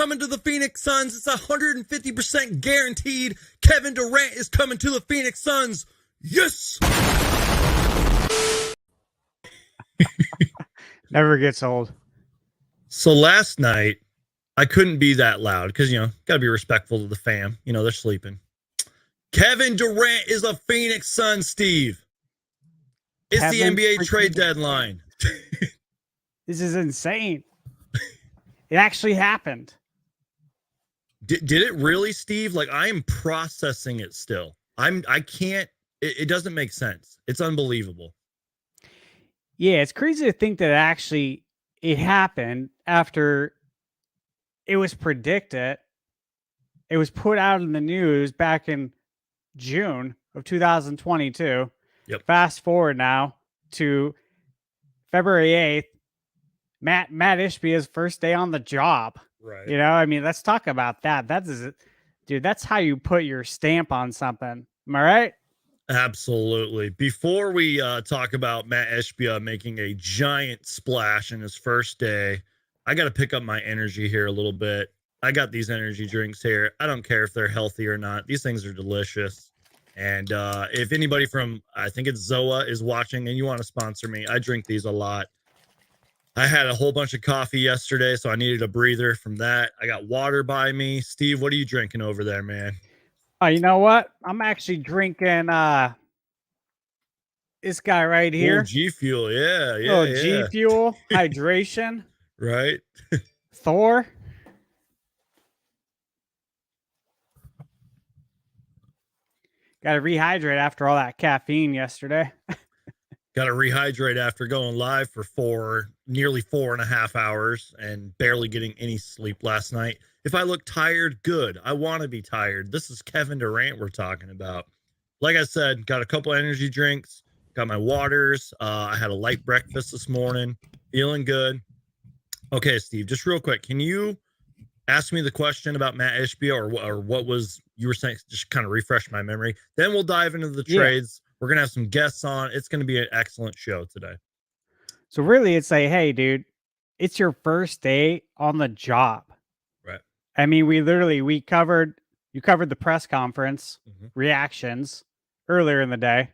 coming to the Phoenix Suns. It's 150% guaranteed. Kevin Durant is coming to the Phoenix Suns. Yes! Never gets old. So last night, I couldn't be that loud because, got to be respectful to the fam. They're sleeping. Kevin Durant is a Phoenix Sun, Steve. It's Kevin the NBA trade deadline. This is insane. It actually happened. Did it really, Steve? Like, I am processing it still. I can't. It doesn't make sense. It's unbelievable. Yeah, it's crazy to think that it happened after it was predicted. It was put out in the news back in June of 2022. Yep. Fast forward now to February 8th, Matt Ishbia's first day on the job. Right. Let's talk about that. That's how you put your stamp on something. Am I right? Absolutely. Before we talk about Matt Ishbia making a giant splash in his first day, I got to pick up my energy here a little bit. I got these energy drinks here. I don't care if they're healthy or not. These things are delicious. And if anybody from, I think it's Zoa, is watching and you want to sponsor me, I drink these a lot. I had a whole bunch of coffee yesterday, so I needed a breather from that. I got water by me. Steve, what are you drinking over there, man? You know what? I'm actually drinking this guy right here. G Fuel, yeah. G Fuel, hydration. Right. Thor. Got to rehydrate after all that caffeine yesterday. Got to rehydrate after going live for nearly 4.5 hours and barely getting any sleep last night. If I look tired, good. I want to be tired. This is Kevin Durant we're talking about. Like I said, got a couple energy drinks, got my waters. I had a light breakfast this morning, feeling good. Okay, Steve, just real quick, can you ask me the question about Matt Ishbia or what was you were saying? Just kind of refresh my memory. Then we'll dive into the trades. We're going to have some guests on. It's going to be an excellent show today. So really, it's like, hey, dude, it's your first day on the job. Right. I mean, you covered the press conference reactions earlier in the day.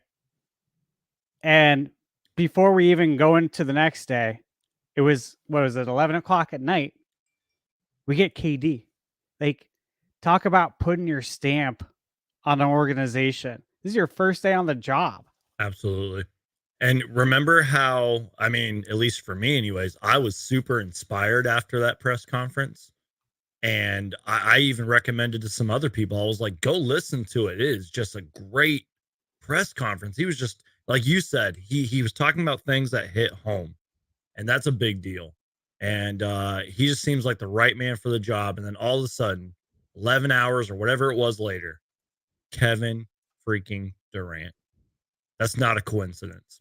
And before we even go into the next day, it was, 11 o'clock at night. We get KD. Like, talk about putting your stamp on an organization. This is your first day on the job. Absolutely. And remember how, I mean, at least for me anyways, I was super inspired after that press conference. And I even recommended to some other people. I was like, go listen to it. It is just a great press conference. He was just, like you said, he was talking about things that hit home. And that's a big deal. And he just seems like the right man for the job. And then all of a sudden, 11 hours or whatever it was later, Kevin freaking Durant. That's not a coincidence.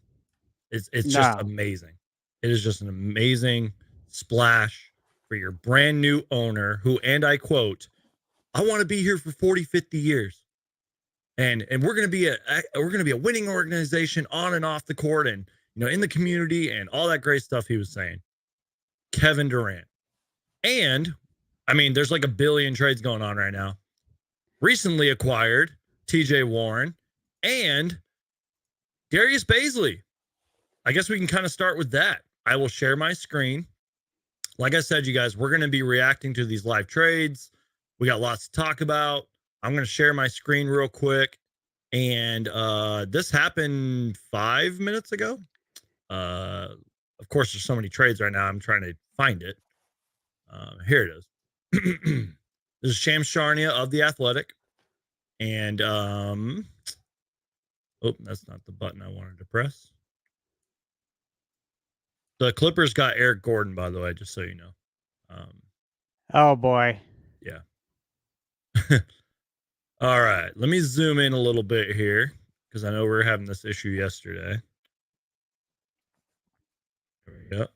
It's just amazing. It is just an amazing splash for your brand new owner who, and I quote, I want to be here for 40, 50 years. And we're going to be a winning organization on and off the court and, in the community and all that great stuff he was saying. Kevin Durant. And I mean, there's like a billion trades going on right now. Recently acquired TJ Warren and Darius Bazley. I guess we can kind of start with that. I will share my screen. Like I said, you guys, we're going to be reacting to these live trades. We got lots to talk about. I'm going to share my screen real quick. And this happened 5 minutes ago. Of course, there's so many trades right now. I'm trying to find it. Here it is. This is Shams Charania of The Athletic. And, oh, that's not the button I wanted to press. The Clippers got Eric Gordon, by the way, just so you know. Oh, boy. Yeah. All right. Let me zoom in a little bit here because I know we were having this issue yesterday. There we go.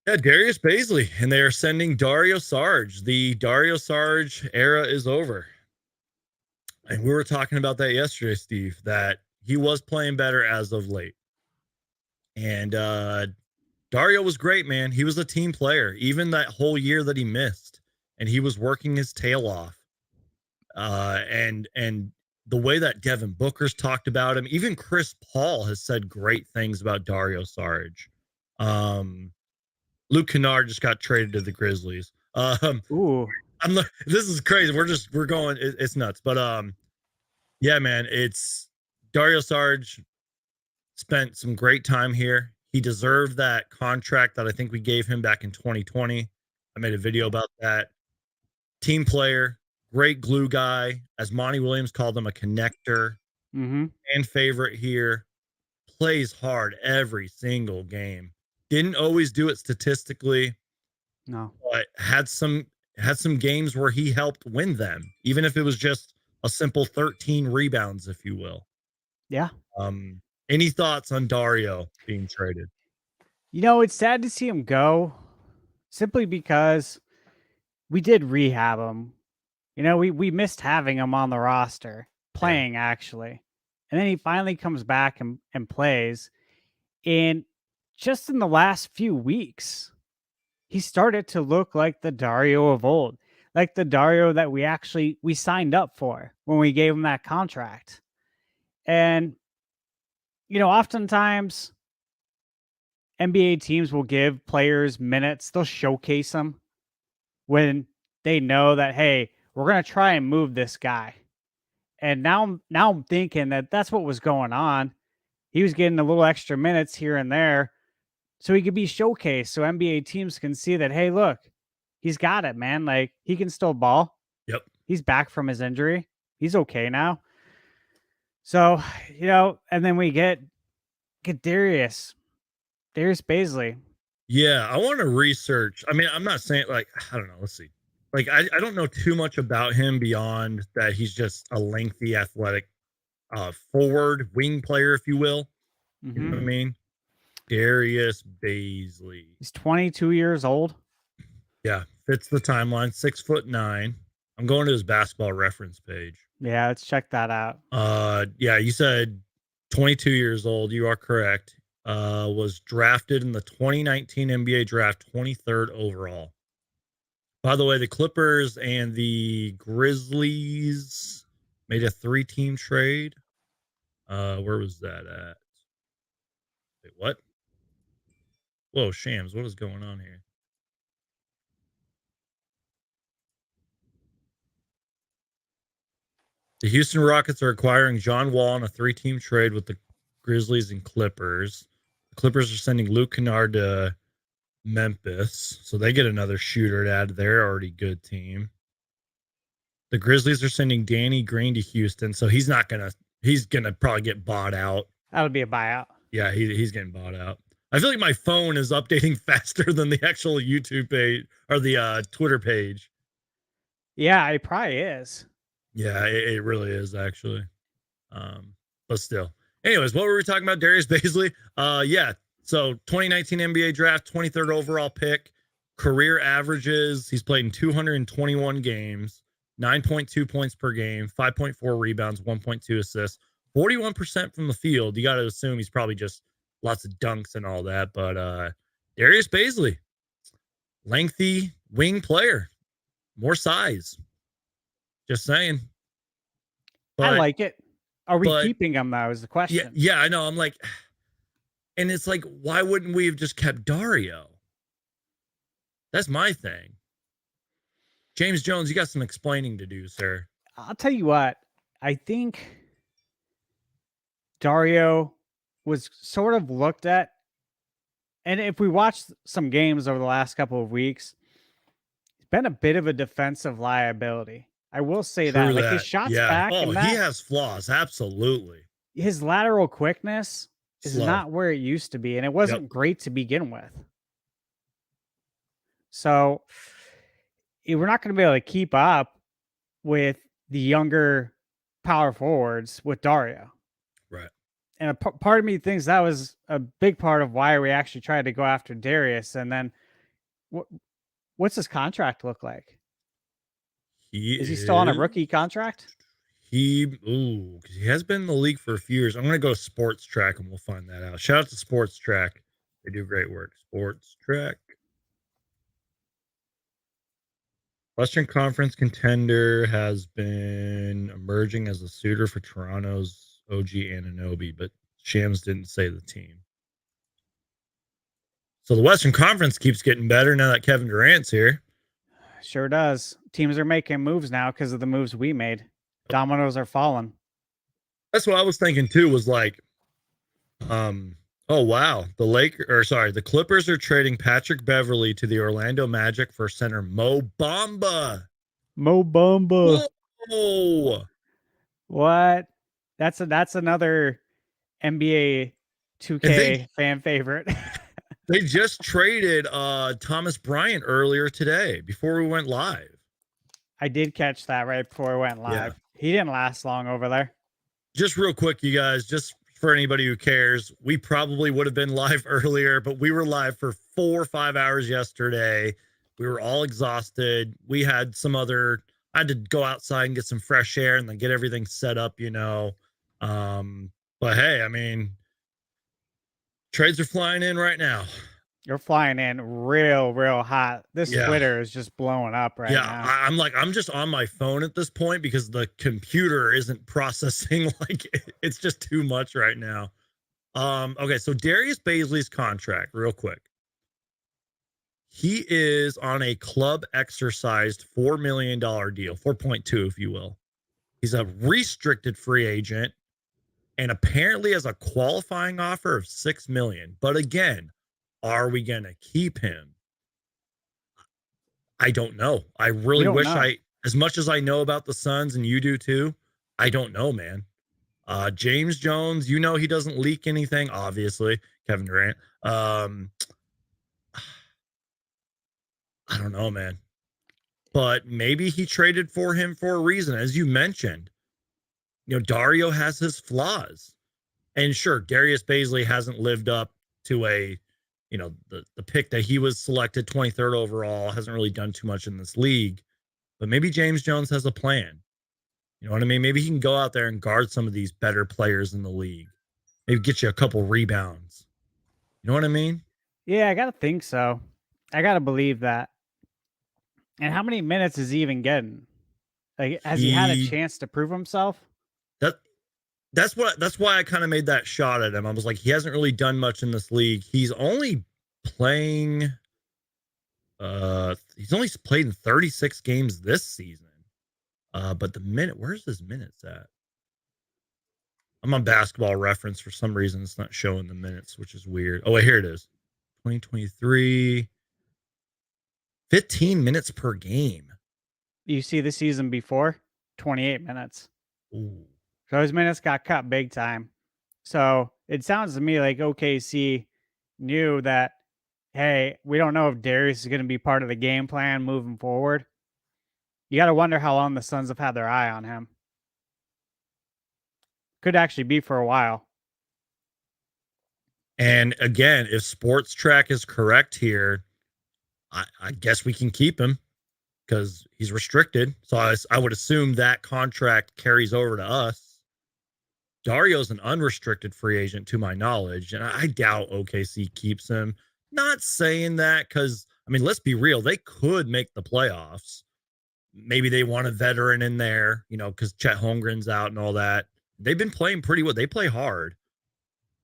Yeah, Darius Bazley, and they are sending Dario Saric. The Dario Saric era is over. And we were talking about that yesterday, Steve, that he was playing better as of late. And Dario was great, man. He was a team player, even that whole year that he missed, and he was working his tail off. And the way that Devin Booker's talked about him, even Chris Paul has said great things about Dario Saric. Luke Kennard just got traded to the Grizzlies. Ooh, this is crazy. We're going. It's nuts. But yeah, man, it's Dario Saric spent some great time here. He deserved that contract that I think we gave him back in 2020. I made a video about that. Team player, great glue guy, as Monty Williams called him, a connector. And favorite here. Plays hard every single game. Didn't always do it statistically. No. But had some games where he helped win them, even if it was just a simple 13 rebounds, if you will. Yeah. Any thoughts on Dario being traded? You know, it's sad to see him go simply because we did rehab him. You know, we missed having him on the roster, playing actually. And then he finally comes back and plays. And just in the last few weeks, he started to look like the Dario of old, like the Dario that we signed up for when we gave him that contract. And, you know, oftentimes NBA teams will give players minutes. They'll showcase them when they know that, hey, we're going to try and move this guy. And now I'm thinking that that's what was going on. He was getting a little extra minutes here and there so he could be showcased so NBA teams can see that, hey, look, he's got it, man. Like, he can still ball. Yep. He's back from his injury. He's okay now. So, you know, and then we get Darius Bazley. Yeah, I want to research. I mean, I'm not saying like, I don't know. Let's see. Like, I don't know too much about him beyond that he's just a lengthy, athletic forward wing player, if you will. You know what I mean? Darius Bazley. He's 22 years old. Yeah, fits the timeline. 6'9". I'm going to his basketball reference page. Yeah, let's check that out. Yeah, you said 22 years old. You are correct. Was drafted in the 2019 NBA draft, 23rd overall. By the way, the Clippers and the Grizzlies made a 3-team trade. Where was that at? Wait, what? Whoa, Shams, what is going on here? The Houston Rockets are acquiring John Wall in a 3-team trade with the Grizzlies and Clippers. The Clippers are sending Luke Kennard to Memphis, so they get another shooter to add to their already good team. The Grizzlies are sending Danny Green to Houston, so he's gonna probably get bought out. That'll be a buyout. Yeah, he's getting bought out. I feel like my phone is updating faster than the actual YouTube page or the Twitter page. Yeah, it probably is. Yeah, it really is actually. But still. Anyways, what were we talking about? Darius Bazley? Yeah. So 2019 NBA draft, 23rd overall pick, career averages. He's played in 221 games, 9.2 points per game, 5.4 rebounds, 1.2 assists, 41% from the field. You got to assume he's probably just lots of dunks and all that. But Darius Bazley, lengthy wing player, more size. Just saying. But, I like it. Are we keeping him though? Is the question. Yeah, I know. I'm like, and it's like, why wouldn't we have just kept Dario? That's my thing. James Jones, you got some explaining to do, sir. I'll tell you what. I think Dario was sort of looked at, and if we watched some games over the last couple of weeks, he's been a bit of a defensive liability. I will say that. Like his shots back. Oh, he has flaws. Absolutely. His lateral quickness is not where it used to be, and it wasn't great to begin with. So we're not going to be able to keep up with the younger power forwards with Dario. Right. And part of me thinks that was a big part of why we actually tried to go after Darius. And then what's his contract look like? Is he still on a rookie contract? He has been in the league for a few years. I'm going to go Sports Track and we'll find that out. Shout out to Sports Track. They do great work. Sports Trek. Western Conference contender has been emerging as a suitor for Toronto's OG Anunoby, but Shams didn't say the team. So the Western Conference keeps getting better now that Kevin Durant's here. Sure does. Teams are making moves now because of the moves we made. Dominoes are falling. That's what I was thinking too, was like, oh wow, the Clippers are trading Patrick Beverley to the Orlando Magic for center Mo Bamba. Mo Bamba. Whoa. What? That's another NBA 2K fan favorite. They just traded Thomas Bryant earlier today before we went live. I did catch that right before we went live. Yeah. He didn't last long over there. Just real quick, you guys, just for anybody who cares, we probably would have been live earlier, but we were live for 4 or 5 hours yesterday. We were all exhausted. We had I had to go outside and get some fresh air and then get everything set up, But hey, I mean, trades are flying in right now. You're flying in real hot. This Twitter is just blowing up right now. I'm just on my phone at this point because the computer isn't processing. Like, it's just too much right now. Okay, so Darius Bazley's contract, real quick. He is on a club exercised $4 million deal, 4.2, if you will. He's a restricted free agent and apparently has a qualifying offer of $6 million. But again, are we going to keep him? I don't know. I really wish as much as I know about the Suns and you do too, I don't know, man. James Jones, he doesn't leak anything, obviously. Kevin Durant. I don't know, man. But maybe he traded for him for a reason. As you mentioned, Dario has his flaws. And sure, Darius Bazley hasn't lived up to the pick that he was selected 23rd overall, hasn't really done too much in this league. But maybe James Jones has a plan. You know what I mean? Maybe he can go out there and guard some of these better players in the league. Maybe get you a couple rebounds. You know what I mean? Yeah, I got to think so. I got to believe that. And how many minutes is he even getting? Like, has he had a chance to prove himself? That's why I kind of made that shot at him. I was like, he hasn't really done much in this league. He's only playing he's only played in 36 games this season. But where's his minutes at? I'm on Basketball Reference. For some reason, it's not showing the minutes, which is weird. Oh, wait, here it is. 2023. 15 minutes per game. You see the season before? 28 minutes. Ooh. So his minutes got cut big time. So it sounds to me like OKC knew that, hey, we don't know if Darius is going to be part of the game plan moving forward. You got to wonder how long the Suns have had their eye on him. Could actually be for a while. And again, if Sports Track is correct here, I guess we can keep him because he's restricted. So I would assume that contract carries over to us. Dario's an unrestricted free agent to my knowledge, and I doubt OKC keeps him. Not saying that because, I mean, let's be real. They could make the playoffs. Maybe they want a veteran in there, because Chet Holmgren's out and all that. They've been playing pretty well. They play hard.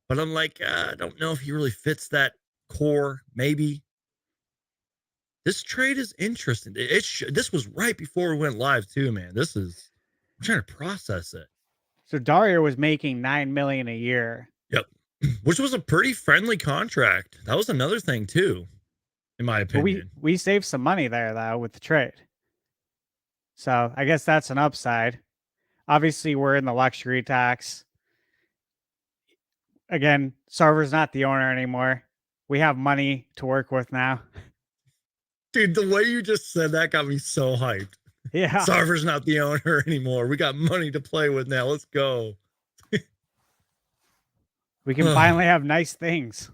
But I'm like, I don't know if he really fits that core. Maybe. This trade is interesting. This was right before we went live too, man. I'm trying to process it. So Dario was making $9 million a year. Yep. Which was a pretty friendly contract. That was another thing too, in my opinion. We saved some money there though with the trade. So I guess that's an upside. Obviously, we're in the luxury tax. Again, Sarver's not the owner anymore. We have money to work with now. Dude, the way you just said that got me so hyped. Yeah. Sarver's not the owner anymore. We got money to play with now. Let's go. We can finally have nice things.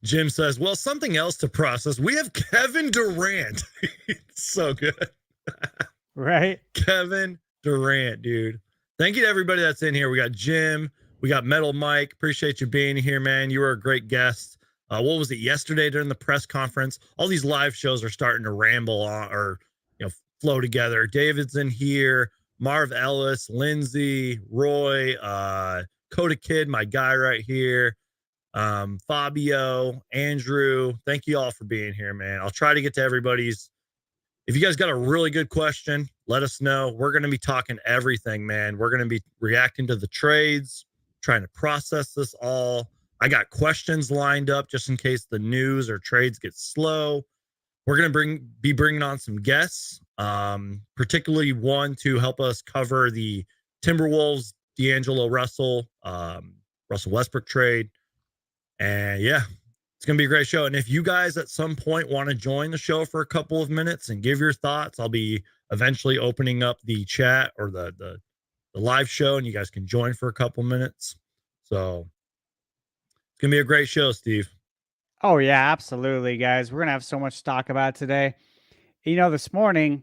Jim says, well, something else to process. We have Kevin Durant. So good. Right? Kevin Durant, dude. Thank you to everybody that's in here. We got Jim. We got Metal Mike. Appreciate you being here, man. You were a great guest. What was it yesterday during the press conference? All these live shows are starting to ramble on or flow together. David's in here. Marv Ellis, Lindsay, Roy, Coda Kid, my guy right here. Fabio, Andrew. Thank you all for being here, man. I'll try to get to everybody's. If you guys got a really good question, let us know. We're going to be talking everything, man. We're going to be reacting to the trades, trying to process this all. I got questions lined up just in case the news or trades get slow. We're going to be bringing on some guests, particularly one to help us cover the Timberwolves, D'Angelo Russell, Russell Westbrook trade. And yeah, it's going to be a great show. And if you guys at some point want to join the show for a couple of minutes and give your thoughts, I'll be eventually opening up the chat or the live show, and you guys can join for a couple minutes. So it's going to be a great show, Steve. Oh, yeah, absolutely, guys. We're going to have so much to talk about today. This morning,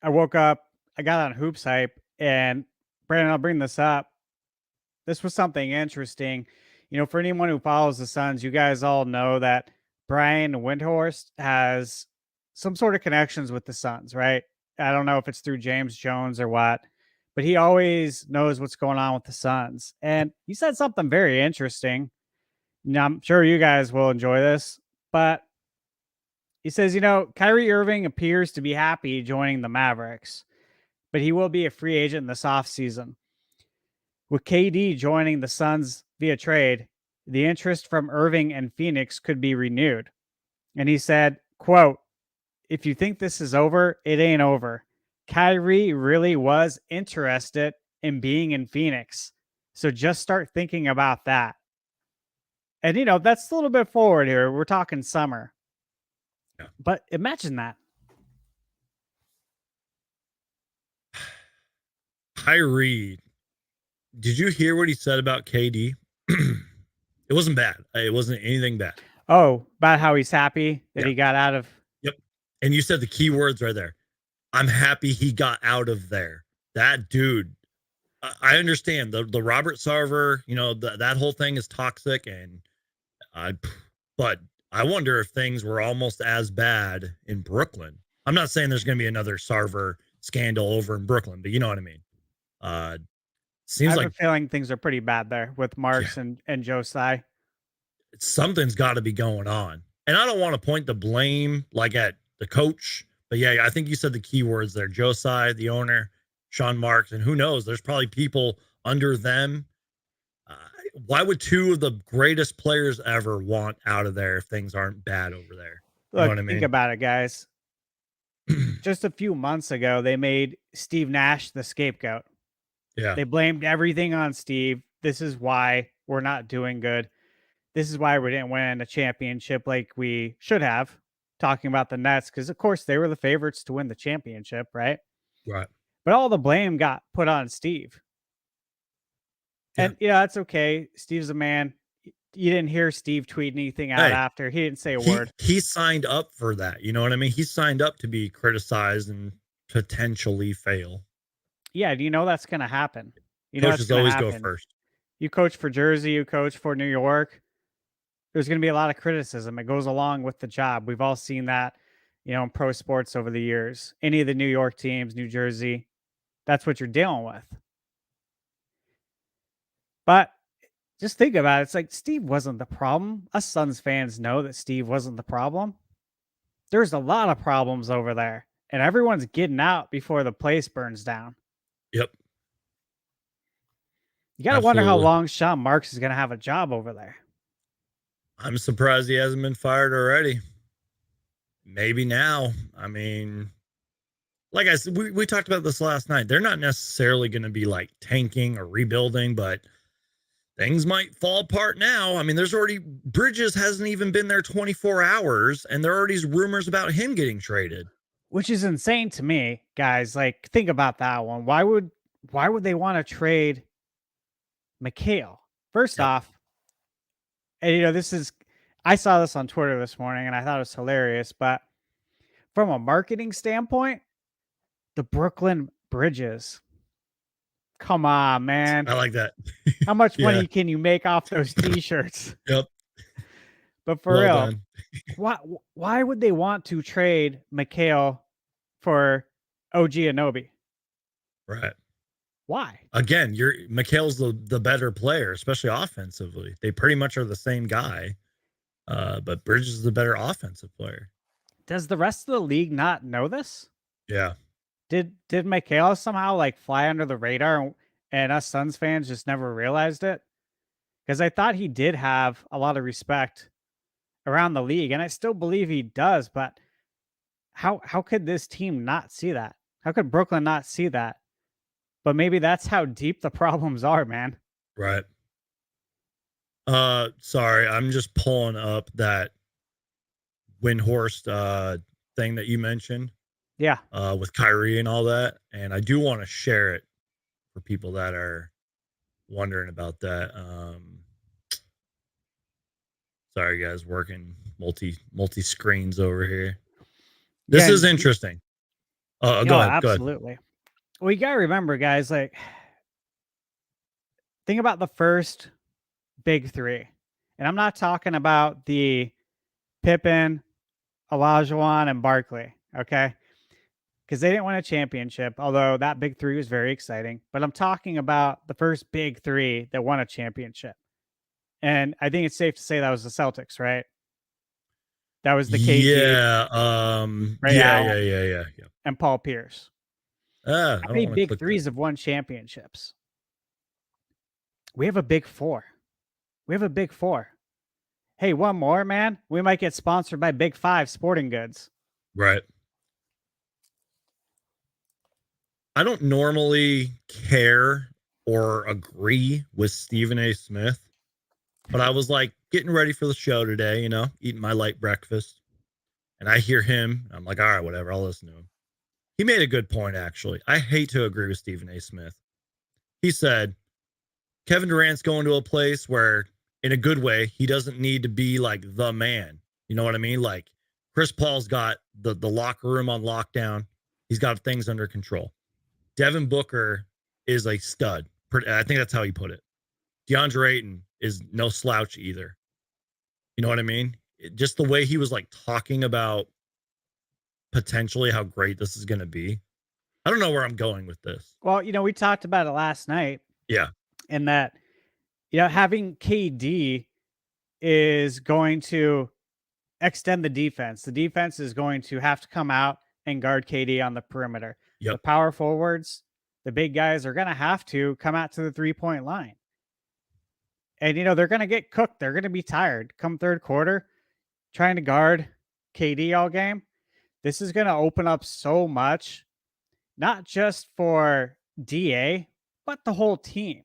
I woke up, I got on Hoops Hype, and Brandon, I'll bring this up. This was something interesting. For anyone who follows the Suns, you guys all know that Brian Windhorst has some sort of connections with the Suns, right? I don't know if it's through James Jones or what, but he always knows what's going on with the Suns. And he said something very interesting. Now, I'm sure you guys will enjoy this, but he says, Kyrie Irving appears to be happy joining the Mavericks, but he will be a free agent in this offseason. With KD joining the Suns via trade, the interest from Irving and Phoenix could be renewed. And he said, quote, "If you think this is over, it ain't over. Kyrie really was interested in being in Phoenix. So just start thinking about that." And, that's a little bit forward here. We're talking summer. Yeah. But imagine that. Kyrie, did you hear what he said about KD? It wasn't bad. It wasn't anything bad. Oh, about how he's happy that he got out of. Yep. And you said the key words right there. I'm happy he got out of there. That dude, I understand the Robert Sarver, that whole thing is toxic. But I wonder if things were almost as bad in Brooklyn. I'm not saying there's going to be another Sarver scandal over in Brooklyn, but you know what I mean? Seems I have a feeling things are pretty bad there with Marks and Joe Tsai. Something's got to be going on. And I don't want to point the blame like at the coach, but yeah, I think you said the key words there. Joe Tsai, the owner, Sean Marks, and who knows, there's probably people under them. Why would two of the greatest players ever want out of there if things aren't bad over there? Look, know what I mean? Think about it, guys. Just a few months ago, they made Steve Nash the scapegoat. Yeah. They blamed everything on Steve. This is why we're not doing good. This is why we didn't win a championship like we should have. Talking about the Nets, because, of course, they were the favorites to win the championship, right? Right. But all the blame got put on Steve. And, that's okay. Steve's a man. You didn't hear Steve tweet anything out after. He didn't say a word. He signed up for that. You know what I mean? He signed up to be criticized and potentially fail. Yeah, that's going to happen. Coaches always go first. You coach for Jersey, you coach for New York. There's going to be a lot of criticism. It goes along with the job. We've all seen that, in pro sports over the years. Any of the New York teams, New Jersey, that's what you're dealing with. But just think about it. It's like Steve wasn't the problem. Us Suns fans know that Steve wasn't the problem. There's a lot of problems over there, and everyone's getting out before the place burns down. Yep. You got to wonder how long Sean Marks is going to have a job over there. I'm surprised he hasn't been fired already. Maybe now. I mean, like I said, we talked about this last night. They're not necessarily going to be like tanking or rebuilding, but things might fall apart now. I mean, there's already Bridges hasn't even been there 24 hours, and there are already rumors about him getting traded. Which is insane to me, guys. Like, think about that one. Why would they want to trade Mikal? First off, and I saw this on Twitter this morning and I thought it was hilarious, but from a marketing standpoint, the Brooklyn Bridges, Come on, man. I like that. How much Yeah. money can you make off those t-shirts? Yep. But for Well real, done. why would they want to trade Mikal for OG Anunoby? Right. Why? Again, Mikal's the better player, especially offensively. They pretty much are the same guy. But Bridges is the better offensive player. Does the rest of the league not know this? Yeah. Did Mikal somehow like fly under the radar and us Suns fans just never realized it? Because I thought he did have a lot of respect around the league, and I still believe he does, but how could this team not see that? How could Brooklyn not see that? But maybe that's how deep the problems are, man. Right. Sorry, I'm just pulling up that Windhorst thing that you mentioned. Yeah. With Kyrie and all that. And I do want to share it for people that are wondering about that. Sorry guys, working multi screens over here. This is interesting. Go ahead. Absolutely. Well, you gotta remember, guys, like think about the first big three. And I'm not talking about the Pippen, Olajuwon, and Barkley, okay? Because they didn't win a championship, although that big three was very exciting. But I'm talking about the first big three that won a championship. And I think it's safe to say that was the Celtics, right? That was the KG. Yeah. Yeah. And Paul Pierce. How many big threes have won championships? We have a big four. Hey, one more, man. We might get sponsored by Big Five Sporting Goods. Right. I don't normally care or agree with Stephen A. Smith, but I was like getting ready for the show today, eating my light breakfast. And I hear him. I'm like, all right, whatever. I'll listen to him. He made a good point, actually. I hate to agree with Stephen A. Smith. He said, Kevin Durant's going to a place where, in a good way, he doesn't need to be like the man. You know what I mean? Like Chris Paul's got the locker room on lockdown. He's got things under control. Devin Booker is a stud. I think that's how he put it. DeAndre Ayton is no slouch either. You know what I mean? Just the way he was like talking about potentially how great this is going to be. I don't know where I'm going with this. Well, we talked about it last night. Yeah. And that, having KD is going to extend the defense. The defense is going to have to come out and guard KD on the perimeter. Yep. The power forwards, the big guys are going to have to come out to the 3-point line. And, they're going to get cooked. They're going to be tired come third quarter trying to guard KD all game. This is going to open up so much, not just for DA, but the whole team.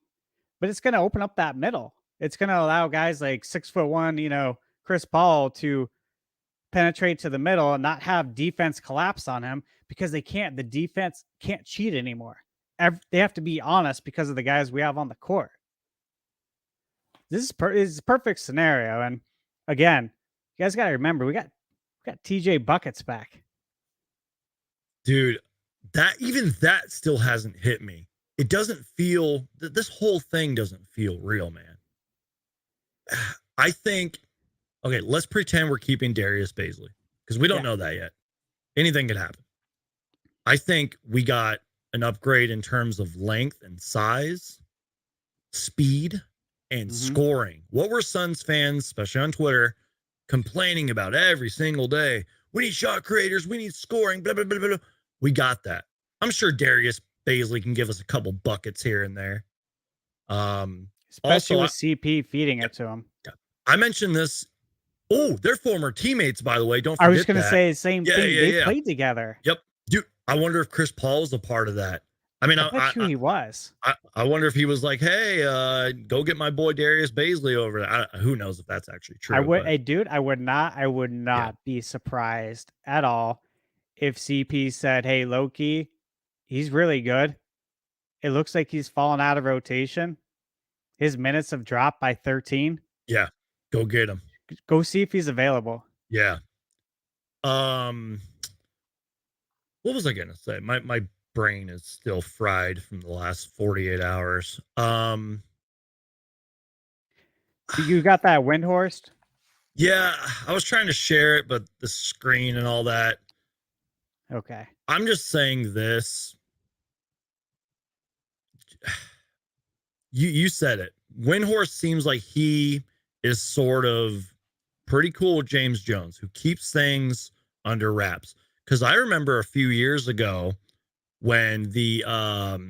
But it's going to open up that middle. It's going to allow guys like 6'1", Chris Paul to penetrate to the middle and not have defense collapse on him because they can't. The defense can't cheat anymore. They have to be honest because of the guys we have on the court. This is a perfect scenario. And again, you guys got to remember, we got TJ Buckets back. Dude, that still hasn't hit me. It doesn't feel, this whole thing doesn't feel real, man. I think, okay, let's pretend we're keeping Darius Bazley because we don't know that yet. Anything could happen. I think we got an upgrade in terms of length and size, speed, and scoring. What were Suns fans, especially on Twitter, complaining about every single day? We need shot creators. We need scoring. Blah, blah, blah, blah. We got that. I'm sure Darius Bazley can give us a couple buckets here and there. Especially with CP feeding it to him. I mentioned this. Oh, they're former teammates, by the way. Don't forget I was going to say the same thing. They played together. Yep. Dude, I wonder if Chris Paul is a part of that. I mean, I bet you he was. I wonder if he was like, hey, go get my boy Darius Bazley over there. Who knows if that's actually true. I would not be surprised at all if CP said, hey, Loki, he's really good. It looks like he's fallen out of rotation. His minutes have dropped by 13. Yeah. Go get him. Go see if he's available. Yeah. What was I going to say? My brain is still fried from the last 48 hours. You got that Windhorst? Yeah, I was trying to share it, but the screen and all that. Okay. I'm just saying this. You said it. Windhorst seems like he is sort of pretty cool with James Jones, who keeps things under wraps. Because I remember a few years ago when the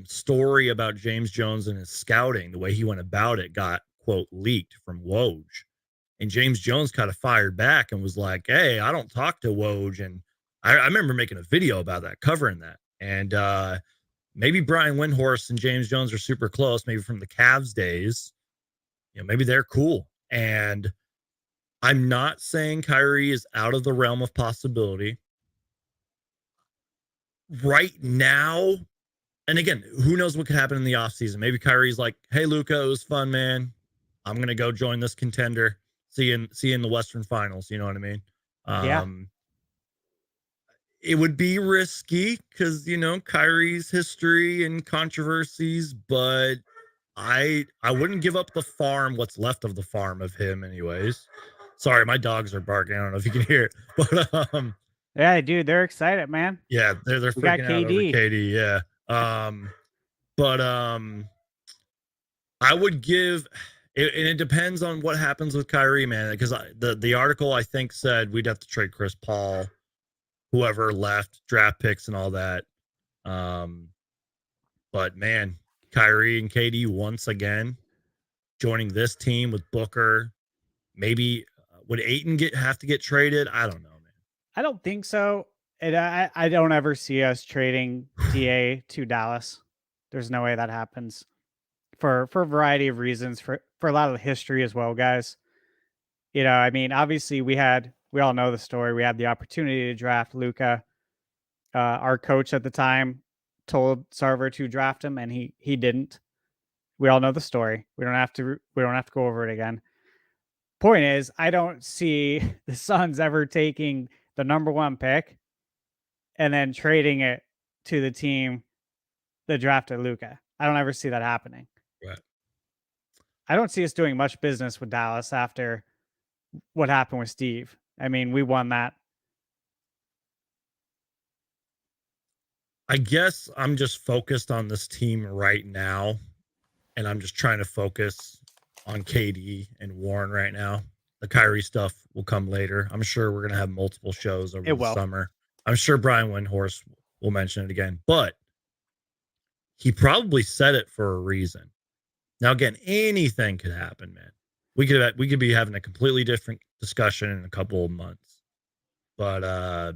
story about James Jones and his scouting, the way he went about it, got quote leaked from Woj. And James Jones kind of fired back and was like, "Hey, I don't talk to Woj." And I remember making a video about that, covering that. And maybe Brian Windhorst and James Jones are super close, maybe from the Cavs days. Maybe they're cool. And I'm not saying Kyrie is out of the realm of possibility. Right now, and again, who knows what could happen in the offseason? Maybe Kyrie's like, "Hey, Luka, it was fun, man. I'm gonna go join this contender. See you in the Western Finals." You know what I mean? Yeah. It would be risky because Kyrie's history and controversies, but I wouldn't give up the farm, what's left of the farm of him, anyways. Sorry, my dogs are barking. I don't know if you can hear it, but Yeah, dude, they're excited, man. yeah, they're We got freaking out over KD. KD. Yeah, but I would give it, and it depends on what happens with Kyrie, man. Because the article I think said we'd have to trade Chris Paul, whoever left, draft picks and all that. But man, Kyrie and KD once again joining this team with Booker. Maybe would Ayton have to get traded? I don't know, man. I don't think so. And I don't ever see us trading TA to Dallas. There's no way that happens for a variety of reasons, for a lot of the history as well, guys. I mean, obviously we all know the story. We had the opportunity to draft Luka. Our coach at the time told Sarver to draft him, and he didn't. We all know the story. We don't have to go over it again. Point is, I don't see the Suns ever taking the number 1 pick and then trading it to the team that drafted Luka. I don't ever see that happening. Right. I don't see us doing much business with Dallas after what happened with Steve. I mean, we won that. I guess I'm just focused on this team right now, and I'm just trying to focus on KD and Warren right now. The Kyrie stuff will come later. I'm sure we're going to have multiple shows over the summer. I'm sure Brian Windhorst will mention it again, but he probably said it for a reason. Now, again, anything could happen, man. We could be having a completely different discussion in a couple of months, but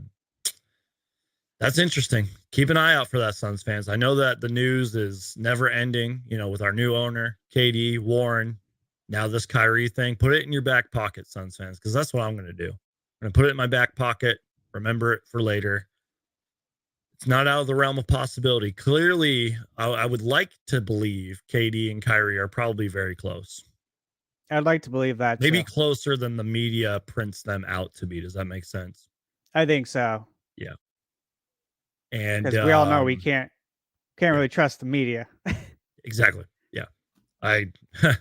that's interesting. Keep an eye out for that, Suns fans. I know that the news is never ending, with our new owner, KD, Warren, now this Kyrie thing. Put it in your back pocket, Suns fans, because that's what I'm going to do. I'm going to put it in my back pocket, remember it for later. It's not out of the realm of possibility. Clearly, I would like to believe KD and Kyrie are probably very close. I'd like to believe that, maybe too. Closer than the media prints them out to be. Does that make sense? I think so. Yeah. And because we all know we can't really trust the media. Exactly. Yeah.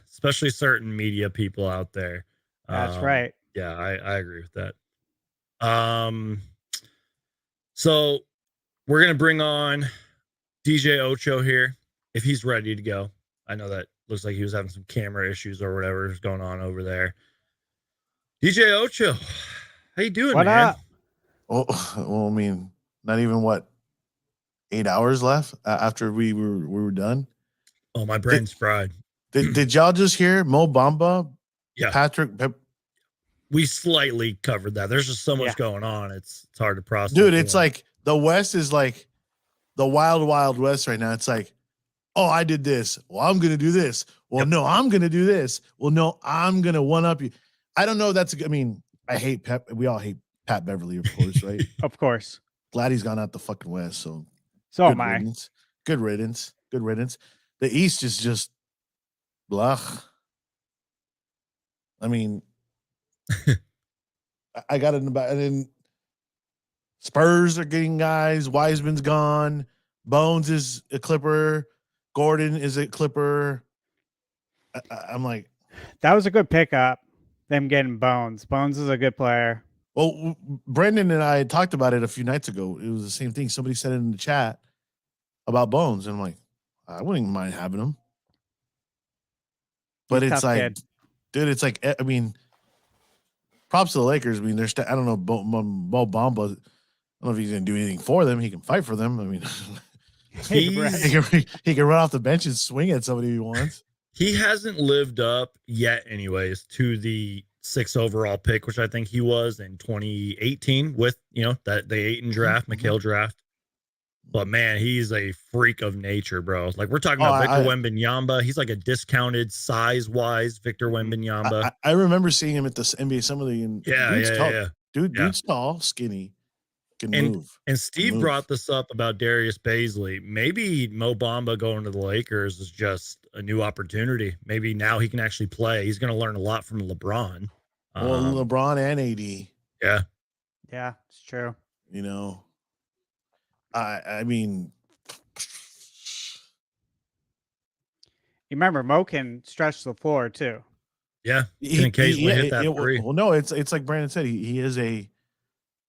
Especially certain media people out there. That's right. Yeah, I agree with that. So we're gonna bring on DJOcho here if he's ready to go. I know that looks like he was having some camera issues or whatever is going on over there. DJOcho, how you doing, what man? Up? Well, I mean, not even 8 hours left after we were done. Oh, my brain's fried. Did y'all just hear Mo Bamba? Yeah, Patrick. We slightly covered that. There's just so much going on. It's hard to process. Dude, it's like the West is like the wild, wild West right now. It's like, oh, I did this. Well, I'm gonna do this. Well, no, I'm gonna do this. Well, no, I'm gonna one up you. I don't know. I mean, I hate Pep. We all hate Pat Beverly, of course, right? Of course. Glad he's gone out the fucking West. So am I. Good riddance. Good riddance. The East is just blah. I mean, I got it in about, and then Spurs are getting guys. Wiseman's gone. Bones is a Clipper. Gordon is a Clipper. I'm like, that was a good pickup. Them getting Bones. Bones is a good player. well, Brendan and I talked about it a few nights ago. It was the same thing. Somebody said it in the chat about Bones, and I'm like, I wouldn't mind having him. But He's it's tough like, kid. dude, it's like, I mean, props to the Lakers. I mean, I don't know, Bo Bamba. I don't know if he's going to do anything for them. He can fight for them. I mean, he can run off the bench and swing at somebody he wants. He hasn't lived up yet, anyways, to the 6th overall pick, which I think he was in 2018 with, that the Ayton draft, Mikal draft. But man, he's a freak of nature, bro. Like we're talking about Victor Wembanyama. He's like a discounted size-wise Victor Wembanyama. I remember seeing him at the NBA Summer League. And yeah. Dude's tall, skinny, can move. And Steve brought this up about Darius Bazley. Maybe Mo Bamba going to the Lakers is just a new opportunity. Maybe now he can actually play. He's going to learn a lot from LeBron. Well, LeBron and AD. Yeah. Yeah, it's true. I mean, you remember Mo can stretch the floor too. Yeah, he can occasionally hit that three. Well, no, it's like Brandon said. He is a.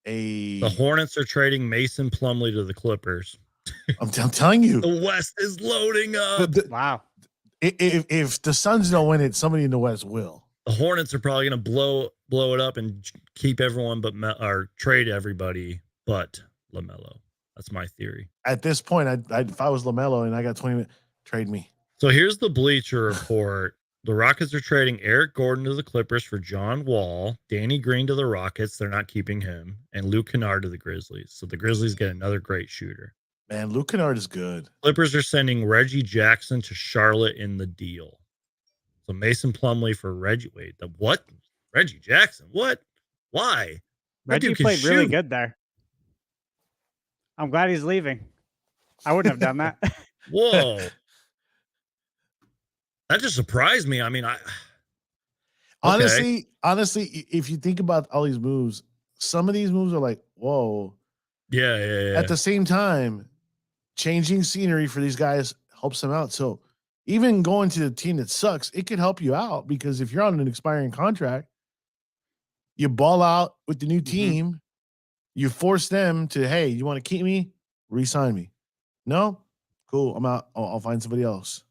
The Hornets are trading Mason Plumlee to the Clippers. I'm telling you, the West is loading up. Wow. If the Suns don't win it, somebody in the West will. The Hornets are probably going to blow it up and keep everyone or trade everybody but LaMelo. That's my theory. At this point, if I was LaMelo and I got 20 minutes, trade me. So here's the Bleacher Report. The Rockets are trading Eric Gordon to the Clippers for John Wall, Danny Green to the Rockets. They're not keeping him, and Luke Kennard to the Grizzlies. So the Grizzlies get another great shooter. Man, Luke Kennard is good. Clippers are sending Reggie Jackson to Charlotte in the deal. So Mason Plumlee for Reggie. Wait, what? Reggie Jackson? What? Why? Reggie played really good there. I'm glad he's leaving. I wouldn't have done that. Whoa. That just surprised me. I mean, honestly, if you think about all these moves, some of these moves are like, whoa. Yeah. At the same time, changing scenery for these guys helps them out. So even going to the team that sucks, it could help you out because if you're on an expiring contract, you ball out with the new team. You force them to, hey, you want to keep me? Re-sign me. No? Cool. I'm out. I'll find somebody else.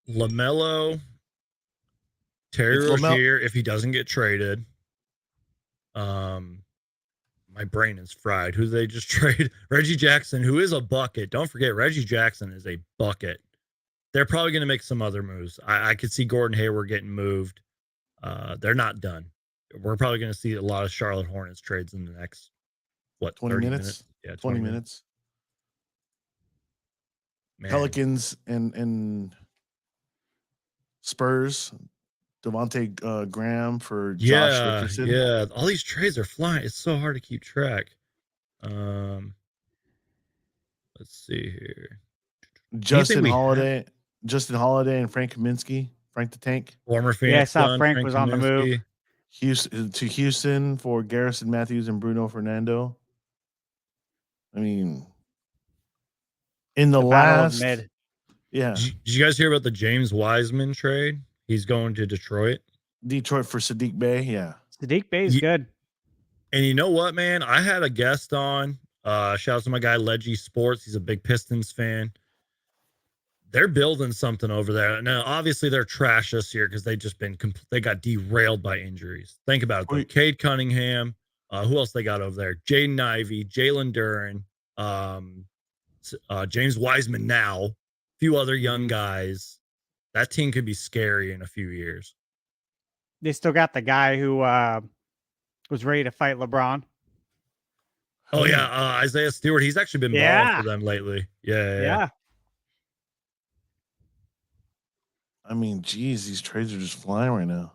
LaMelo, Terry Rozier, if he doesn't get traded. My brain is fried. Who did they just trade? Reggie Jackson, who is a bucket. Don't forget, Reggie Jackson is a bucket. They're probably going to make some other moves. I could see Gordon Hayward getting moved. They're not done. We're probably going to see a lot of Charlotte Hornets trades in the next, 20 minutes? Yeah, 20 minutes. Man. Pelicans and Spurs, Devontae Graham for Josh Richardson. Yeah, all these trades are flying. It's so hard to keep track. Let's see here. Justin Holiday and Frank Kaminsky, Frank the Tank. Former Phoenix. Yeah, I saw Frank was on the move. Houston for Garrison Matthews and Bruno Fernando. I mean, in the last mid. Yeah. Did you guys hear about the James Wiseman trade? He's going to Detroit. Detroit for Sadiq Bey. Yeah. Sadiq Bey is good. And you know what, man? I had a guest on. Shout out to my guy, Leggy Sports. He's a big Pistons fan. They're building something over there. Now, obviously, they're trash this year because they got derailed by injuries. Think about it. Cade Cunningham. Who else they got over there? Jaden Ivey, Jalen Duren, James Wiseman now, a few other young guys. That team could be scary in a few years. They still got the guy who was ready to fight LeBron. Oh, yeah. Isaiah Stewart. He's actually been balling for them lately. Yeah. I mean, geez, these trades are just flying right now.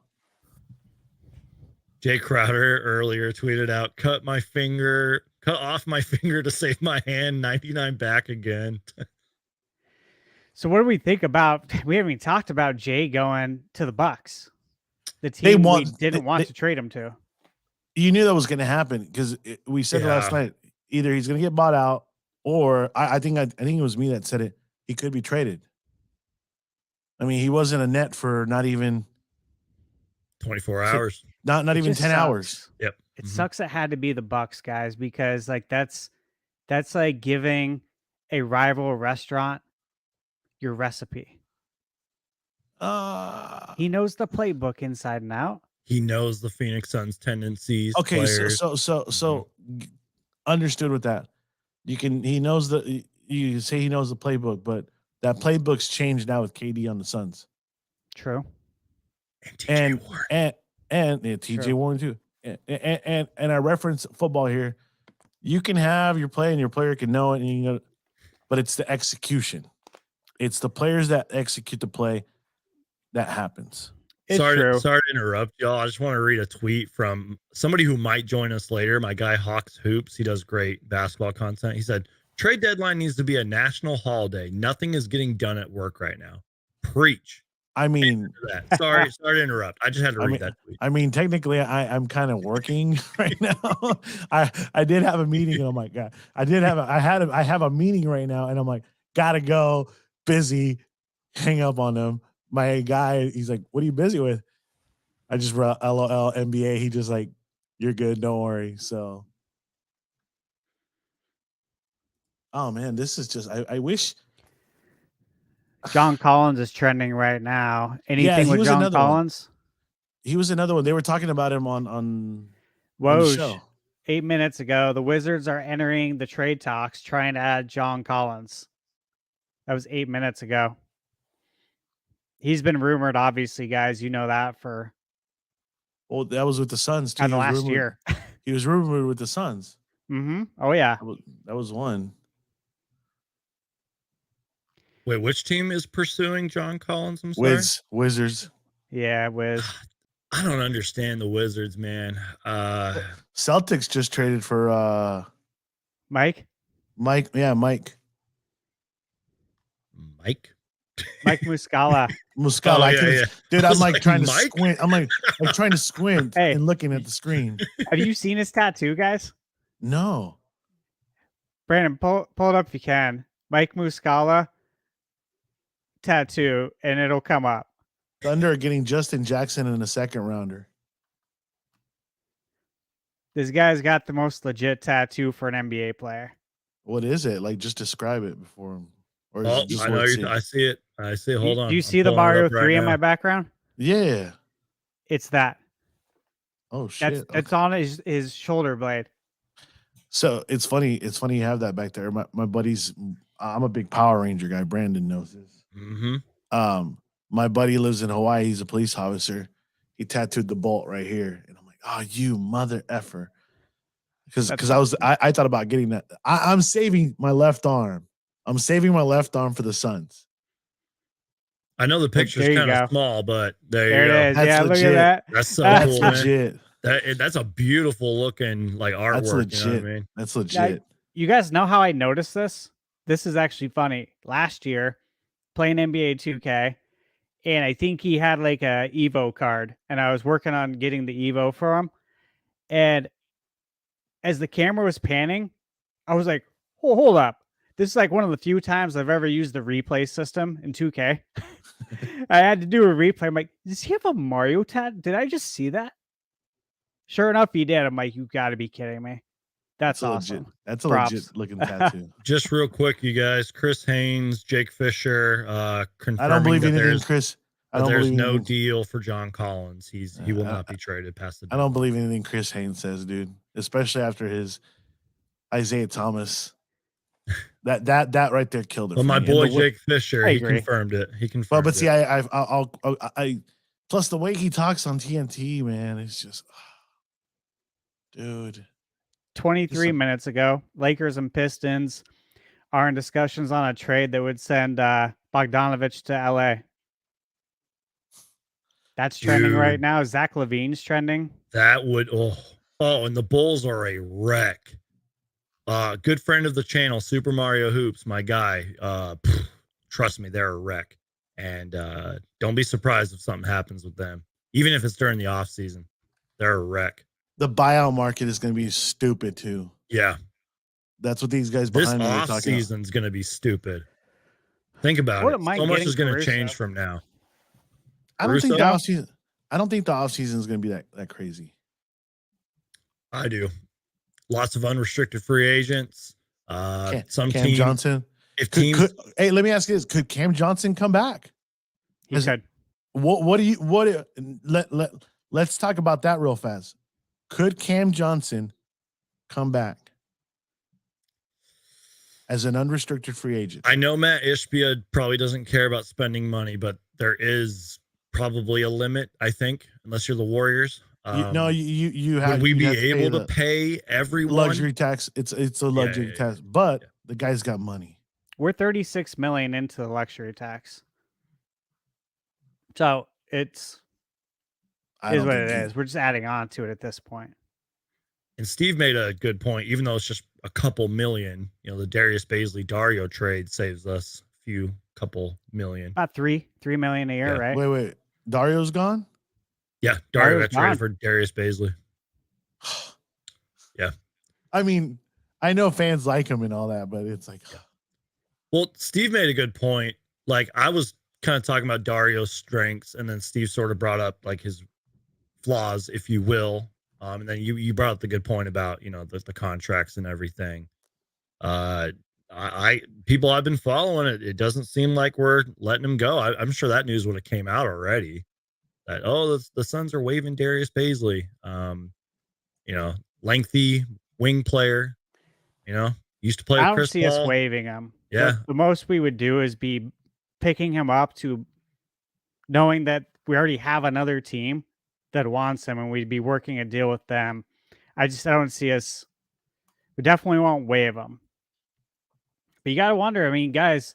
Jay Crowder earlier tweeted out, cut off my finger to save my hand, 99 back again. So what do we think about, we haven't even talked about Jay going to the Bucks. The team we didn't want to trade him to. You knew that was going to happen because we said last night, either he's going to get bought out Or I think it was me that said it. He could be traded. I mean, he wasn't a net for not even 24 hours. Not It even just 10 sucks. hours. Yep. It sucks it had to be the Bucks, guys, because like that's like giving a rival restaurant your recipe. He knows the playbook inside and out. He knows the Phoenix Suns tendencies. Okay, players. so understood with that. He knows you say he knows the playbook, but that playbook's changed now with KD on the Suns. True. And TJ Warren. And TJ Warren too. And I reference football here. You can have your play and your player can know it, and but it's the execution. It's the players that execute the play that happens. Sorry to interrupt y'all. I just want to read a tweet from somebody who might join us later. My guy Hawks Hoops. He does great basketball content. He said, "Trade deadline needs to be a national holiday. Nothing is getting done at work right now." Preach. I mean, sorry to interrupt. I just had to read that tweet. I mean, technically, I'm kind of working right now. I did have a meeting. Oh my god, I have a meeting right now, and I'm like, gotta go, busy. Hang up on him. My guy, he's like, "What are you busy with?" I just wrote LOL NBA. He just like, "You're good, don't worry." So, oh man, this is just. I wish. John Collins is trending right now. Anything with John Collins? He was another one. They were talking about him on the show. 8 minutes ago, the Wizards are entering the trade talks trying to add John Collins. That was 8 minutes ago. He's been rumored, obviously, guys. You know that for. Well, that was with the Suns too. The last year. He was rumored with the Suns. Mm-hmm. Oh yeah. That was one. Wait, which team is pursuing John Collins? I'm sorry. Wizards. Yeah, Wiz. I don't understand the Wizards, man. Celtics just traded for Mike. Yeah, Mike. Mike Muscala. Muscala. Oh, yeah. Dude, I'm like trying to squint. I'm like trying to squint hey, and looking at the screen. Have you seen his tattoo, guys? No. Brandon, pull it up if you can. Mike Muscala tattoo, and it'll come up. Thunder are getting Justin Jackson in a second rounder. This guy's got the most legit tattoo for an NBA player. What is it? Like, just describe it before him. Or I know I see it. I see it. Hold on. Do you see the Mario 3 in my background? Yeah. It's that. Oh shit. It's on his shoulder blade. So it's funny. It's funny you have that back there. My buddies, I'm a big Power Ranger guy. Brandon knows this. Mm-hmm. My buddy lives in Hawaii. He's a police officer. He tattooed the bolt right here, and I'm like, "Oh, you mother effer!" Because I thought about getting that. I'm saving my left arm. I'm saving my left arm for the Suns. I know the picture's kind of small, but there you go. It is. That's legit. Look at that. That's so That's cool, legit. Man. That's a beautiful looking like artwork. That's legit. You know what I mean? That's legit. Now, you guys know how I noticed this? This is actually funny. Last year, playing NBA 2K, and I think he had like a Evo card, and I was working on getting the Evo for him. And as the camera was panning, I was like, "Oh, hold up. This is like one of the few times I've ever used the replay system in 2K. I had to do a replay. I'm like, does he have a Mario tat? Did I just see that? Sure enough, he did. I'm like, you got to be kidding me. That's awesome. Legit. That's a Props. legit looking tattoo. Just real quick, you guys. Chris Haynes, Jake Fisher, confirming I don't believe anything, Chris. There's no deal for John Collins. He will not be traded past the deadline. I don't believe anything Chris Haynes says, dude. Especially after his Isaiah Thomas. That right there killed it. But my boy Jake Fisher, he confirmed it. He confirmed. But see, I plus the way he talks on TNT, man, it's just, dude. 23 minutes ago, Lakers and Pistons are in discussions on a trade that would send Bogdanovich to LA. That's trending right now. Zach LaVine's trending. That would and the Bulls are a wreck. Good friend of the channel, Super Mario Hoops, my guy. Trust me, they're a wreck. And don't be surprised if something happens with them. Even if it's during the off season. They're a wreck. The buyout market is going to be stupid too. Yeah. That's what these guys This behind me are off talking about. season's going to be stupid. Think about Wouldn't it. mind So much getting is going to Caruso. change from now. I don't think the Caruso? offseason. I don't think the offseason is going to be that crazy. I do. Lots of unrestricted free agents. Some Cam team. Johnson. If teams, Hey, let me ask you this: could Cam Johnson come back? He could. Let's talk about that real fast. Could Cam Johnson come back as an unrestricted free agent? I know Matt Ishbia probably doesn't care about spending money, but there is probably a limit, I think, unless you're the Warriors. You have. Would we you'd be have to pay able to the pay everyone? luxury tax? It's a luxury tax, but the guy's got money. We're 36 million into the luxury tax. So it's is what it is. We're just adding on to it at this point. And Steve made a good point. Even though it's just a couple million, the Darius Bazley Dario trade saves us a couple million. About 3 million a year, right? Wait. Dario's gone? Yeah, Dario Dario's got traded gone. for Darius Bazley. Yeah. I mean, I know fans like him and all that, but it's like, well, Steve made a good point. Like, I was kind of talking about Dario's strengths, and then Steve sort of brought up like his flaws, if you will. And then you brought up the good point about the contracts and everything. People I've been following it doesn't seem like we're letting him go. I'm sure that news would have came out already. That the Suns are waiving Darius Bazley. Lengthy wing player. Used to play with I don't Chris see Paul. us waiving him. Yeah. The most we would do is be picking him up to knowing that we already have another team that wants him and we'd be working a deal with them. I don't see us. We definitely won't waive him. But you got to wonder, I mean, guys,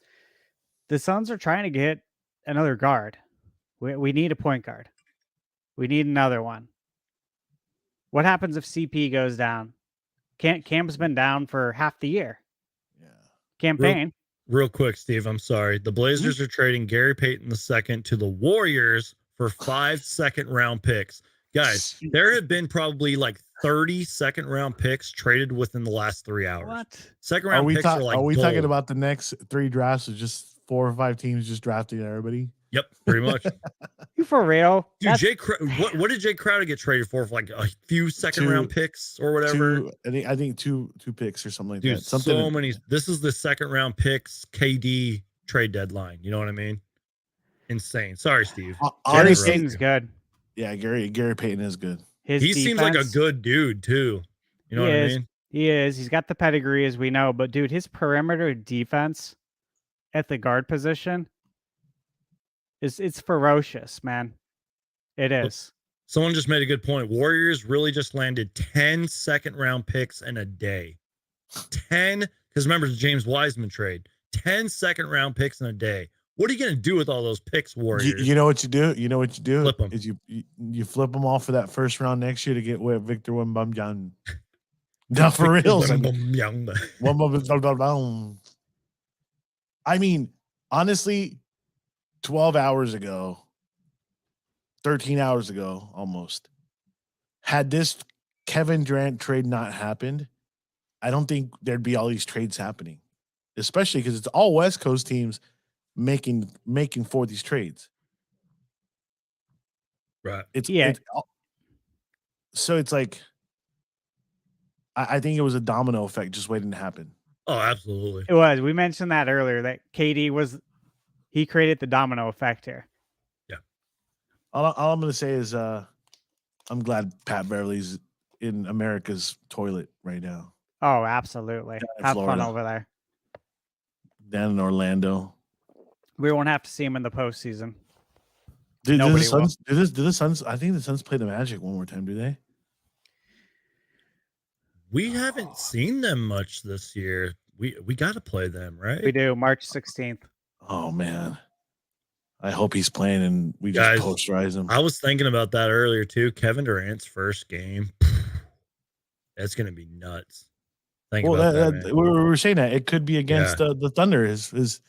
the Suns are trying to get another guard. We need a point guard. We need another one. What happens if CP goes down? Cam's been down for half the year. yeah. Campaign. Real quick, Steve, I'm sorry. The Blazers are trading Gary Payton II to the Warriors for 5 second-round picks. Guys, there have been probably like 30 second-round picks traded within the last 3 hours. What? Second-round picks are like Are we gold. talking about the next 3 drafts of just 4 or 5 teams just drafting everybody? Yep, pretty much. You for real? Dude, what did Jay Crowder get traded for like a few second-round picks or whatever? I think two picks or something like Dude, that. So many. This is the second-round picks KD trade deadline. You know what I mean? Insane. Sorry, Steve. Gary Payton's good. Yeah, Gary Payton is good. He seems like a good dude too. You know what I mean? He is. He's got the pedigree, as we know. But dude, his perimeter defense at the guard position it's ferocious, man. It is. Someone just made a good point. Warriors really just landed 10 second-round picks in a day. 10, because remember the James Wiseman trade. 10 second-round picks in a day. What are you going to do with all those picks, Warriors? You know what you do? You know what you do? Flip them. Is you flip them all for that first round next year to get where Victor Wembanyama. No, for real. I mean, honestly, 12 hours ago, 13 hours ago, almost, had this Kevin Durant trade not happened, I don't think there'd be all these trades happening, especially because it's all West Coast teams making for these trades. Right. So it's like, I think it was a domino effect just waiting to happen. Oh, absolutely. It was. We mentioned that earlier, that KD he created the domino effect here. Yeah. All I'm going to say is I'm glad Pat Beverly's in America's toilet right now. Oh, absolutely. Have fun over there. Down in Orlando. We won't have to see him in the postseason. Do the Suns? I think the Suns play the Magic one more time. Do they? We haven't seen them much this year. We got to play them, right? We do. March 16th. Oh man, I hope he's playing and we just posterize him. I was thinking about that earlier too. Kevin Durant's first game. That's gonna be nuts. We were saying that it could be against the Thunder, his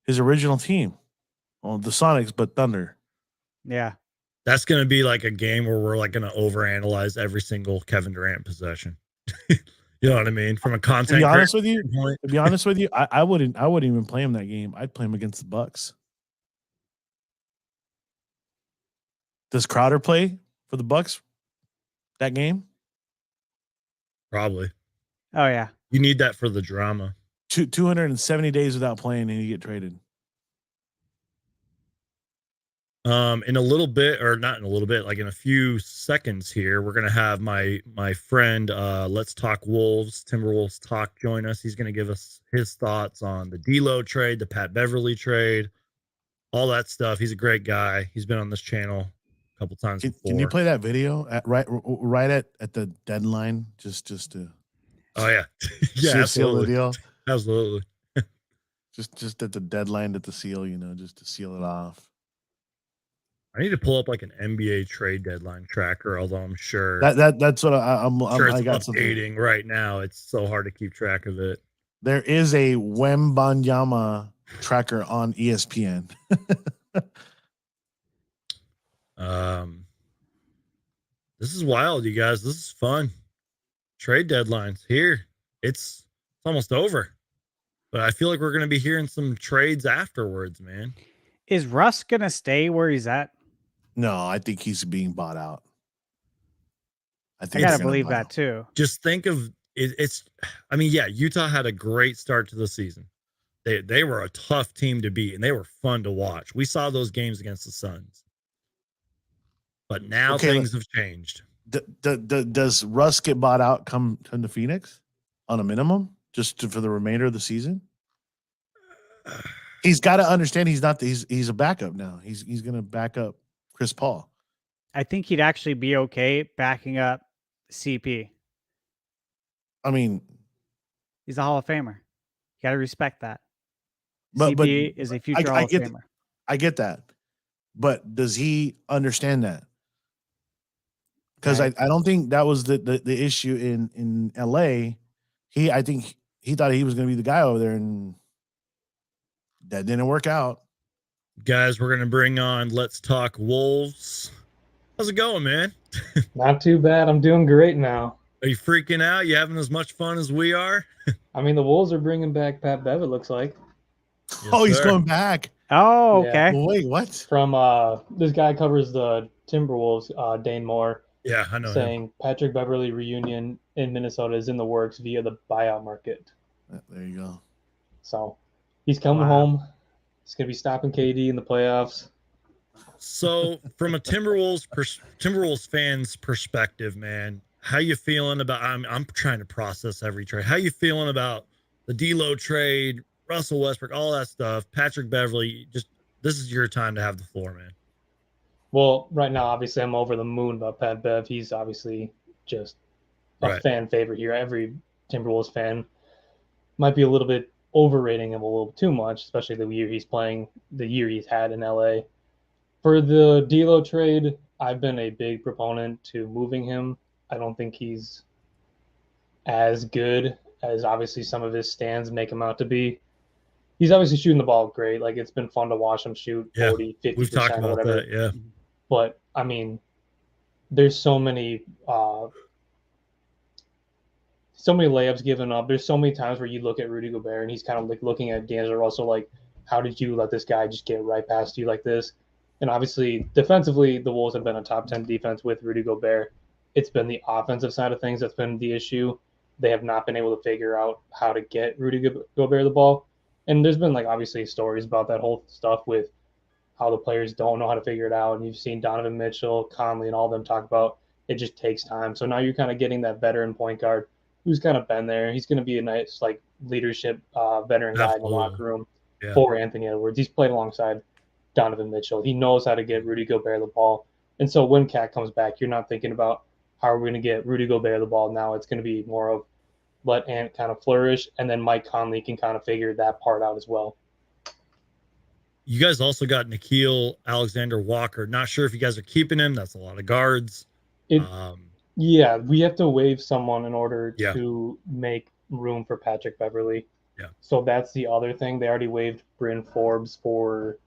original team. Well, the Sonics, but Thunder. Yeah. That's going to be like a game where we're like going to overanalyze every single Kevin Durant possession. You know what I mean? From a To content be honest with you, standpoint. I wouldn't even play him that game. I'd play him against the Bucks. Does Crowder play for the Bucks that game? Probably. Oh yeah. You need that for the drama. 270 days without playing and you get traded. In a little bit, or not in a little bit, like in a few seconds here, we're gonna have my friend Let's Talk Wolves, Timberwolves Talk, join us. He's gonna give us his thoughts on the D'Lo trade, the Pat Beverly trade, all that stuff. He's a great guy. He's been on this channel a couple times before. Can you play that video at right at the deadline? Just to Oh yeah. Yeah, seal the absolutely. deal. Absolutely. Just at the deadline at the seal, just to seal it off. I need to pull up like an NBA trade deadline tracker, although I'm sure that's what I'm sure I it's got something. updating right now. It's so hard to keep track of it. There is a Wembanyama tracker on ESPN. This is wild, you guys. This is fun. Trade deadlines here. It's almost over. But I feel like we're going to be hearing some trades afterwards, man. Is Russ gonna stay where he's at? No, I think he's being bought out. I gotta believe that too. Just think of it, I mean, yeah, Utah had a great start to the season. They were a tough team to beat, and they were fun to watch. We saw those games against the Suns. But now things have changed. Does Russ get bought out come to Phoenix on a minimum for the remainder of the season? He's got to understand he's a backup now. He's going to back up Chris Paul. I think he'd actually be okay backing up CP. I mean, he's a Hall of Famer. You got to respect that. But CP is a future Hall of Famer. I get that. But does he understand that? Because I don't think that was the issue in LA. I think he thought he was going to be the guy over there, and that didn't work out. Guys, we're going to bring on Let's Talk Wolves. How's it going, man? Not too bad. I'm doing great now. Are you freaking out? You having as much fun as we are? I mean, the Wolves are bringing back Pat Bev, it looks like. Yes, he's going back. Oh, okay. Yeah. Well, wait, what? From this guy covers the Timberwolves, Dane Moore. Yeah, I know. Saying Patrick Beverly reunion in Minnesota is in the works via the buyout market. There you go. So he's coming home. He's going to be stopping KD in the playoffs. So from a Timberwolves fans perspective, man, how you feeling about, I'm trying to process every trade. How you feeling about the D'Lo trade, Russell Westbrook, all that stuff, Patrick Beverly? Just, this is your time to have the floor, man. Well, right now, obviously, I'm over the moon about Pat Bev. He's obviously just a fan favorite here. Every Timberwolves fan might be a little bit overrating him a little too much, especially the year he's playing, the year he's had in LA. For the D'Lo trade, I've been a big proponent to moving him. I don't think he's as good as obviously some of his stands make him out to be. He's obviously shooting the ball great. Like, it's been fun to watch him shoot 40, 50%. We've talked about whatever. that, yeah. But, I mean, there's so many layups given up. There's so many times where you look at Rudy Gobert and he's kind of like looking at D'Angelo Russell like, how did you let this guy just get right past you like this? And obviously, defensively, the Wolves have been a top 10 defense with Rudy Gobert. It's been the offensive side of things that's been the issue. They have not been able to figure out how to get Rudy Gobert the ball. And there's been, like, obviously stories about that whole stuff with how the players don't know how to figure it out. And you've seen Donovan Mitchell, Conley, and all of them talk about it just takes time. So now you're kind of getting that veteran point guard who's kind of been there. He's going to be a nice, like, leadership veteran guy in the locker room for Anthony Edwards. He's played alongside Donovan Mitchell. He knows how to get Rudy Gobert the ball. And so when Cat comes back, you're not thinking about how are we going to get Rudy Gobert the ball. Now it's going to be more of let Ant kind of flourish, and then Mike Conley can kind of figure that part out as well. You guys also got Nickeil Alexander-Walker. Not sure if you guys are keeping him. That's a lot of guards. Yeah, we have to waive someone in order to make room for Patrick Beverly. Yeah. So that's the other thing. They already waived Bryn Forbes for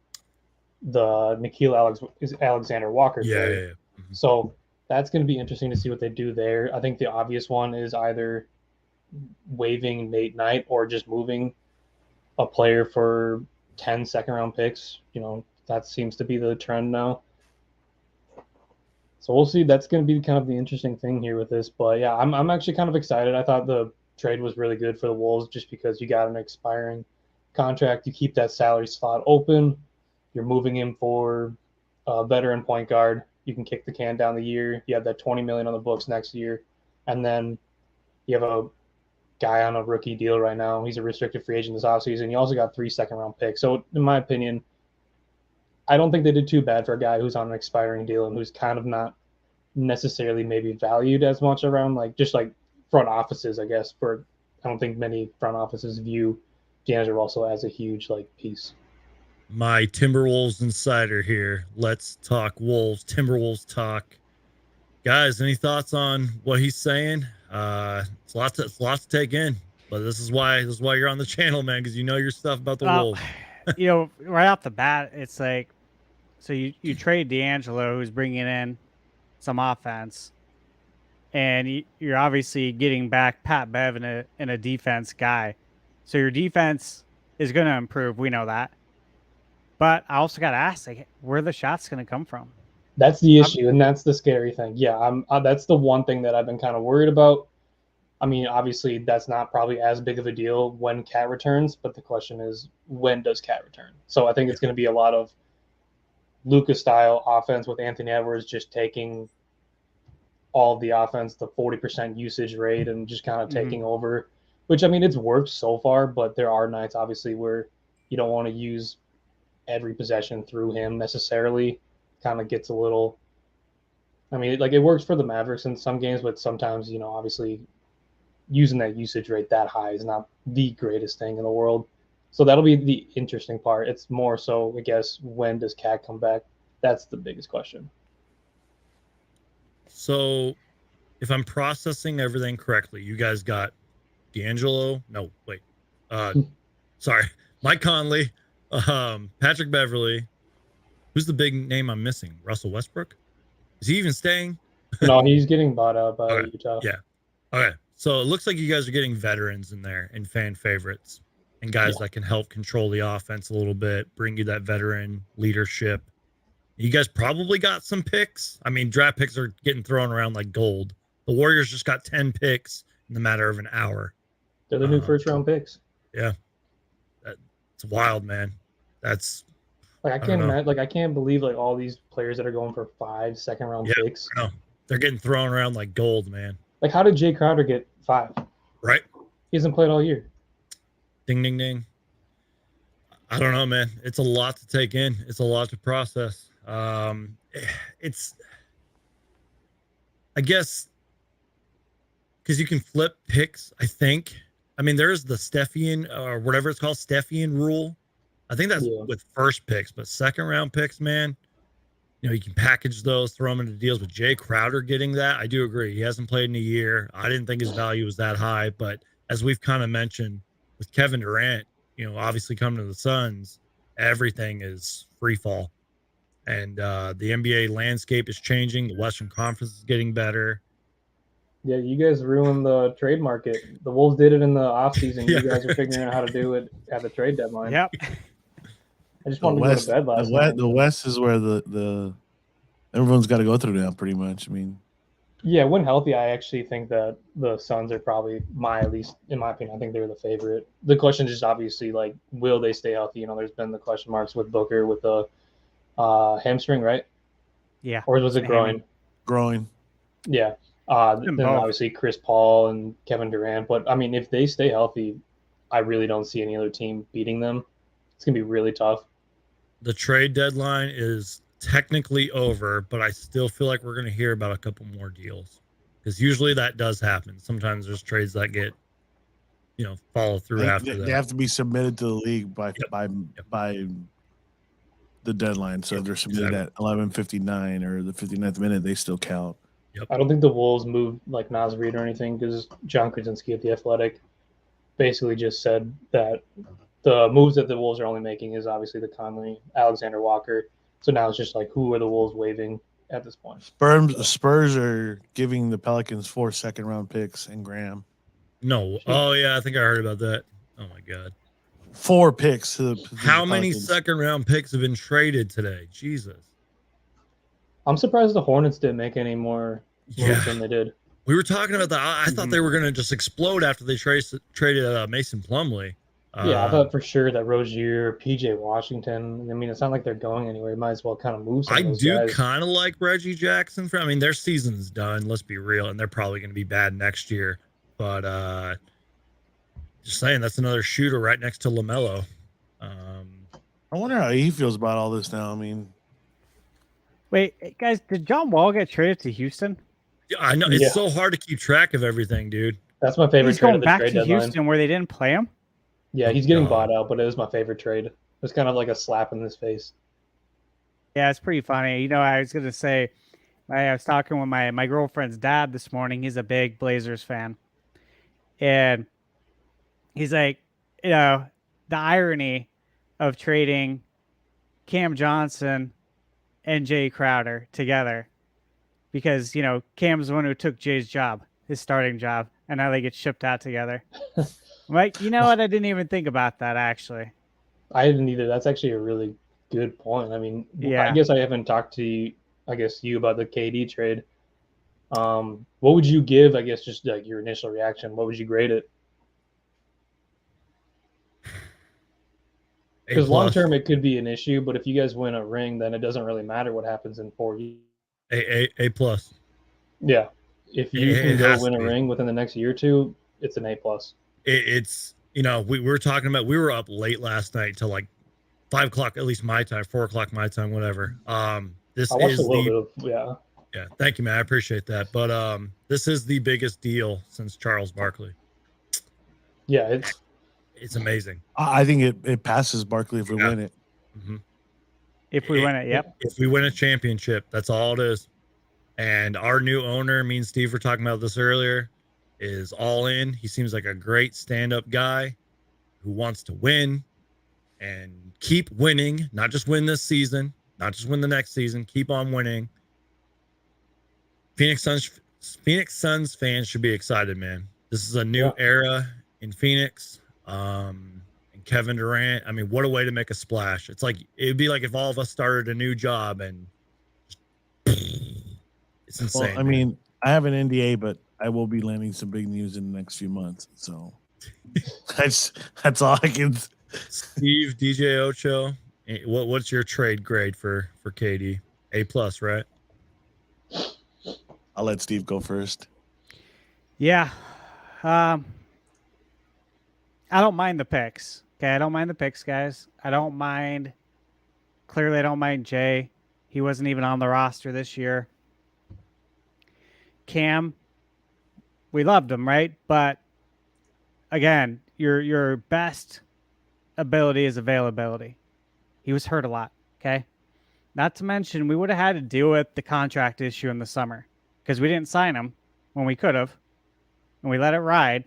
the Nickeil Alexander-Walker trade. Yeah. Mm-hmm. So that's going to be interesting to see what they do there. I think the obvious one is either waiving Nate Knight or just moving a player for 10 second-round picks. That seems to be the trend now. So we'll see. That's going to be kind of the interesting thing here with this. But yeah, I'm actually kind of excited. I thought the trade was really good for the Wolves just because you got an expiring contract. You keep that salary spot open. You're moving him for a veteran point guard. You can kick the can down the year. You have that $20 million on the books next year. And then you have a guy on a rookie deal right now. He's a restricted free agent this offseason. You also got 3 second-round picks. So in my opinion, I don't think they did too bad for a guy who's on an expiring deal and who's kind of not necessarily maybe valued as much around just front offices, I guess. I don't think many front offices view D'Angelo Russell as a huge piece. My Timberwolves insider here. Let's talk Wolves. Timberwolves talk. Guys, any thoughts on what he's saying? It's a lot to take in, but this is why you're on the channel, man, because you know your stuff about the Wolves. Right off the bat, it's like, so you trade D'Angelo, who's bringing in some offense, and you're obviously getting back Pat Bev and a defense guy. So your defense is going to improve. We know that. But I also got to ask, where are the shots going to come from? That's the issue, and that's the scary thing. Yeah, that's the one thing that I've been kind of worried about. I mean, obviously, that's not probably as big of a deal when Cat returns, but the question is, when does Cat return? So I think it's going to be a lot of Luka-style offense with Anthony Edwards just taking all of the offense, the 40% usage rate, and just kind of taking over, which, I mean, it's worked so far, but there are nights, obviously, where you don't want to use every possession through him necessarily. Kind of gets a little – I mean, it works for the Mavericks in some games, but sometimes, obviously – using that usage rate that high is not the greatest thing in the world. So that'll be the interesting part. It's more so, I guess, when does Cat come back? That's the biggest question. So if I'm processing everything correctly, you guys got D'Angelo. No, wait. Sorry. Mike Conley, Patrick Beverley. Who's the big name I'm missing? Russell Westbrook? Is he even staying? No, he's getting bought out by Utah. Yeah. Okay. So it looks like you guys are getting veterans in there and fan favorites and guys that can help control the offense a little bit, bring you that veteran leadership. You guys probably got some picks. I mean, draft picks are getting thrown around like gold. The Warriors just got 10 picks in the matter of an hour. They're the new first-round picks. Yeah. It's wild, man. That's I can't imagine, I can't believe all these players that are going for 5 second-round picks. I know. They're getting thrown around like gold, man. How did Jay Crowder get 5? Right. He hasn't played all year. Ding, ding, ding. I don't know, man. It's a lot to take in. It's a lot to process. It's, I guess, because you can flip picks, I think. I mean, there's the Stephian or whatever it's called, Stephian rule. I think that's with first picks, but second round picks, man, you can package those, throw them into deals. With Jay Crowder getting that, I do agree. He hasn't played in a year. I didn't think his value was that high, but as we've kind of mentioned with Kevin Durant, obviously coming to the Suns, everything is free fall. And the NBA landscape is changing. The Western Conference is getting better. Yeah, you guys ruined the trade market. The Wolves did it in the offseason. You guys are figuring out how to do it at the trade deadline. Yep. I just wanted to go to bed last night. The West is where the everyone's got to go through now, pretty much. I mean, yeah, when healthy, I actually think that the Suns are probably at least in my opinion, I think they're the favorite. The question is just obviously will they stay healthy? There's been the question marks with Booker with the hamstring, right? Yeah. Or was it groin? Groin. Yeah. Then obviously Chris Paul and Kevin Durant. But I mean, if they stay healthy, I really don't see any other team beating them. It's gonna be really tough. The trade deadline is technically over, but I still feel like we're going to hear about a couple more deals because usually that does happen. Sometimes there's trades that get, follow through after that. They have to be submitted to the league by the deadline. So they're submitted at 11:59 or the 59th minute. They still count. Yep. I don't think the Wolves moved Naz Reid or anything because John Krasinski at The Athletic basically just said that the moves that the Wolves are only making is obviously the Conley, Alexander Walker. So now it's just who are the Wolves waiving at this point? Spurs are giving the Pelicans 4 second-round picks and Graham. No. Oh yeah, I think I heard about that. Oh my god. 4 picks. To the How many Pelicans. second round picks have been traded today? Jesus. I'm surprised the Hornets didn't make any more moves Yeah. than they did. We were talking about that. I thought Mhm. they were going to just explode after they traded Mason Plumlee. Yeah, I thought for sure that Rozier, PJ Washington. I mean, it's not like they're going anywhere. You might as well kind of move some I of those do guys. kind of like Reggie Jackson. I mean, their season's done. Let's be real, and they're probably going to be bad next year. But just saying, that's another shooter right next to LaMelo. I wonder how he feels about all this now. I mean, Wait, guys, did John Wall get traded to Houston? Yeah, I know it's so hard to keep track of everything, dude. That's my favorite He's trade going of the back trade to deadline. Houston where they didn't play him. Yeah, he's getting God. bought out, but it was my favorite trade. It was kind of like a slap in his face. Yeah, it's pretty funny. You know, I was gonna say, I was talking with my girlfriend's dad this morning. He's a big Blazers fan, and he's like, you know, the irony of trading Cam Johnson and Jay Crowder together, because you know Cam's the one who took Jay's job, his starting job, and now they get shipped out together. I'm like, you know what? I didn't even think about that actually. I didn't either. That's actually a really good point. I mean, Yeah. I guess I haven't talked to you, you about the KD trade. What would you give? I guess just like your initial reaction. What would you grade it? Because long term it could be an issue, but if you guys win a ring, then it doesn't really matter what happens in 4 years. A plus. Yeah, if you It can go has win to a be. ring within the next year or two, it's an A plus. It's we were talking about, we were up late last night till like 5 o'clock, at least my time, 4 o'clock my time, whatever. This I watched is a little bit of yeah. Thank you, man. I appreciate that. But this is the biggest deal since Charles Barkley. yeah. It's amazing. I think it passes Barkley if we win it. Mm-hmm. If we win it, yep. If we win a championship, that's all it is. And our new owner, me and Steve were talking about this earlier, is all in. He seems like a great stand-up guy who wants to win and keep winning, not just win this season, not just win the next season, keep on winning. Phoenix Suns fans should be excited, man. This is a new era in Phoenix. And Kevin Durant, I mean, what a way to make a splash. It's like, it'd be like if all of us started a new job and it's insane. Well, I mean, I have an NDA, but I will be landing some big news in the next few months. So that's all I can. Steve, DJOcho, what's your trade grade for KD? A plus, right? I'll let Steve go first. Yeah. I don't mind the picks. Okay, I don't mind the picks, guys. I don't mind. Clearly, I don't mind Jay. He wasn't even on the roster this year. Cam, we loved him, right? But again, your best ability is availability. He was hurt a lot, okay? Not to mention, we would have had to deal with the contract issue in the summer because we didn't sign him when we could have, and we let it ride.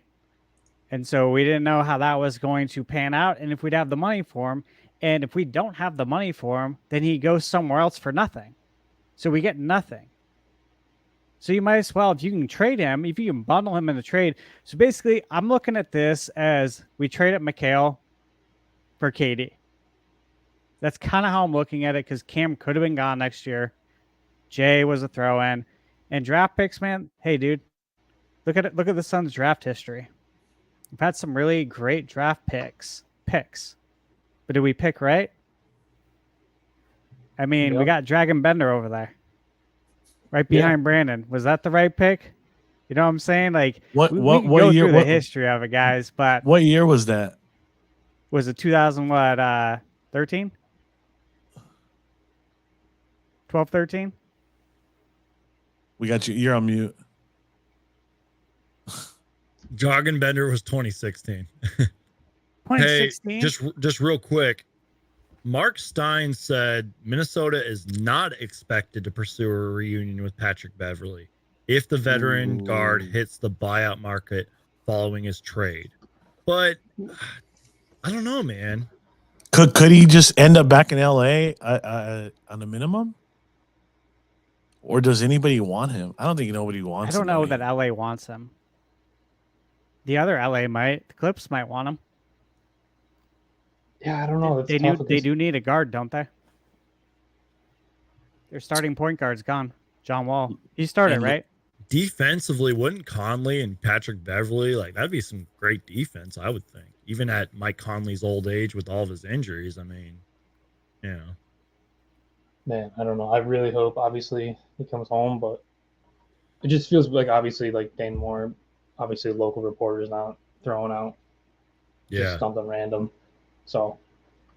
And so we didn't know how that was going to pan out and if we'd have the money for him. And if we don't have the money for him, then he goes somewhere else for nothing. So we get nothing. So you might as well, if you can trade him, if you can bundle him in the trade. So basically, I'm looking at this as we trade up Mikal for KD. That's kind of how I'm looking at it because Cam could have been gone next year. Jay was a throw-in. And draft picks, man, hey, dude, look at it. Look at the Suns' draft history. We've had some really great draft picks. But did we pick right? I mean, we got Dragon Bender over there. Right behind Brandon. Was that the right pick? You know what I'm saying? Like, we can go through the history of it, guys, but what year was that? Was it 2013? 12, 13? We got you. You're on mute. Dragon Bender was 2016. 2016? Hey, just real quick. Mark Stein said Minnesota is not expected to pursue a reunion with Patrick Beverley if the veteran guard hits the buyout market following his trade. But I don't know, man. Could he just end up back in LA on a minimum? Or does anybody want him? I don't think nobody wants him. I don't know that LA wants him. The other LA might. The Clips might want him. Yeah, I don't know. They do need a guard, don't they? Their starting point guard's gone. John Wall. He started, And right? Defensively, wouldn't Conley and Patrick Beverly, like, that'd be some great defense, I would think. Even at Mike Conley's old age with all of his injuries, I mean, you know. Man, I don't know. I really hope, obviously, he comes home, but it just feels like, obviously, like Dane Moore, obviously, local reporters not throwing out just something random. So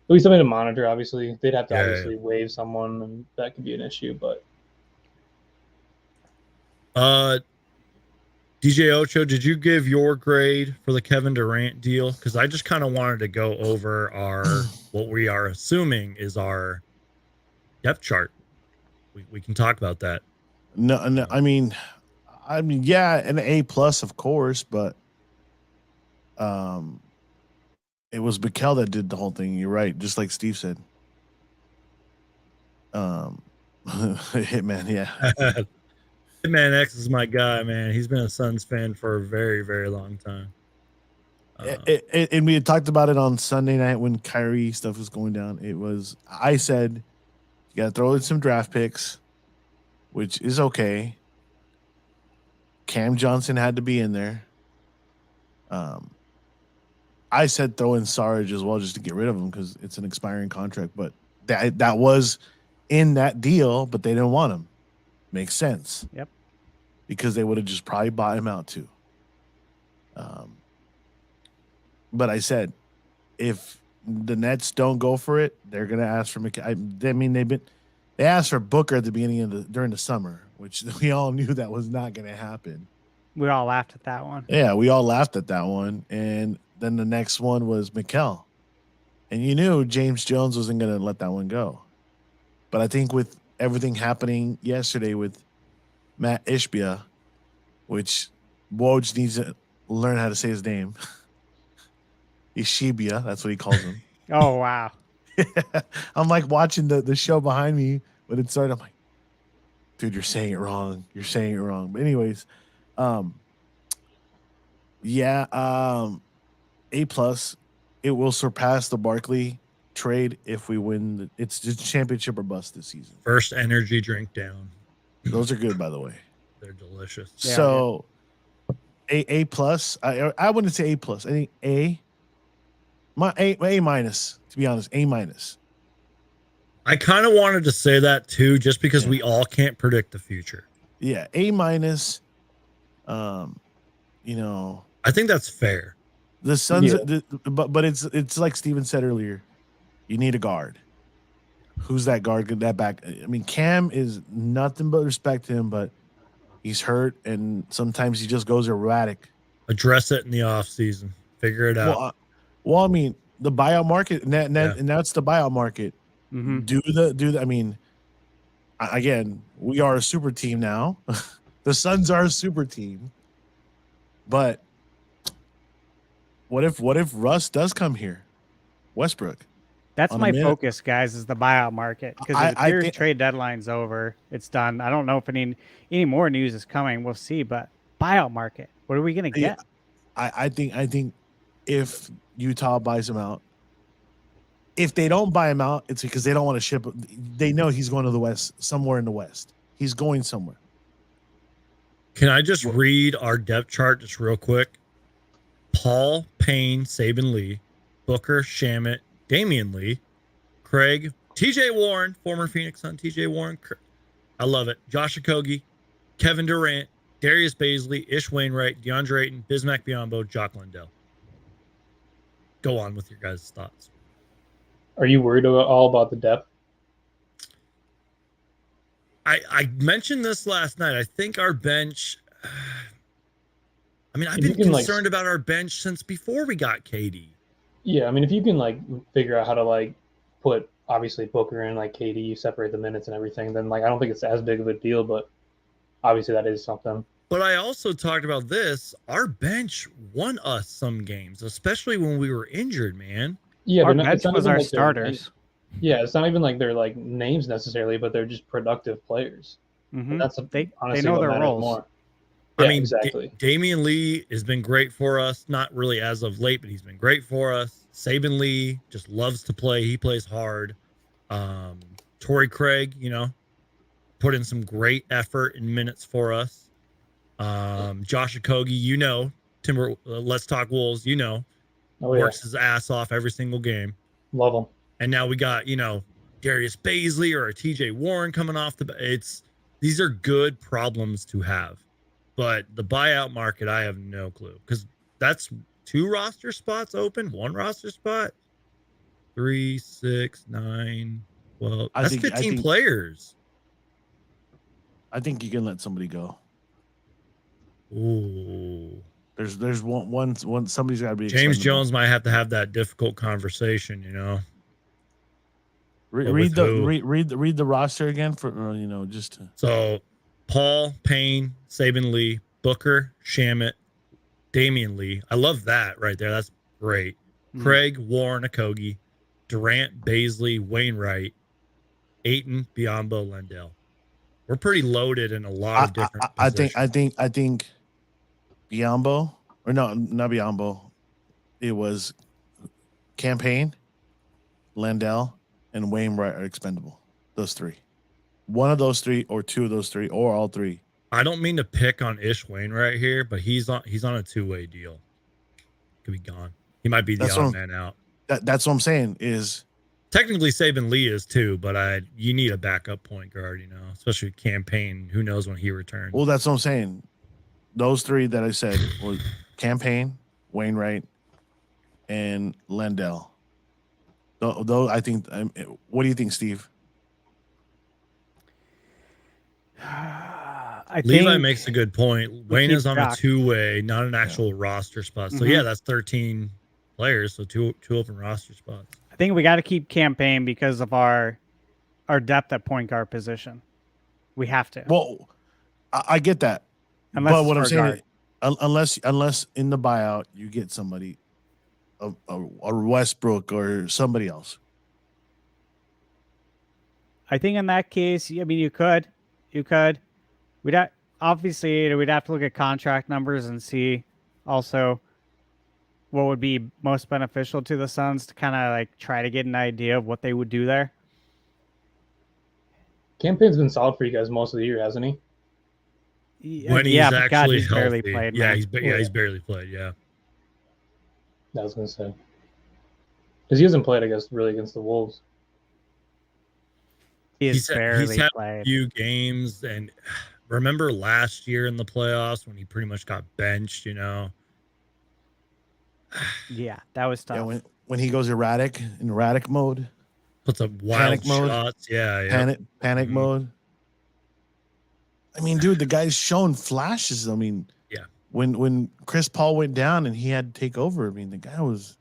at least something to monitor, obviously. They'd have to obviously waive someone, and that could be an issue, but. DJ Ocho, did you give your grade for the Kevin Durant deal? Because I just kind of wanted to go over what we are assuming is our depth chart. We can talk about that. No, I mean, yeah, an A+, of course, but it was Mikal that did the whole thing. You're right, just like Steve said. Hitman, yeah. Hitman X is my guy, man. He's been a Suns fan for a very, very long time. And we had talked about it on Sunday night when Kyrie stuff was going down. I said, you got to throw in some draft picks, which is okay. Cam Johnson had to be in there. I said throw in Saric as well just to get rid of him because it's an expiring contract. But that was in that deal, but they didn't want him. Makes sense. Yep. Because they would have just probably bought him out too. But I said, if the Nets don't go for it, they're gonna ask for McKay. I mean, they asked for Booker at the beginning during the summer, which we all knew that was not gonna happen. We all laughed at that one. Yeah, we all laughed at that one, and then the next one was Mikal, and you knew James Jones wasn't gonna let that one go. But I think with everything happening yesterday with Matt Ishbia, which Woj needs to learn how to say his name. Ishbia, that's what he calls him. Oh, wow. I'm like watching the show behind me when it started. I'm like, dude, you're saying it wrong. You're saying it wrong. But anyways, A+. It will surpass the Barkley trade if we win. It's just championship or bust this season. First energy drink down. Those are good, by the way. They're delicious. Yeah, so A+. I wouldn't say A+. I think A. A minus, to be honest, A minus. I kind of wanted to say that too, just because we all can't predict the future. Yeah, A minus. You know, I think that's fair. The Suns, but it's like Steven said earlier. You need a guard. Who's that guard? That back? I mean, Cam is nothing but respect to him, but he's hurt, and sometimes he just goes erratic. Address it in the off season. Figure it out. Well, I mean, the buyout market, and that's the buyout market. Mm-hmm. Do the. I mean, again, we are a super team now. The Suns are a super team, but what if Russ does come here, Westbrook? That's my focus, guys, is the buyout market. Because if trade deadline's over, it's done. I don't know if any more news is coming. We'll see. But buyout market, what are we going to get? I think if Utah buys him out, if they don't buy him out, it's because they don't want to ship. They know he's going to the West, somewhere in the West. He's going somewhere. Can I just read our depth chart just real quick? Paul, Payne, Saban Lee, Booker, Shamet, Damian Lee, Craig, TJ Warren, former Phoenix Sun, TJ Warren. I love it. Josh Okogie, Kevin Durant, Darius Bazley, Ish Wainwright, DeAndre Ayton, Bismack Biyombo, Jock Lindell. Go on with your guys' thoughts. Are you worried all about the depth? I mentioned this last night. I think our bench. I mean, I've been concerned about our bench since before we got KD. Yeah, I mean, if you can figure out how to put obviously Booker and KD, you separate the minutes and everything, then I don't think it's as big of a deal. But obviously that is something. But I also talked about this. Our bench won us some games, especially when we were injured, man. Yeah, our bench was our starters. Yeah, it's not even they're names necessarily, but they're just productive players. Mm-hmm. That's they know their roles. More. I Yeah, mean, exactly. Damian Lee has been great for us. Not really as of late, but he's been great for us. Saban Lee just loves to play. He plays hard. Torrey Craig, put in some great effort in minutes for us. Josh Okogie, Let's Talk Wolves, Oh yeah, works his ass off every single game. love him. And now we got, Darius Bazley or a TJ Warren coming off these are good problems to have. But the buyout market, I have no clue because that's 2 roster spots open, 1 roster spot, 3, 6, 9, 12. That's 15 players. I think you can let somebody go. Ooh. There's one somebody's got to be James expendable. Jones might have to have that difficult conversation, Read the roster again for just to... So Paul, Payne, Saban Lee, Booker, Shamet, Damian Lee. I love that right there. That's great. Craig, Warren, Okogie, Durant, Bazley, Wainwright, Ayton, Biyombo, Lendell. We're pretty loaded in a lot of different positions. I think Biyombo, or no, not Biyombo. It was Campaign, Lendell, and Wainwright are expendable. Those 3. One of those 3 or 2 of those 3 or all 3. I don't mean to pick on Ish Wainwright here, but he's on a 2-way deal. Could be gone. He might be the odd man out. That's what I'm saying is technically Saban Lee is too, but you need a backup point guard, especially Campaign. Who knows when he returns? Well, that's what I'm saying. Those 3 that I said were Campaign, Wainwright, and Lendell. Though I think, what do you think, Steve? Levi makes a good point. Wayne is on a 2-way, not an actual roster spot. So yeah, that's 13 players. So 2 open roster spots. I think we got to keep Campaign because of our depth at point guard position. We have to. Well, I get that. But what I'm saying, unless in the buyout you get somebody, a Westbrook or somebody else. I think in that case, I mean, you could. We'd have to look at contract numbers and see also what would be most beneficial to the Suns to kind of like try to get an idea of what they would do there. Campaign's been solid for you guys most of the year, hasn't he? When he's actually he's healthy. barely played. He's barely played. Yeah. I was gonna say because he hasn't played, I guess, really against the Wolves. He's had a few games, and remember last year in the playoffs when he pretty much got benched, Yeah, that was tough. Yeah, when he goes erratic mode, puts up wild shots. Panic mode. I mean, dude, the guy's shown flashes. I mean, yeah. When Chris Paul went down and he had to take over, I mean, the guy was,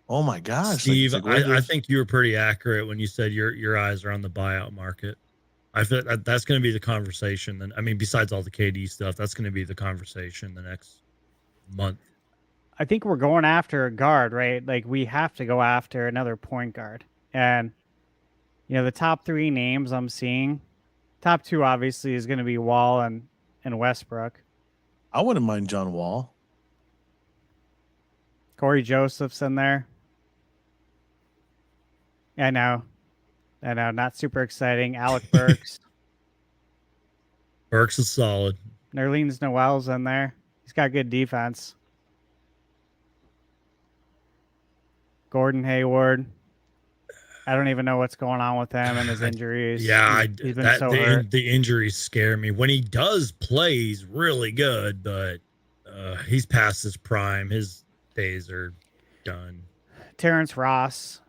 oh my gosh, Steve. I think you were pretty accurate when you said your eyes are on the buyout market. I feel that's going to be the conversation. Then, I mean, besides all the KD stuff, that's going to be the conversation the next month. I think we're going after a guard, right? Like we have to go after another point guard, and the top 3 names I'm seeing. Top 2 obviously is going to be Wall and Westbrook. I wouldn't mind John Wall. Corey Joseph's in there. I know. Not super exciting. Alec Burks. Burks is solid. Nerlens Noel's in there. He's got good defense. Gordon Hayward. I don't even know what's going on with him and his injuries. Yeah, he's been so hurt. The injuries scare me. When he does play, he's really good, but he's past his prime. His days are done. Terrence Ross.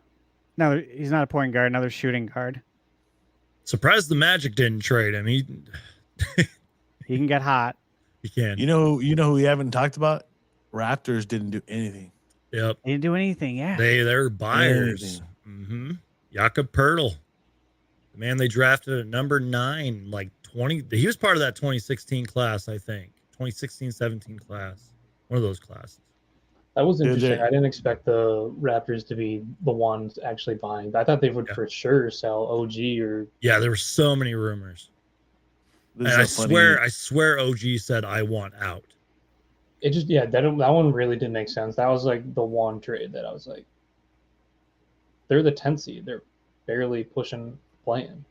No, he's not a point guard. Another shooting guard. Surprised the Magic didn't trade him. He can get hot. He can. You know who we haven't talked about? Raptors didn't do anything. Yep. They didn't do anything. Yeah. They're buyers. Mm-hmm. Jakob Poeltl, the man they drafted at number 9, like 20. He was part of that 2016 class, I think. 2016-17 class. One of those classes. That was interesting. I didn't expect the Raptors to be the ones actually buying. I thought they would for sure sell OG or. Yeah, there were so many rumors. And I swear OG said I want out. It just that one really didn't make sense. That was like the one trade that I was like, they're the 10th seed. They're barely pushing playing.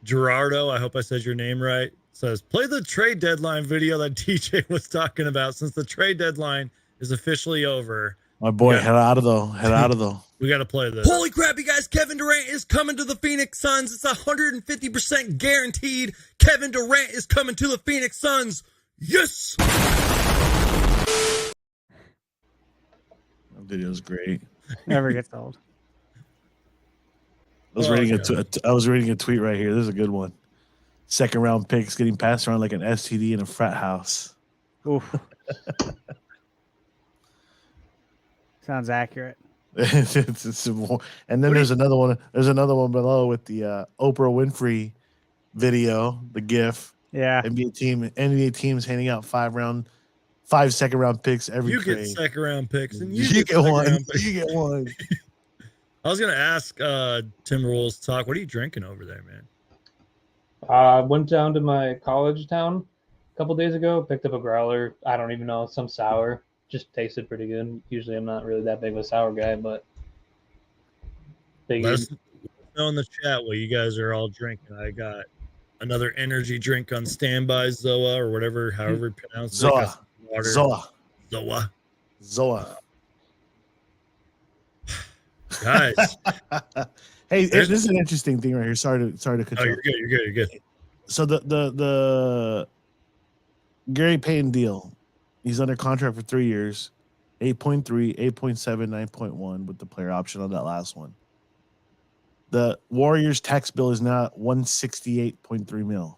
Gerardo, I hope I said your name right, says play the trade deadline video that DJ was talking about since the trade deadline is officially over. My boy, head out of though. We got to play this. Holy crap, you guys. Kevin Durant is coming to the Phoenix Suns. It's 150% guaranteed. Kevin Durant is coming to the Phoenix Suns. Yes. That video's great. Never gets old. I was reading a tweet right here. This is a good one. Second round picks getting passed around like an STD in a frat house. Oof. Sounds accurate. And then there's another one. There's another one below with the Oprah Winfrey video, the GIF. Yeah. NBA teams handing out 5 second round picks every. You trade. get second round picks, and you get one. You get one. I was gonna ask Timberwolves talk. What are you drinking over there, man? I went down to my college town a couple days ago. Picked up a growler. I don't even know, some sour. Just tasted pretty good. Usually, I'm not really that big of a sour guy, but let us know in the chat what you guys are all drinking. I got another energy drink on standby, Zoa or whatever, however you pronounce it. Zoa. Guys, hey, this is an interesting thing right here. Sorry to cut you. You're good. So the Gary Payton deal. He's under contract for 3 years, 8.3, 8.7, 9.1 with the player option on that last one. The Warriors tax bill is now 168.3 mil.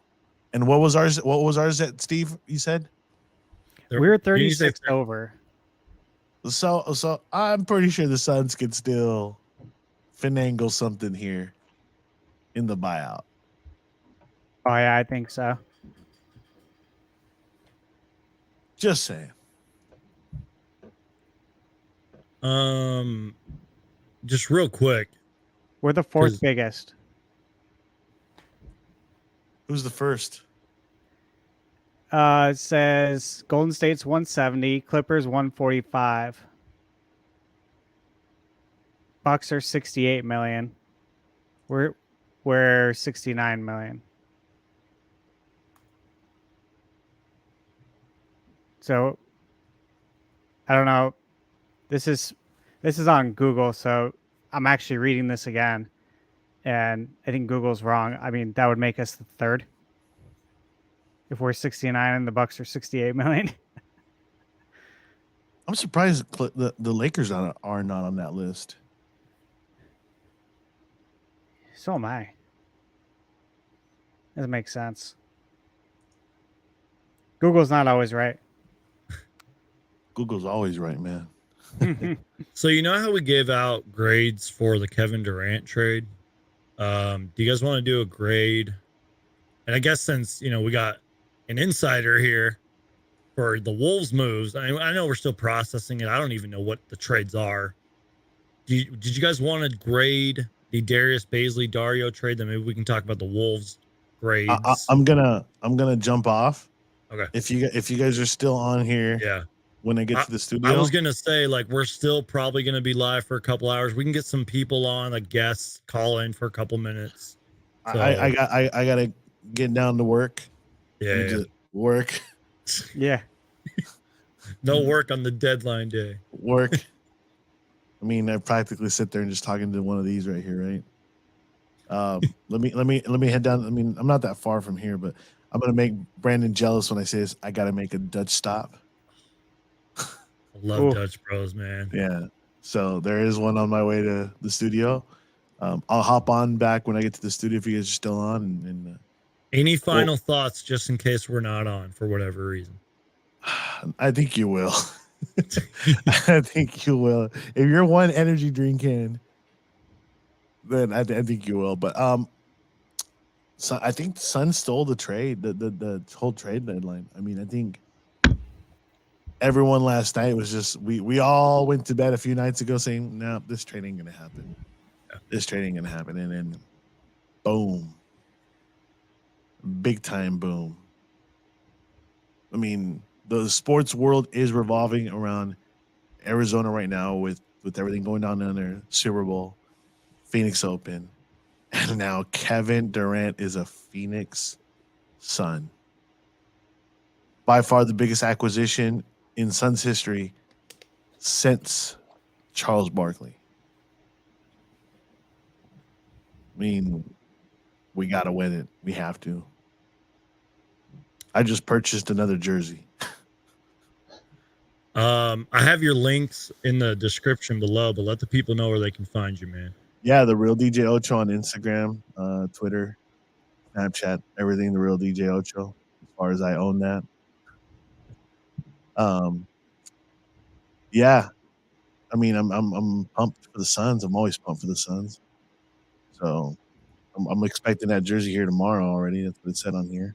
And what was ours? What was ours at Steve? You said we're 36 over. So I'm pretty sure the Suns could still finagle something here in the buyout. Oh yeah, I think so. Just saying. Just real quick. We're the fourth biggest. Who's the first? It says Golden State's 170, Clippers 145. Bucks are 68 million. We're 69 million. So I don't know. This is on Google, so I'm actually reading this again, and I think Google's wrong. I mean, that would make us the third if we're 69 and the Bucks are 68 million. I'm surprised the Lakers are not on that list. So am I. Doesn't make sense. Google's not always right. Google's always right, man. So you know how we gave out grades for the Kevin Durant trade? Do you guys want to do a grade? And I guess since, we got an insider here for the Wolves moves, I know we're still processing it. I don't even know what the trades are. Did you guys want to grade the Darius Bazley Dario trade? Then maybe we can talk about the Wolves grades. I'm gonna jump off. Okay. If you guys are still on here, yeah. When I get to the studio, I was gonna say we're still probably gonna be live for a couple hours. We can get some people on, like guests, call in for a couple minutes. So, I gotta get down to work. Yeah. Work. Yeah. No work on the deadline day. Work. I mean, I practically sit there and just talking to one of these right here, right? Let me head down. I mean, I'm not that far from here, but I'm gonna make Brandon jealous when I say this. I gotta make a Dutch stop. I love Dutch Bros, man. Yeah. So there is one on my way to the studio. I'll hop on back when I get to the studio if you guys are still on. And any final thoughts, just in case we're not on for whatever reason? I think you will. I think you will. If you're one energy drink in, then I think you will. But so I think Suns stole the trade, the whole trade deadline. I mean, I think everyone last night was just we all went to bed a few nights ago saying, no, this trade ain't gonna happen. Yeah. This trade ain't gonna happen. And then boom. big time boom. I mean, the sports world is revolving around Arizona right now with everything going down in there. Super Bowl, Phoenix Open, and now Kevin Durant is a Phoenix Sun. By far the biggest acquisition in Suns history since Charles Barkley. I mean, we got to win it. We have to. I just purchased another jersey. I have your links in the description below, but let the people know where they can find you, man. Yeah, the real DJ Ocho on Instagram, Twitter, Snapchat, everything. The real DJ Ocho. As far as I own that. Yeah. I mean, I'm pumped for the Suns. I'm always pumped for the Suns. So I'm expecting that jersey here tomorrow already. That's what it said on here.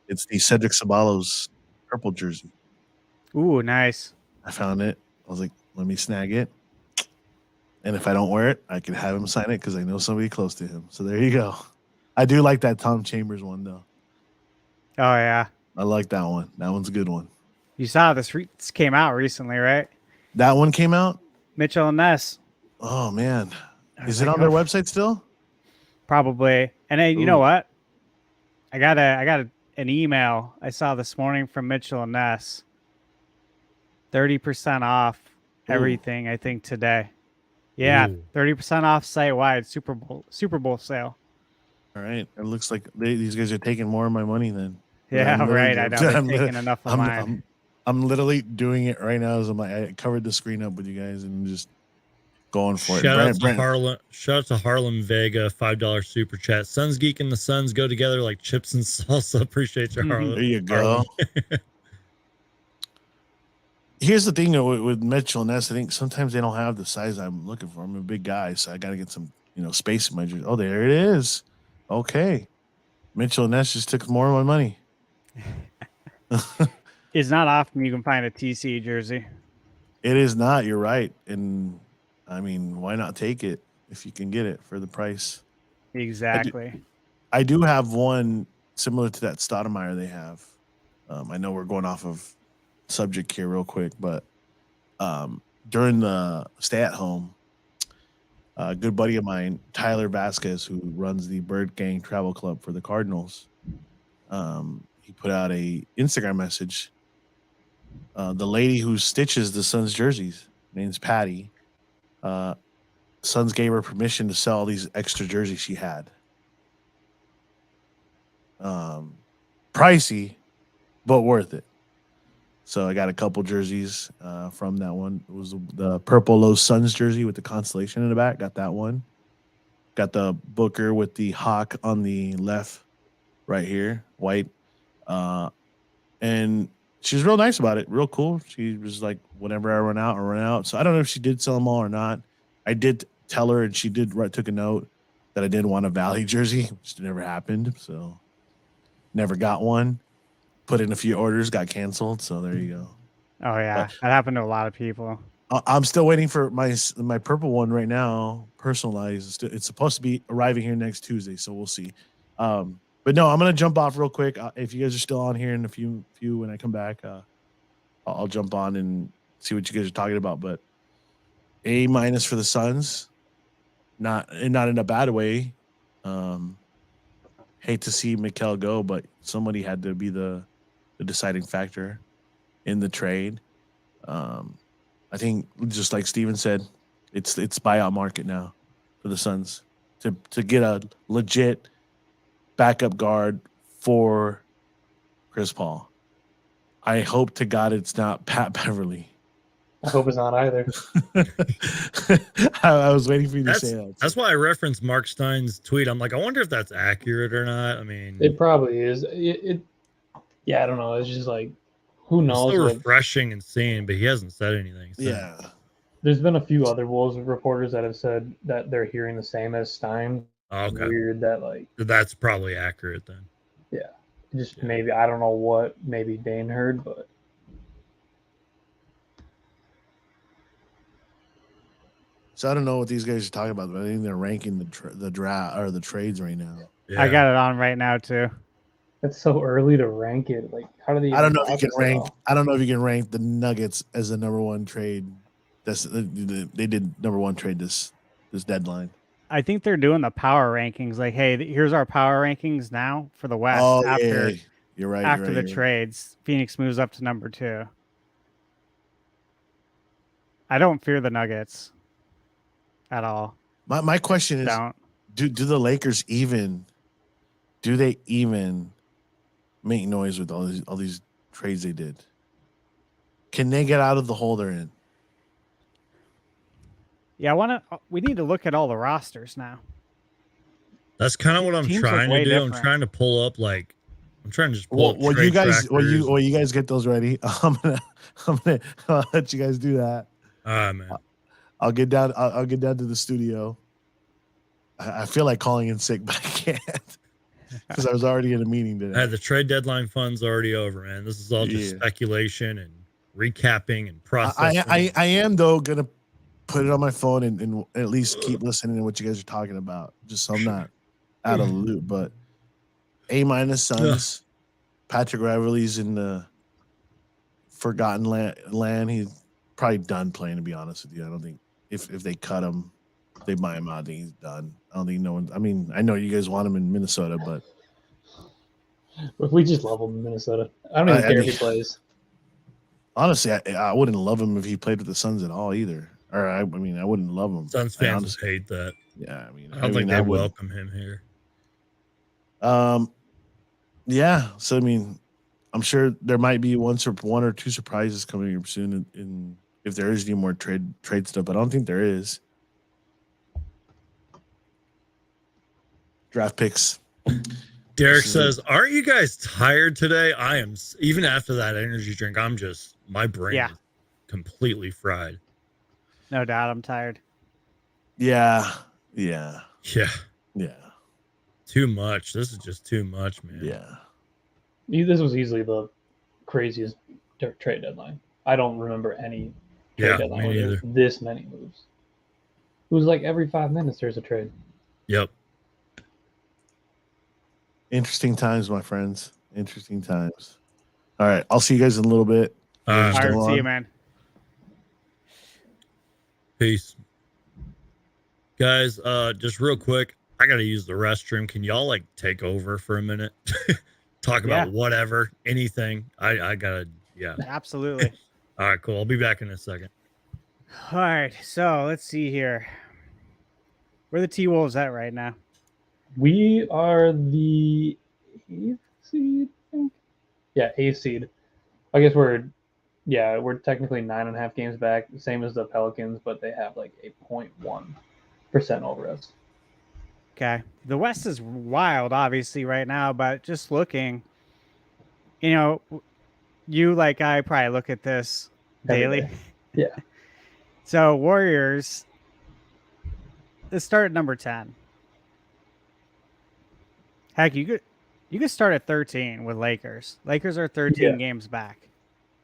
It's the Cedric Ceballos purple jersey. Ooh, nice. I found it. I was like, let me snag it. And if I don't wear it, I can have him sign it because I know somebody close to him. So there you go. I do like that Tom Chambers one, though. Oh, yeah. I like that one. That one's a good one. You saw this came out recently, right? That one came out? Mitchell and Ness. Oh, man. Is like, it on their website still? Probably. And then, you know what? I got an email I saw this morning from Mitchell and Ness. 30% off everything, I think, today. Yeah, 30% off site-wide Super Bowl sale. All right. It looks like these guys are taking more of my money then. Yeah, right. I know. They're taking enough of mine. I'm literally doing it right now. As I'm like, I covered the screen up with you guys and just going for it. Shout out to Harlem Vega, $5 super chat. Suns Geek and the Suns go together like chips and salsa. Appreciate you, Harlem. There you go. Here's the thing with Mitchell and Ness. I think sometimes they don't have the size I'm looking for. I'm a big guy, so I got to get some, space in my jersey. Oh, there it is. Okay, Mitchell and Ness just took more of my money. It's not often you can find a TC jersey. It is not. You're right, and I mean, why not take it if you can get it for the price? Exactly. I do have one similar to that Stoudemire they have. I know we're going off of subject here real quick, but during the stay at home, a good buddy of mine, Tyler Vasquez, who runs the Bird Gang Travel Club for the Cardinals, he put out a Instagram message. The lady who stitches the Suns jerseys, name's Patty. Suns gave her permission to sell all these extra jerseys she had. Pricey, but worth it. So I got a couple jerseys from that one. It was the purple Los Suns jersey with the constellation in the back. Got that one. Got the Booker with the hawk on the left right here, white. And she was real nice about it, real cool. She was like, whenever I run out, I run out. So I don't know if she did sell them all or not. I did tell her, and she took a note that I did want a Valley jersey, which never happened. So never got one. Put in a few orders, got canceled. So there you go. Oh yeah, that happened to a lot of people. I'm still waiting for my purple one right now, personalized. It's supposed to be arriving here next Tuesday, so we'll see. But no, I'm gonna jump off real quick. If you guys are still on here in a few when I come back, I'll jump on and see what you guys are talking about. But A- for the Suns, not in a bad way. Hate to see Mikal go, but somebody had to be the deciding factor in the trade. I think just like Steven said, it's buyout market now for the Suns to get a legit backup guard for Chris Paul. I hope to God it's not Pat Beverly. I hope it's not either. I was waiting for you to say that. That's why I referenced Mark Stein's tweet. I'm like, I wonder if that's accurate or not. I mean, it probably is. Yeah, I don't know. It's just like, who knows? It's still refreshing and seeing, but he hasn't said anything. So. Yeah. There's been a few other Wolves reporters that have said that they're hearing the same as Stein. Oh, okay. Weird that that's probably accurate then. Yeah. Maybe I don't know what maybe Dane heard, but so I don't know what these guys are talking about, but I think they're ranking the draft or the trades right now. Yeah. I got it on right now too. It's so early to rank it. Like, how do they? I don't know if you watch can this at rank. all? I don't know if you can rank the Nuggets as the number one trade. They did number one trade this deadline. I think they're doing the power rankings. Like, hey, here's our power rankings now for the West Oh after yeah, you're right. after you're the right, you're right. trades. Phoenix moves up to number 2. I don't fear the Nuggets at all. My question is, Don't. do the Lakers even make noise with all these trades they did? Can they get out of the hole they're in? Yeah, we need to look at all the rosters now. That's kind of what I'm Teams look trying to way do. I'm different. trying to pull up I'm trying to just pull up Well, trade you guys, trackers. you guys get those ready. I'll let you guys do that. Man. I'll get down. I'll get down to the studio. I feel like calling in sick, but I can't because I was already in a meeting today. The trade deadline fund's already over, man. This is all just speculation and recapping and processing. I am though gonna put it on my phone and at least keep listening to what you guys are talking about, just so I'm not out of the loop. But A- Suns, Patrick Beverley's in the forgotten land. He's probably done playing, to be honest with you. I don't think if they cut him, they buy him out. I think he's done. I don't think no one. I mean, I know you guys want him in Minnesota, but We just love him in Minnesota. I don't even care if he plays. Honestly, I wouldn't love him if he played with the Suns at all either. Or I mean, I wouldn't love him. Suns fans would hate that. Yeah, I mean, I don't think they welcome him here. Yeah. So I mean, I'm sure there might be one or two surprises coming up soon. In if there is any more trade stuff, but I don't think there is. Draft picks. Derek says, "Aren't you guys tired today?" I am. Even after that energy drink, my brain is completely fried. No doubt, I'm tired. Yeah. Too much. This is just too much, man. Yeah. This was easily the craziest trade deadline. I don't remember any trade deadline where there's this many moves. It was like every 5 minutes there's a trade. Yep. Interesting times, my friends. Interesting times. All right. I'll see you guys in a little bit. All right, see you, man. Peace. Guys, just real quick, I gotta use the restroom. Can y'all take over for a minute? Talk about whatever, anything. I gotta, Absolutely. All right, cool. I'll be back in a second. All right, so let's see here. Where are the T-Wolves at right now? We are the 8th seed, I think. Yeah, 8th seed. I guess we're technically 9.5 games back, same as the Pelicans, but they have like a 0.1% over us. Okay. The West is wild, obviously, right now, but just looking, you like I probably look at this daily. Yeah. So Warriors, let's start at number 10. Heck, you could start at 13 with Lakers. Lakers are 13 games back.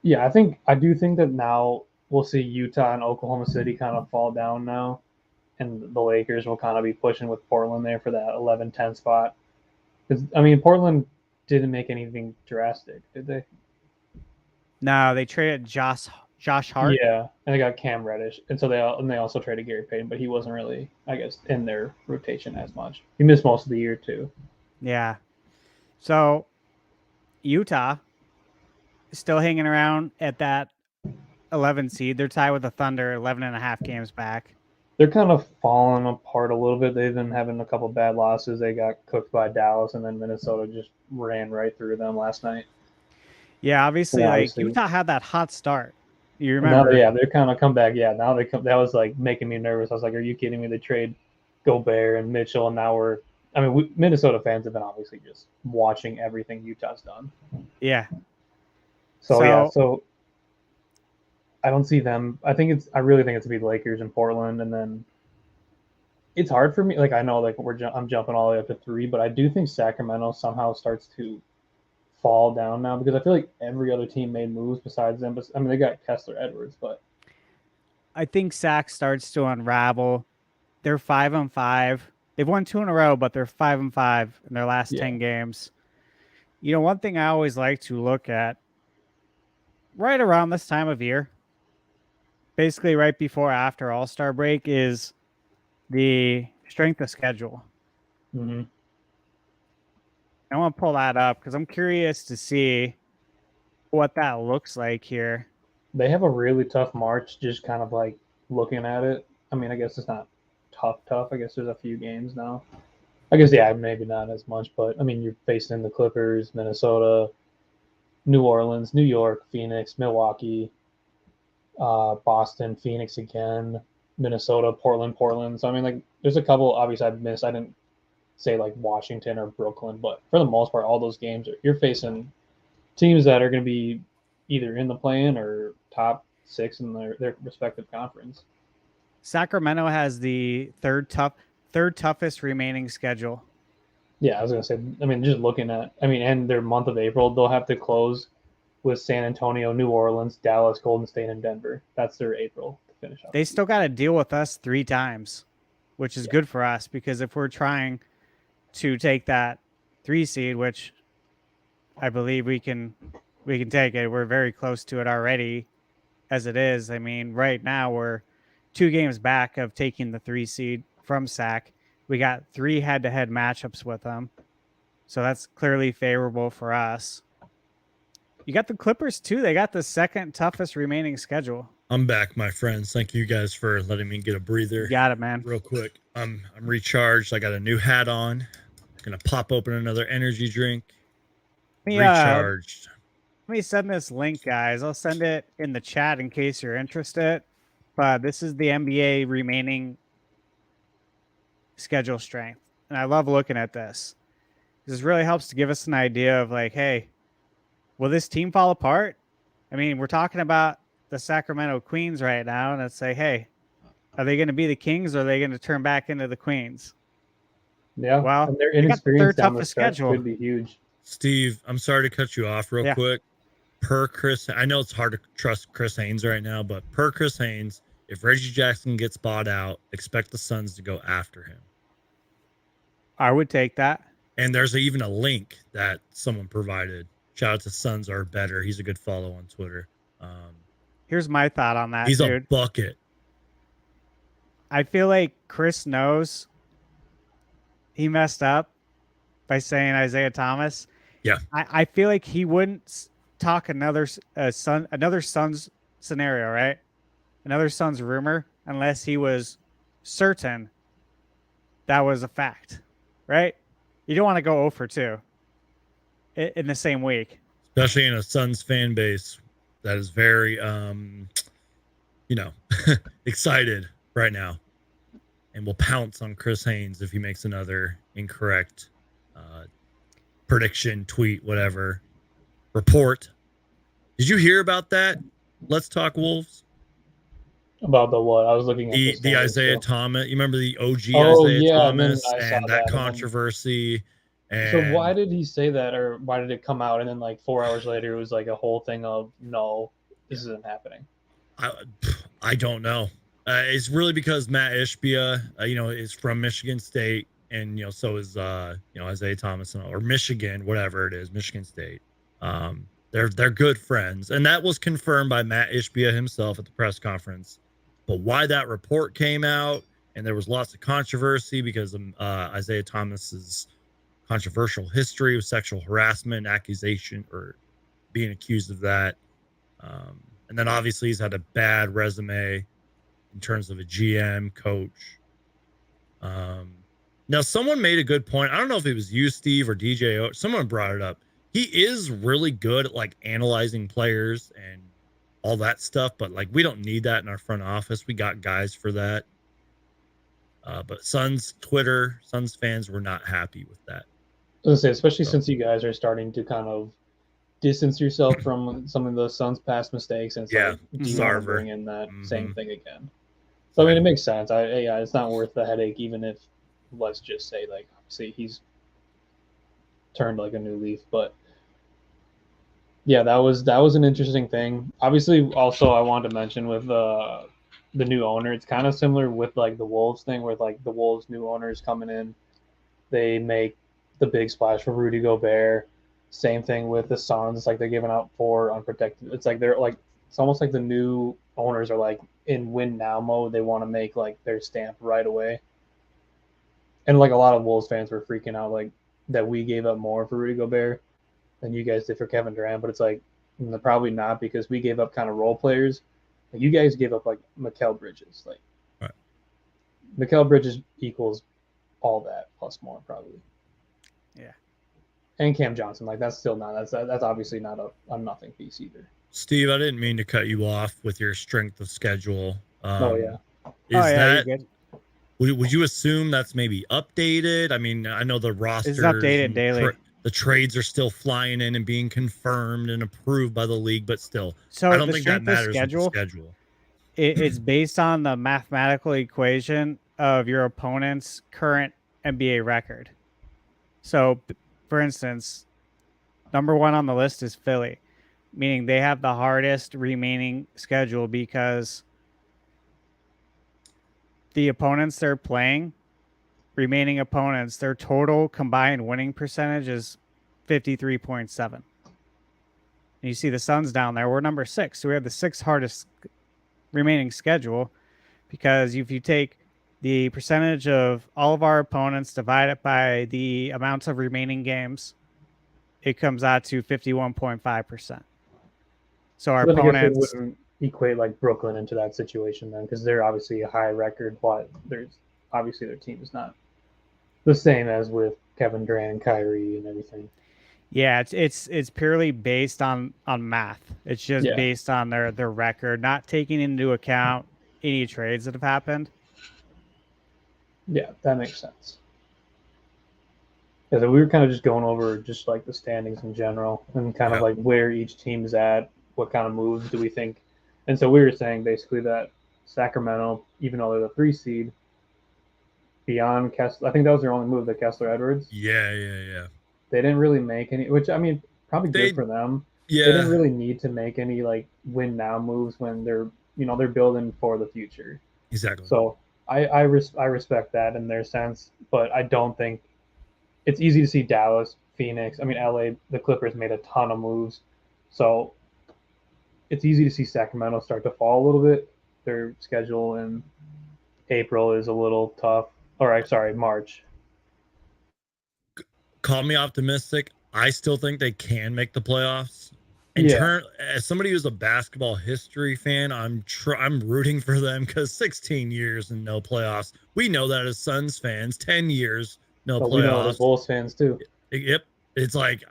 Yeah, I do think that now we'll see Utah and Oklahoma City kind of fall down now, and the Lakers will kind of be pushing with Portland there for that 11-10 spot. Because I mean, Portland didn't make anything drastic, did they? No, they traded Josh Hart. Yeah, and they got Cam Reddish, and so they also traded Gary Payton, but he wasn't really, I guess, in their rotation as much. He missed most of the year too. Yeah. So Utah is still hanging around at that 11 seed. They're tied with the Thunder, 11.5 games back. They're kind of falling apart a little bit. They've been having a couple bad losses. They got cooked by Dallas, and then Minnesota just ran right through them last night. Yeah, obviously, Utah had that hot start. You remember? Now, they're kind of come back. Yeah, now they come. That was making me nervous. I was like, "Are you kidding me?" They trade Gobert and Mitchell, and now Minnesota fans have been obviously just watching everything Utah's done. Yeah. So I don't see them. I really think it's to be the Lakers and Portland, and then it's hard for me. I know I'm jumping all the way up to 3, but I do think Sacramento somehow starts to fall down now because I feel like every other team made moves besides them. But I mean, they got Kessler Edwards, but I think Sac starts to unravel. They're 5-5. They've won 2 in a row, but they're 5-5 in their last 10 games. one thing I always like to look at right around this time of year, basically right before after All-Star break, is the strength of schedule. Mm-hmm. I want to pull that up because I'm curious to see what that looks like here. They have a really tough March, just kind of like looking at it. I mean, I guess it's not tough. I guess there's a few games now. I guess, yeah, maybe not as much, but I mean, you're facing the Clippers, Minnesota, New Orleans, New York, Phoenix, Milwaukee, Boston, Phoenix again, Minnesota, Portland. So, I mean, like, there's a couple, obviously, I've missed. I didn't say, like, Washington or Brooklyn, but for the most part, all those games, you're facing teams that are going to be either in the play-in or top 6 in their respective conference. Sacramento has the third toughest remaining schedule. Yeah, I was going to say, I mean, just looking at, and their month of April, they'll have to close with San Antonio, New Orleans, Dallas, Golden State, and Denver. That's their April to finish up. They still got to deal with us 3 times, which is good for us because if we're trying to take that 3 seed, which I believe we can take it, we're very close to it already as it is. I mean, right now we're 2 games back of taking the 3 seed from SAC. We got 3 head-to-head matchups with them. So that's clearly favorable for us. You got the Clippers too. They got the second toughest remaining schedule. I'm back, my friends. Thank you guys for letting me get a breather. You got it, man. Real quick. I'm recharged. I got a new hat on. Gonna pop open another energy drink. Recharged. Let me send this link, guys. I'll send it in the chat in case you're interested. But this is the NBA remaining schedule strength. And I love looking at this. This really helps to give us an idea of like, hey, will this team fall apart? I mean, we're talking about the Sacramento Queens right now, and let's say, hey, are they going to be the Kings or are they going to turn back into the Queens? Yeah, well, and their inexperience down the stretch schedule could be huge. Steve, I'm sorry to cut you off real quick. Per Chris, I know it's hard to trust Chris Haynes right now, but per Chris Haynes, if Reggie Jackson gets bought out, expect the Suns to go after him. I would take that. And there's even a link that someone provided. Shout out to Suns Are Better. He's a good follow on Twitter. Here's my thought on that. He's dude. A bucket. I feel like Chris knows he messed up by saying Isaiah Thomas. Yeah. I feel like he wouldn't talk another Suns scenario, right? Another Suns rumor, unless he was certain that was a fact, right? You don't want to go 0 for 2 in the same week. Especially in a Suns fan base that is very, excited right now. And will pounce on Chris Haynes if he makes another incorrect prediction, tweet, whatever, report. Did you hear about that? Let's Talk Wolves. About the what? I was looking at the Isaiah Thomas. You remember the OG Isaiah Thomas and that controversy. And so why did he say that, or why did it come out and then like 4 hours later it was like a whole thing of no, this isn't happening? I don't know. It's really because Matt Ishbia, is from Michigan State, and so is Isaiah Thomas or Michigan, whatever it is, Michigan State. They're good friends, and that was confirmed by Matt Ishbia himself at the press conference. But why that report came out, and there was lots of controversy because of Isaiah Thomas's controversial history of sexual harassment, accusation, or being accused of that. And then obviously he's had a bad resume in terms of a GM, coach. Now, someone made a good point. I don't know if it was you, Steve, or DJOcho. Someone brought it up. He is really good at like analyzing players and all that stuff, but like we don't need that in our front office. We got guys for that. But Suns fans were not happy with that. I was gonna say, especially since you guys are starting to kind of distance yourself from some of the Suns' past mistakes, and do you want to bring in that same thing again? So I mean, it makes sense. It's not worth the headache, even if, let's just say, like, obviously he's turned like a new leaf. But yeah, that was an interesting thing. Obviously, also I wanted to mention with the new owner, it's kind of similar with like the Wolves thing, where like the Wolves new owners coming in, they make the big splash for Rudy Gobert. Same thing with the Suns. Like they're giving out 4 unprotected. It's like they're like it's almost like the new owners are like in win now mode. They want to make like their stamp right away. And like a lot of Wolves fans were freaking out like that we gave up more for Rudy Gobert than you guys did for Kevin Durant. But it's like probably not, because we gave up kind of role players. Like, you guys gave up like Mikal Bridges. Like right. Mikal Bridges equals all that plus more probably. Yeah. And Cam Johnson, like that's still not that's obviously not a nothing piece either. Steve, I didn't mean to cut you off with your strength of schedule. Oh yeah. Is that you're good. Would you assume that's maybe updated? I mean, I know the roster It's updated daily. The trades are still flying in and being confirmed and approved by the league, but still, So I don't the think that strength of matters with the schedule. It's based on the mathematical equation of your opponent's current NBA record. So, for instance, number 1 on the list is Philly, meaning they have the hardest remaining schedule because the opponents they're playing, remaining opponents, their total combined winning percentage is 53.7. And you see the Suns down there. We're number 6. So we have the 6th hardest remaining schedule, because if you take the percentage of all of our opponents, divide it by the amounts of remaining games, it comes out to 51.5%. So our opponents wouldn't equate like Brooklyn into that situation then, because they're obviously a high record, but there's obviously their team is not the same as with Kevin Durant and Kyrie and everything. Yeah, it's purely based on math. It's just based on their record, not taking into account any trades that have happened. Yeah, that makes sense. Yeah, so we were kind of just going over just like the standings in general and kind of like where each team is at, what kind of moves do we think. And so we were saying basically that Sacramento, even though they're the 3 seed, beyond Kessler, I think that was their only move, the Kessler Edwards. Yeah. They didn't really make any, which I mean, probably good for them. Yeah. They didn't really need to make any like win now moves when they're they're building for the future. Exactly. So I respect that in their sense, but I don't think it's easy to see Dallas, Phoenix. I mean, LA, the Clippers made a ton of moves, so it's easy to see Sacramento start to fall a little bit. Their schedule in April is a little tough. March. Call me optimistic. I still think they can make the playoffs. As somebody who's a basketball history fan, I'm rooting for them, because 16 years and no playoffs. We know that as Suns fans. 10 years no playoffs. We know it as Bulls fans too. Yep. It's like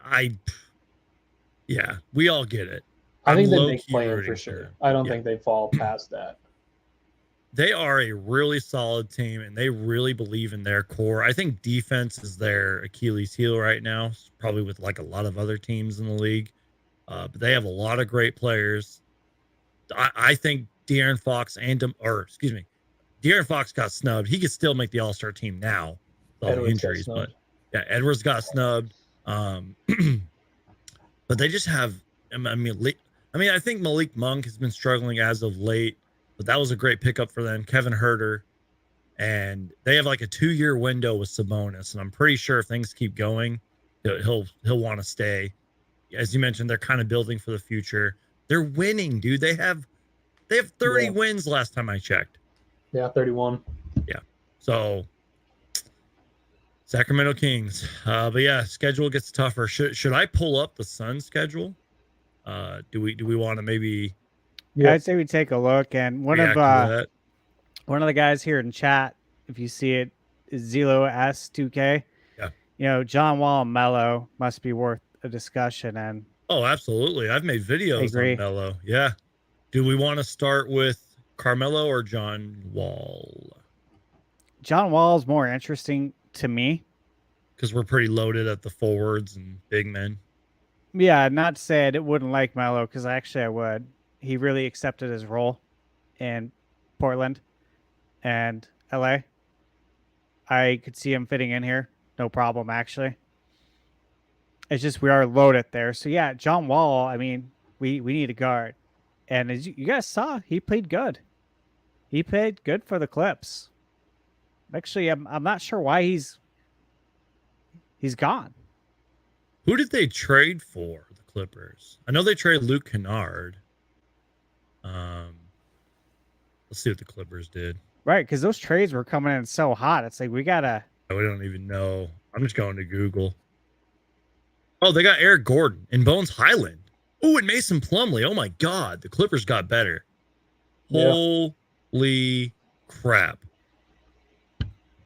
we all get it. I think they make play-in for sure. I don't think they fall past that. They are a really solid team, and they really believe in their core. I think defense is their Achilles heel right now, probably with like a lot of other teams in the league. But they have a lot of great players. I think De'Aaron Fox De'Aaron Fox got snubbed. He could still make the All-Star team now, with all the injuries. But yeah, Edwards got snubbed. But they just have. I mean, I think Malik Monk has been struggling as of late, but that was a great pickup for them. Kevin Huerter, and they have like a 2-year window with Sabonis, and I'm pretty sure if things keep going, he'll want to stay. As you mentioned, they're kind of building for the future. They're winning, dude. They have 30 wins last time I checked. Yeah, 31. Yeah. So Sacramento Kings. But yeah, schedule gets tougher. Should I pull up the Suns schedule? Do we want to maybe? Yeah, I'd say we take a look. And one of the guys here in chat, if you see it, is Zelo S2K. Yeah. John Wall and Melo must be worth a discussion. And absolutely. I've made videos on Melo. Yeah. Do we want to start with Carmelo or John Wall? John Wall is more interesting to me, because we're pretty loaded at the forwards and big men. Yeah, not to say I wouldn't like Melo, because actually I would. He really accepted his role in Portland and LA. I could see him fitting in here. No problem, actually. It's just we are loaded there. So, yeah, John Wall, I mean, we need a guard. And as you guys saw, he played good. He played good for the Clips. Actually, I'm not sure why he's gone. Who did they trade for, the Clippers? I know they traded Luke Kennard. Let's see what the Clippers did. Right, because those trades were coming in so hot. It's like we gotta. We don't even know. I'm just going to Google. Oh, they got Eric Gordon and Bones Highland. Oh, and Mason Plumlee. Oh my God, the Clippers got better. Yeah. Holy crap.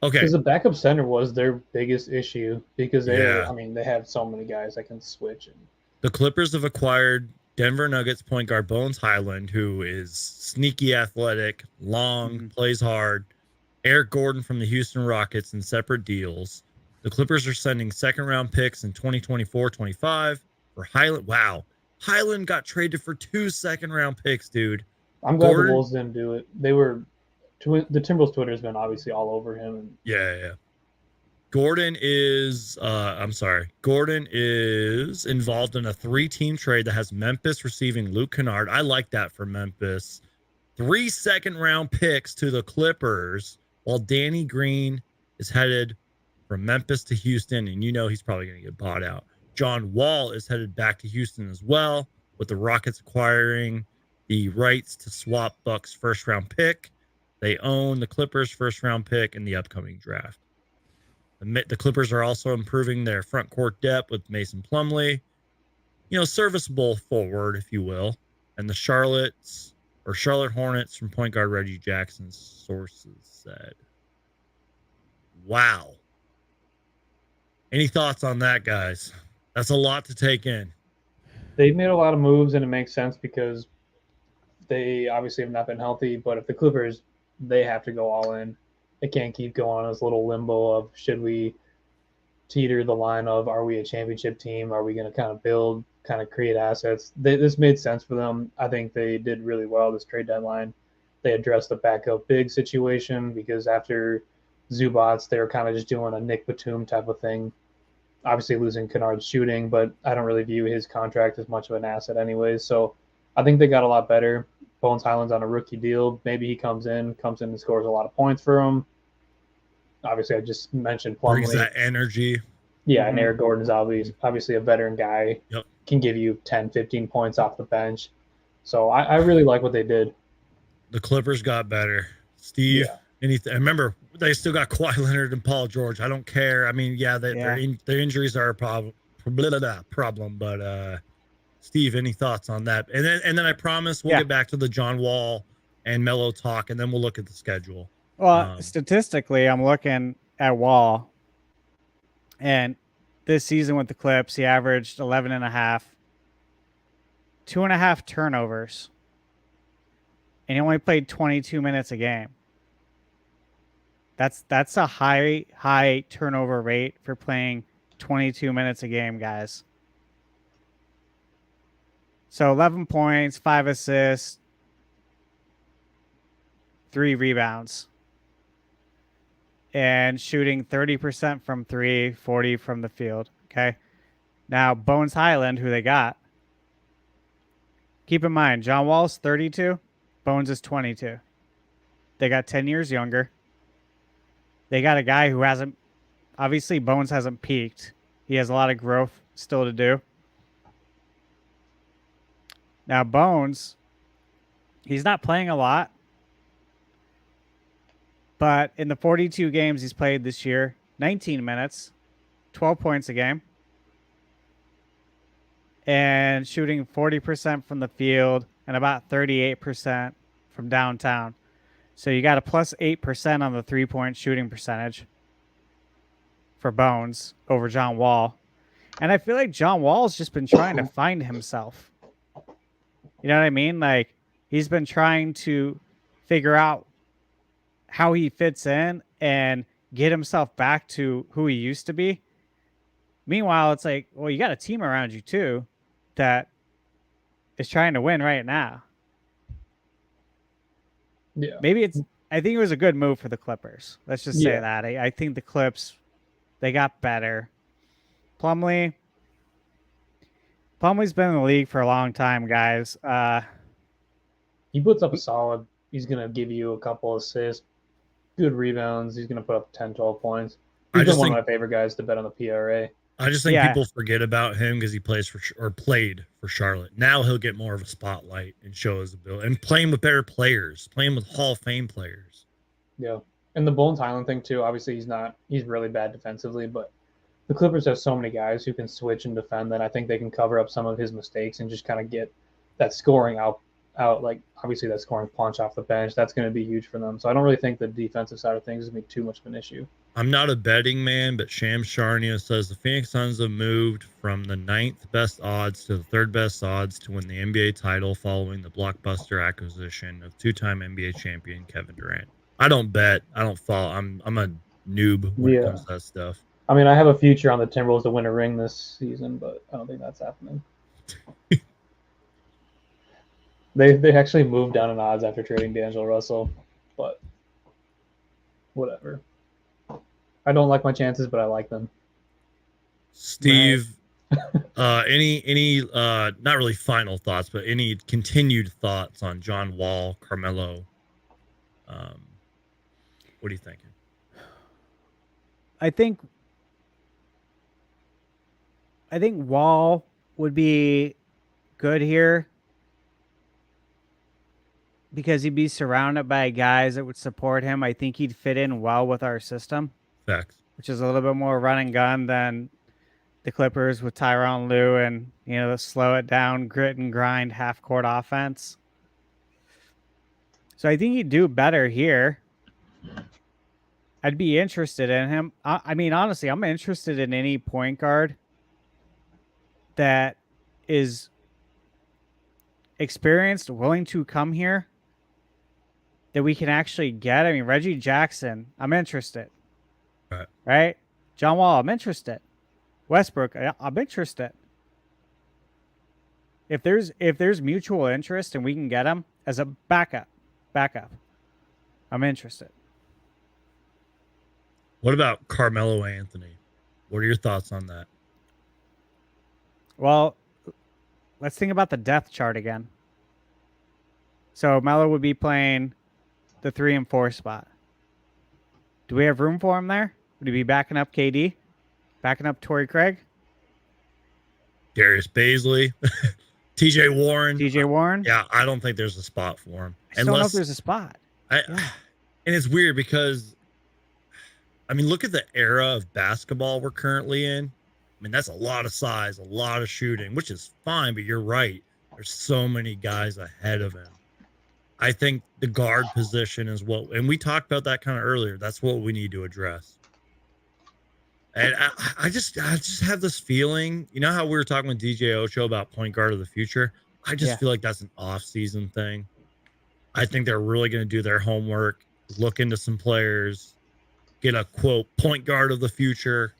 Okay. Because the backup center was their biggest issue because they Yeah. I mean, they have so many guys that can switch. And The Clippers have acquired Denver Nuggets point guard Bones Highland, who is sneaky athletic, long, plays hard. Eric Gordon from the Houston Rockets in separate deals. The Clippers are sending second-round picks in 2024-25 for Highland. Wow. Highland got traded for 2 second-round picks, dude. I'm glad Gordon- the Wolves didn't do it. They were the Timberwolves Twitter has been obviously all over him. And Yeah. Gordon is Gordon is involved in a 3-team trade that has Memphis receiving Luke Kennard. I like that for Memphis. 3 second-round picks to the Clippers, while Danny Green is headed from Memphis to Houston, and you know he's probably going to get bought out. John Wall is headed back to Houston as well, with the Rockets acquiring the rights to swap Bucks' first-round pick. They own the Clippers' first-round pick in the upcoming draft. The Clippers are also improving their front court depth with Mason Plumlee, serviceable forward, if you will, and the Charlotte Hornets from point guard Reggie Jackson's sources said. Wow. Any thoughts on that, guys? That's a lot to take in. they've made a lot of moves, and it makes sense because they obviously have not been healthy. But if the Clippers, they have to go all in. They can't keep going on this little limbo of should we teeter the line of are we a championship team? Are we going to kind of build, kind of create assets? This made sense for them. I think they did really well this trade deadline. They addressed the backup big situation because after Zubats, they were kind of just doing a Nick Batum type of thing. Obviously losing Kennard's shooting, but I don't really view his contract as much of an asset anyways. So I think they got a lot better. Bones Highland's on a rookie deal. Maybe he comes in and scores a lot of points for him. Obviously, I just mentioned Plumlee. Brings that energy. Yeah, and Eric Gordon is obviously a veteran guy. Yep. Can give you 10, 15 points off the bench. So I really like what they did. The Clippers got better. Steve, anything? Remember, they still got Kawhi Leonard and Paul George. I don't care. I mean, their injuries are a problem. But Steve, any thoughts on that? And then I promise we'll get back to the John Wall and Melo talk, and then we'll look at the schedule. Well, statistically, I'm looking at Wall, and this season with the Clips, he averaged 11.5, 2.5 turnovers, and he only played 22 minutes a game. That's a high turnover rate for playing 22 minutes a game, guys. So 11 points, 5 assists, 3 rebounds. And shooting 30% from 3, 40 from the field. Okay. Now, Bones Highland, who they got. Keep in mind, John Wall's 32. Bones is 22. They got 10 years younger. They got a guy who hasn't, obviously, Bones hasn't peaked. He has a lot of growth still to do. Now, Bones, he's not playing a lot. But in the 42 games he's played this year, 19 minutes, 12 points a game, and shooting 40% from the field and about 38% from downtown. So you got a plus 8% on the 3-point shooting percentage for Bones over John Wall. And I feel like John Wall's just been trying to find himself. You know what I mean? Like, he's been trying to figure out how he fits in and get himself back to who he used to be. Meanwhile, it's like, well, you got a team around you too that is trying to win right now. Yeah. I think it was a good move for the Clippers. Let's just say that. I think the Clips, they got better. Plumlee's been in the league for a long time, guys. He puts up a solid. He's going to give you a couple assists, good rebounds. He's going to put up 10, 12 points. He's been one of my favorite guys to bet on the PRA. I just think Yeah. people forget about him because he played for Charlotte. Now he'll get more of a spotlight and show his ability and playing with better players, playing with Hall of Fame players. Yeah. And the Bones Highland thing too, obviously he's really bad defensively, but the Clippers have so many guys who can switch and defend that I think they can cover up some of his mistakes and just kind of get that scoring out like obviously that scoring punch off the bench. That's going to be huge for them. So I don't really think the defensive side of things is going to be too much of an issue. I'm not a betting man, but Shams Charania says the Phoenix Suns have moved from the 9th best odds to the 3rd best odds to win the NBA title following the Blockbuster acquisition of 2-time NBA champion Kevin Durant. I don't bet. I don't follow. I'm a noob when it comes to that stuff. I mean, I have a future on the Timberwolves to win a ring this season, but I don't think that's happening. They actually moved down in odds after trading D'Angelo Russell, but whatever. I don't like my chances, but I like them. Steve, any not really final thoughts, but any continued thoughts on John Wall, Carmelo? What are you thinking? I think Wall would be good here because he'd be surrounded by guys that would support him. I think he'd fit in well with our system. Facts. Which is a little bit more run and gun than the Clippers with Tyronn Lue and, the slow it down, grit and grind, half-court offense. So I think he'd do better here. I'd be interested in him. I mean, honestly, I'm interested in any point guard that is experienced, willing to come here, that we can actually get. I mean, Reggie Jackson, I'm interested. Right? John Wall, I'm interested. Westbrook, I'm interested. If there's mutual interest and we can get him as a backup, I'm interested. What about Carmelo Anthony? What are your thoughts on that? Well, let's think about the depth chart again. So Melo would be playing the 3 and 4 spot. Do we have room for him there? Would he be backing up KD? Backing up Torrey Craig? Darius Bazley? TJ Warren? Yeah, I don't think there's a spot for him. I don't know if there's a spot. And it's weird because, I mean, look at the era of basketball we're currently in. I mean, that's a lot of size, a lot of shooting, which is fine, but you're right. There's so many guys ahead of him. I think the guard position is and we talked about that kind of earlier. That's what we need to address. And I just have this feeling, you know how we were talking with DJOcho about point guard of the future? I just feel like that's an off-season thing. I think they're really going to do their homework, look into some players, get a, quote, point guard of the future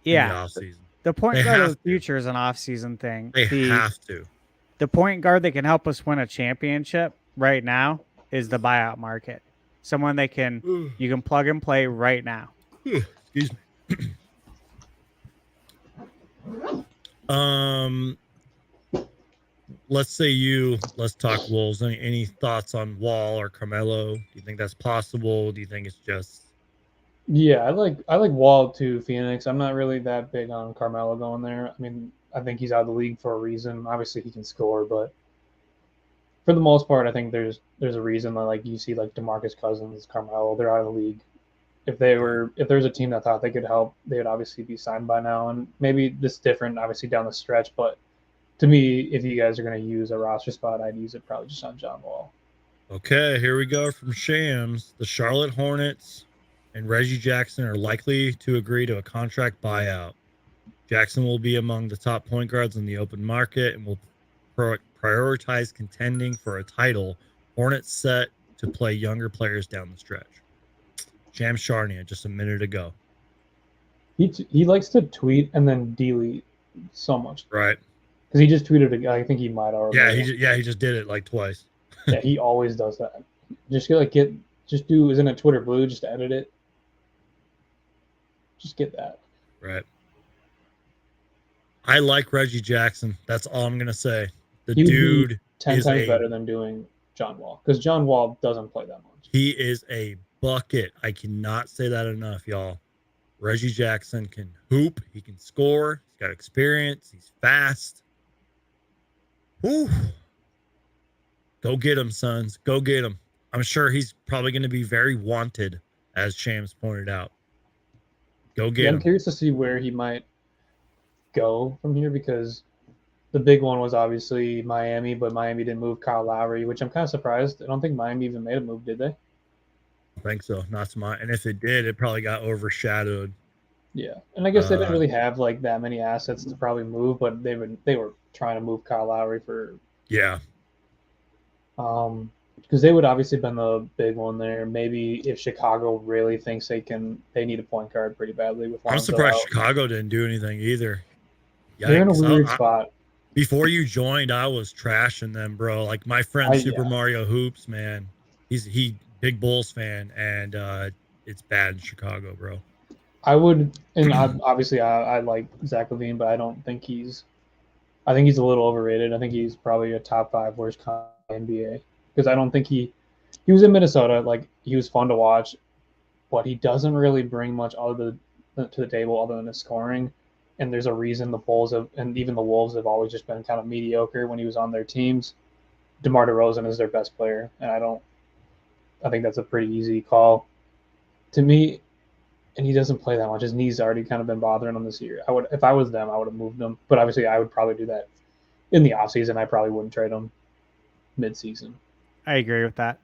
in the off-season. The point guard of the future is an off-season thing. They have to. The point guard that can help us win a championship right now is the buyout market. Someone you can plug and play right now. Excuse me. Let's talk Wolves. Any thoughts on Wall or Carmelo? Do you think that's possible? Do you think it's just I like Wall to Phoenix. I'm not really that big on Carmelo going there. I mean, I think he's out of the league for a reason. Obviously he can score, but for the most part I think there's a reason that, like, you see like DeMarcus Cousins, Carmelo, they're out of the league. If there's a team that thought they could help, they would obviously be signed by now. And maybe this is different, obviously, down the stretch. But to me, if you guys are going to use a roster spot, I'd use it probably just on John Wall. Okay, here we go from Shams. The Charlotte Hornets and Reggie Jackson are likely to agree to a contract buyout. Jackson will be among the top point guards in the open market and will prioritize contending for a title. Hornets set to play younger players down the stretch. Shams Charania just a minute ago. He likes to tweet and then delete so much. Right. Because he just tweeted, I think he might already. He just did it like twice. Yeah, he always does that. Isn't it Twitter Blue? Just edit it. Just get that. Right. I like Reggie Jackson. That's all I'm gonna say. The dude 10 times better than doing John Wall, because John Wall doesn't play that much. He is a bucket. I cannot say that enough, y'all. Reggie Jackson can hoop. He can score. He's got experience. He's fast. Whew. Go get him, Suns. Go get him. I'm sure he's probably going to be very wanted, as Shams pointed out. Go get him. I'm curious to see where he might go from here, because the big one was obviously Miami, but Miami didn't move Kyle Lowry, which I'm kind of surprised. I don't think Miami even made a move, did they? I think so. Not to my, and if it did, it probably got overshadowed. Yeah, and I guess they didn't really have like that many assets to probably move, but they were trying to move Kyle Lowry for because they would obviously been the big one there. Maybe if Chicago really thinks they need a point guard pretty badly with Lonzo I'm surprised out. Chicago didn't do anything either. Yikes. They're in a weird spot. Before you joined, I was trashing them, bro. Like my friend Super Yeah. Mario Hoops, man. He big Bulls fan, and it's bad in Chicago, bro. I would, and obviously I like Zach LaVine, but I think he's a little overrated. I think he's probably a top 5 worst NBA, because I don't think he was in Minnesota. Like, he was fun to watch, but he doesn't really bring much to the table other than his scoring. And there's a reason the Bulls and even the Wolves have always just been kind of mediocre when he was on their teams. DeMar DeRozan is their best player, and I think that's a pretty easy call to me. And he doesn't play that much. His knees already kind of been bothering him this year. If I was them, I would have moved him. But obviously, I would probably do that in the offseason. I probably wouldn't trade him mid-season. I agree with that.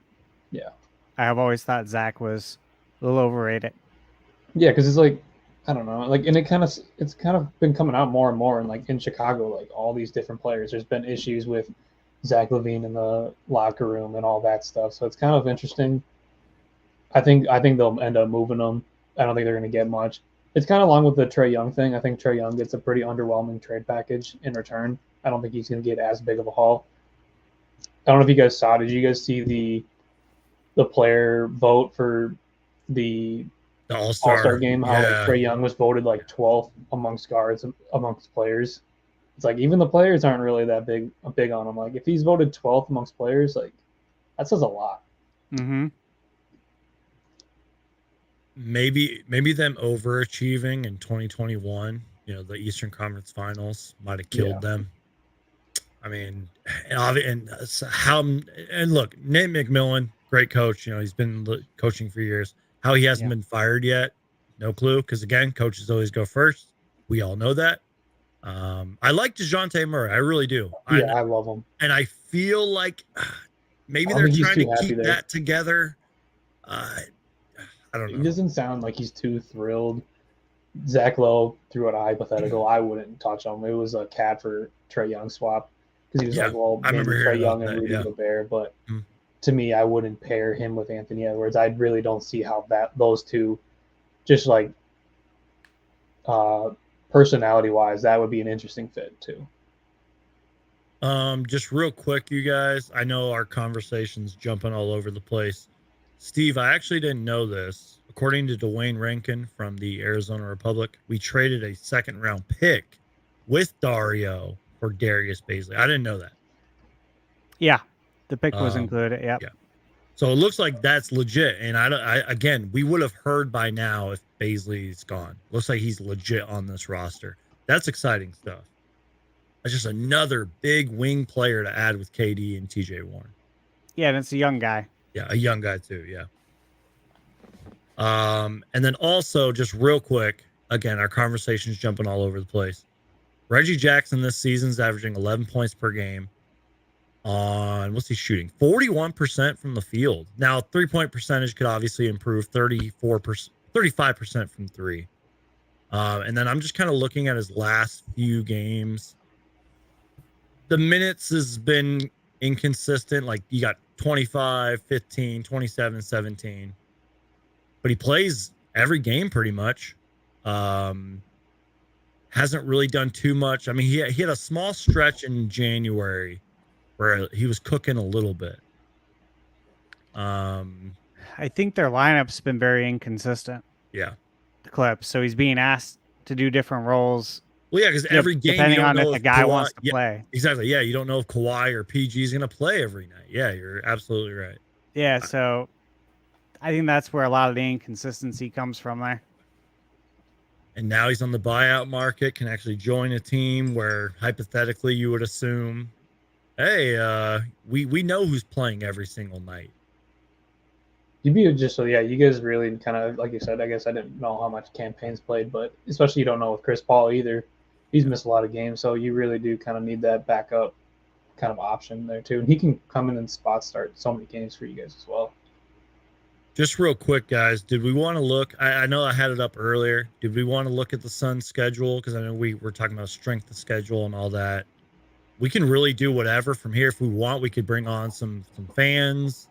Yeah. I have always thought Zach was a little overrated. Yeah, because it's like, I don't know, like, and it's kind of been coming out more and more, and like in Chicago, like all these different players, there's been issues with Zach LaVine in the locker room and all that stuff. So it's kind of interesting. I think they'll end up moving him. I don't think they're going to get much. It's kind of along with the Trae Young thing. I think Trae Young gets a pretty underwhelming trade package in return. I don't think he's going to get as big of a haul. I don't know if you guys saw. Did you guys see the player vote for the All-Star game? How Trae Young was voted like 12th amongst guards, amongst players. It's like even the players aren't really that big on him. Like if he's voted 12th amongst players, like that says a lot. Mm-hmm. Maybe them overachieving in 2021, the Eastern Conference Finals might have killed them. I mean, and look, Nate McMillan, great coach. He's been coaching for years. How he hasn't been fired yet, no clue. Because again, coaches always go first. We all know that. I like DeJounte Murray. I really do. Yeah, I love him. And I feel like maybe they're trying to keep that together. I don't know. He doesn't sound like he's too thrilled. Zach Lowe threw out a hypothetical. I wouldn't touch him. It was a cat for Trae Young swap, because he was like, well, maybe Trae Young and Rudy Gobert. But to me, I wouldn't pair him with Anthony Edwards. I really don't see how those two, just like personality-wise, that would be an interesting fit too. Just real quick, you guys. I know our conversation's jumping all over the place. Steve, I actually didn't know this. According to Dwayne Rankin from the Arizona Republic, we traded a second-round pick with Dario for Darius Bazley. I didn't know that. Yeah, the pick was included. Yep. Yeah. So it looks like that's legit. And again, we would have heard by now if Bazley's gone. Looks like he's legit on this roster. That's exciting stuff. That's just another big wing player to add with KD and TJ Warren. Yeah, and it's a young guy. Yeah, a young guy too, yeah. And then also, just real quick, again, our conversation's jumping all over the place. Reggie Jackson this season's averaging 11 points per game on, what's he shooting? 41% from the field. Now, three-point percentage could obviously improve, 35% from three. And then I'm just kind of looking at his last few games. The minutes has been inconsistent. Like, you got 25, 15, 27, 17. But he plays every game pretty much. Hasn't really done too much. I mean, he had a small stretch in January where he was cooking a little bit. I think their lineup's been very inconsistent. Yeah. The Clips. So he's being asked to do different roles. Well, yeah, because every game, depending on if the guy wants to play. Exactly. Yeah, you don't know if Kawhi or PG is going to play every night. Yeah, you're absolutely right. Yeah, so I think that's where a lot of the inconsistency comes from there. and now he's on the buyout market, can actually join a team where hypothetically you would assume, hey, we know who's playing every single night. You'd be just so you guys really kind of like you said. I guess I didn't know how much campaigns played, but especially you don't know with Chris Paul either. He's missed a lot of games, so you really do kind of need that backup kind of option there too. And he can come in and spot start so many games for you guys as well. Just real quick, guys, did we want to look? I know I had it up earlier. Did we want to look at the Suns schedule? Because I know we were talking about strength of schedule and all that. We can really do whatever from here. If we want, we could bring on some fans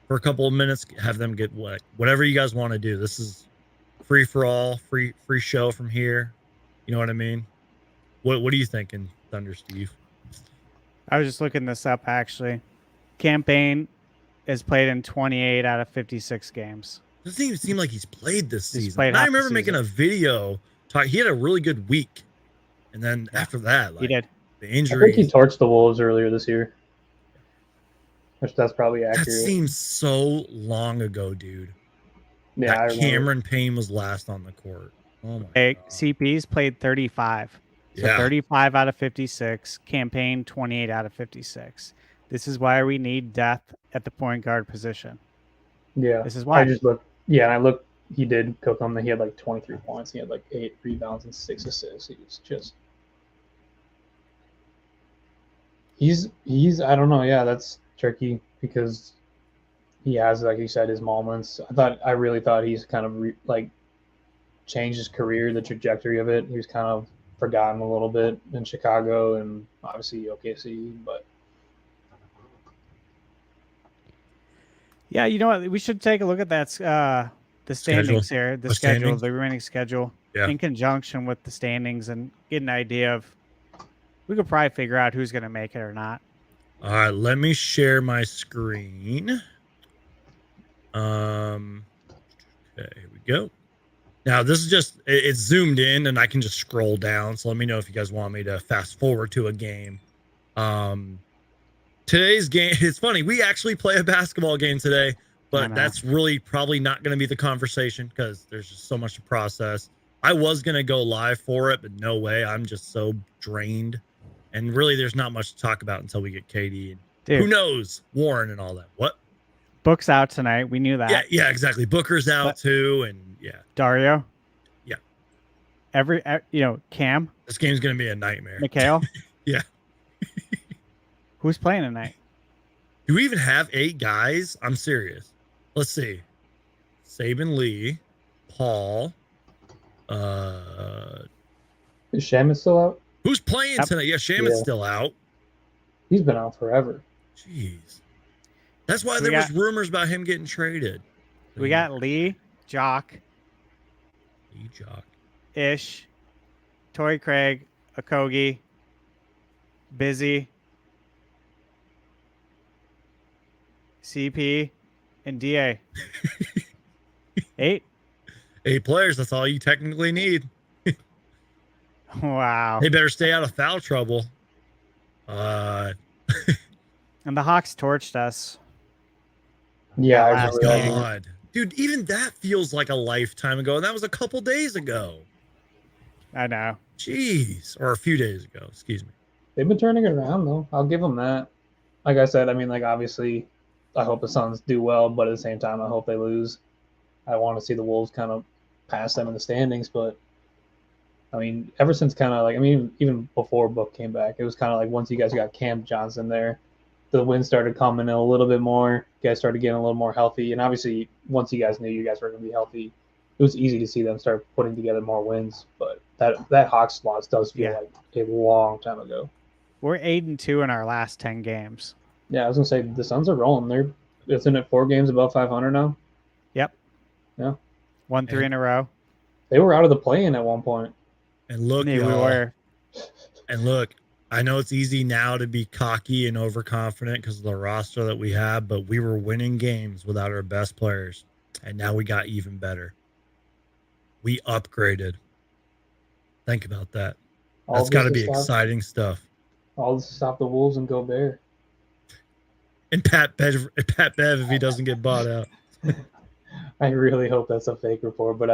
for a couple of minutes, have them get whatever you guys want to do. This is free for all, free show from here. You know what I mean? What are you thinking, Thunder Steve? I was just looking this up actually. Campaign is played in 28 out of 56 games. Doesn't even seem like he's played this He's season. played I half the remember making season. a video. He had a really good week, and then after that, like, He did. the I think injuries. he torched the Wolves earlier this year. Which that's probably That accurate. seems so long ago, dude. Yeah, I That remember. Cameron Payne was last on the court. Oh my Hey, god. CP's played 35. So Yeah. 35 out of 56. Campaign 28 out of 56. This is why we need depth at the point guard position. Yeah. This is why. I just looked. Yeah, and I looked. He did cook them. He had like 23 points. He had like 8 rebounds and 6 assists. He was just. He's. I don't know. Yeah, that's tricky because he has, like you said, his moments. I really thought he's kind of changed his career, the trajectory of it. He was kind of forgotten a little bit in Chicago and obviously OKC, but. Yeah, you know what? We should take a look at that. The standings here, the schedule, standings? the remaining schedule, Yeah. in conjunction with the standings, and get an idea of. We could probably figure out who's going to make it or not. All right, let me share my screen. Okay, here we go. Now this is just it's zoomed in, and I can just scroll down. So let me know if you guys want me to fast forward to a game. Today's game. It's funny. We actually play a basketball game today, I but know. that's really probably not going to be the conversation because there's just so much to process. I was going to go live for it, but no way. I'm just so drained. And really, there's not much to talk about until we get KD and Dude, who knows, Warren and all that. What? book's out tonight. We knew that. Yeah, exactly. Booker's out But- too, and yeah, Dario. Yeah. Cam, this game's gonna be a nightmare. Mikhail. Yeah. Who's playing tonight? Do we even have 8 guys? I'm serious. Let's see. Saban Lee, Paul. Is Shaman still out? Who's playing Yep. tonight? Yeah, Shaman's Yeah. still out. He's been out forever. Jeez. That's why We there was got- rumors about him getting traded. We got Lee, Jock, E-Jock. Ish, Torrey Craig, Okogie, Busy, CP, and DA. 8? 8 players. That's all you technically need. Wow. They better stay out of foul trouble. And the Hawks torched us. Yeah, I last remember that. game. God. Dude, even that feels like a lifetime ago. And that was a couple days ago. I know. Jeez. Or a few days ago. Excuse me. They've been turning it around though. I'll give them that. Like I said, I mean, like obviously, I hope the Suns do well, but at the same time, I hope they lose. I want to see the Wolves kind of pass them in the standings, but I mean, ever since kind of like, I mean, even before Book came back, it was kind of like once you guys got Cam Johnson there, the wins started coming in a little bit more. You guys started getting a little more healthy, and obviously, once you guys knew you guys were going to be healthy, it was easy to see them start putting together more wins. But that Hawks loss does feel Yeah. like a long time ago. We're 8-2 in our last 10 games. Yeah, I was gonna say the Suns are rolling. Isn't it 4 games above 500 now? Yep. Yeah. 1-3 in a row. They were out of the play-in at one point. And look, Yeah, we y'all, were. and look, I know it's easy now to be cocky and overconfident because of the roster that we have, but we were winning games without our best players. And now we got even better. We upgraded. Think about that. All That's this got to to be stop- exciting stuff. All this to stop the Wolves and go Bear. And Pat Bev if he doesn't get bought out. I really hope that's a fake report, but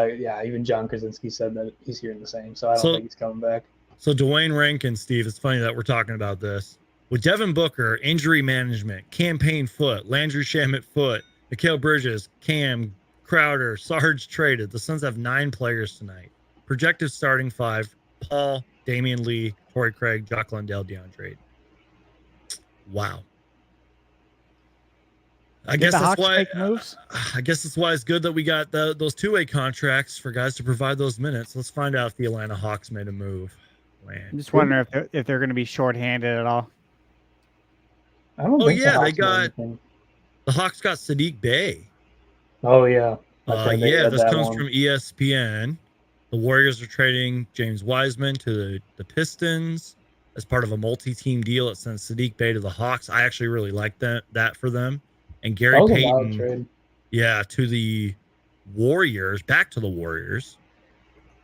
even John Krasinski said that he's hearing the same, so I don't think he's coming back. So Dwayne Rankin, Steve, it's funny that we're talking about this. With Devin Booker, injury management, campaign foot, Landry Shamet foot, Mikal Bridges, Cam, Crowder, Sarge traded. The Suns have 9 players tonight. Projected starting 5, Paul, Damian Lee, Torrey Craig, Jock Landale, DeAndre. Wow. I guess that's why. I guess that's why it's good that we got those two-way contracts for guys to provide those minutes. Let's find out if the Atlanta Hawks made a move. Man. I'm just wondering if they're going to be shorthanded at all. I don't think the Hawks got Sadiq Bey. Oh yeah. This comes from ESPN. The Warriors are trading James Wiseman to the Pistons as part of a multi-team deal that sends Sadiq Bey to the Hawks. I actually really like that for them. And Gary Payton, to the Warriors, back to the Warriors.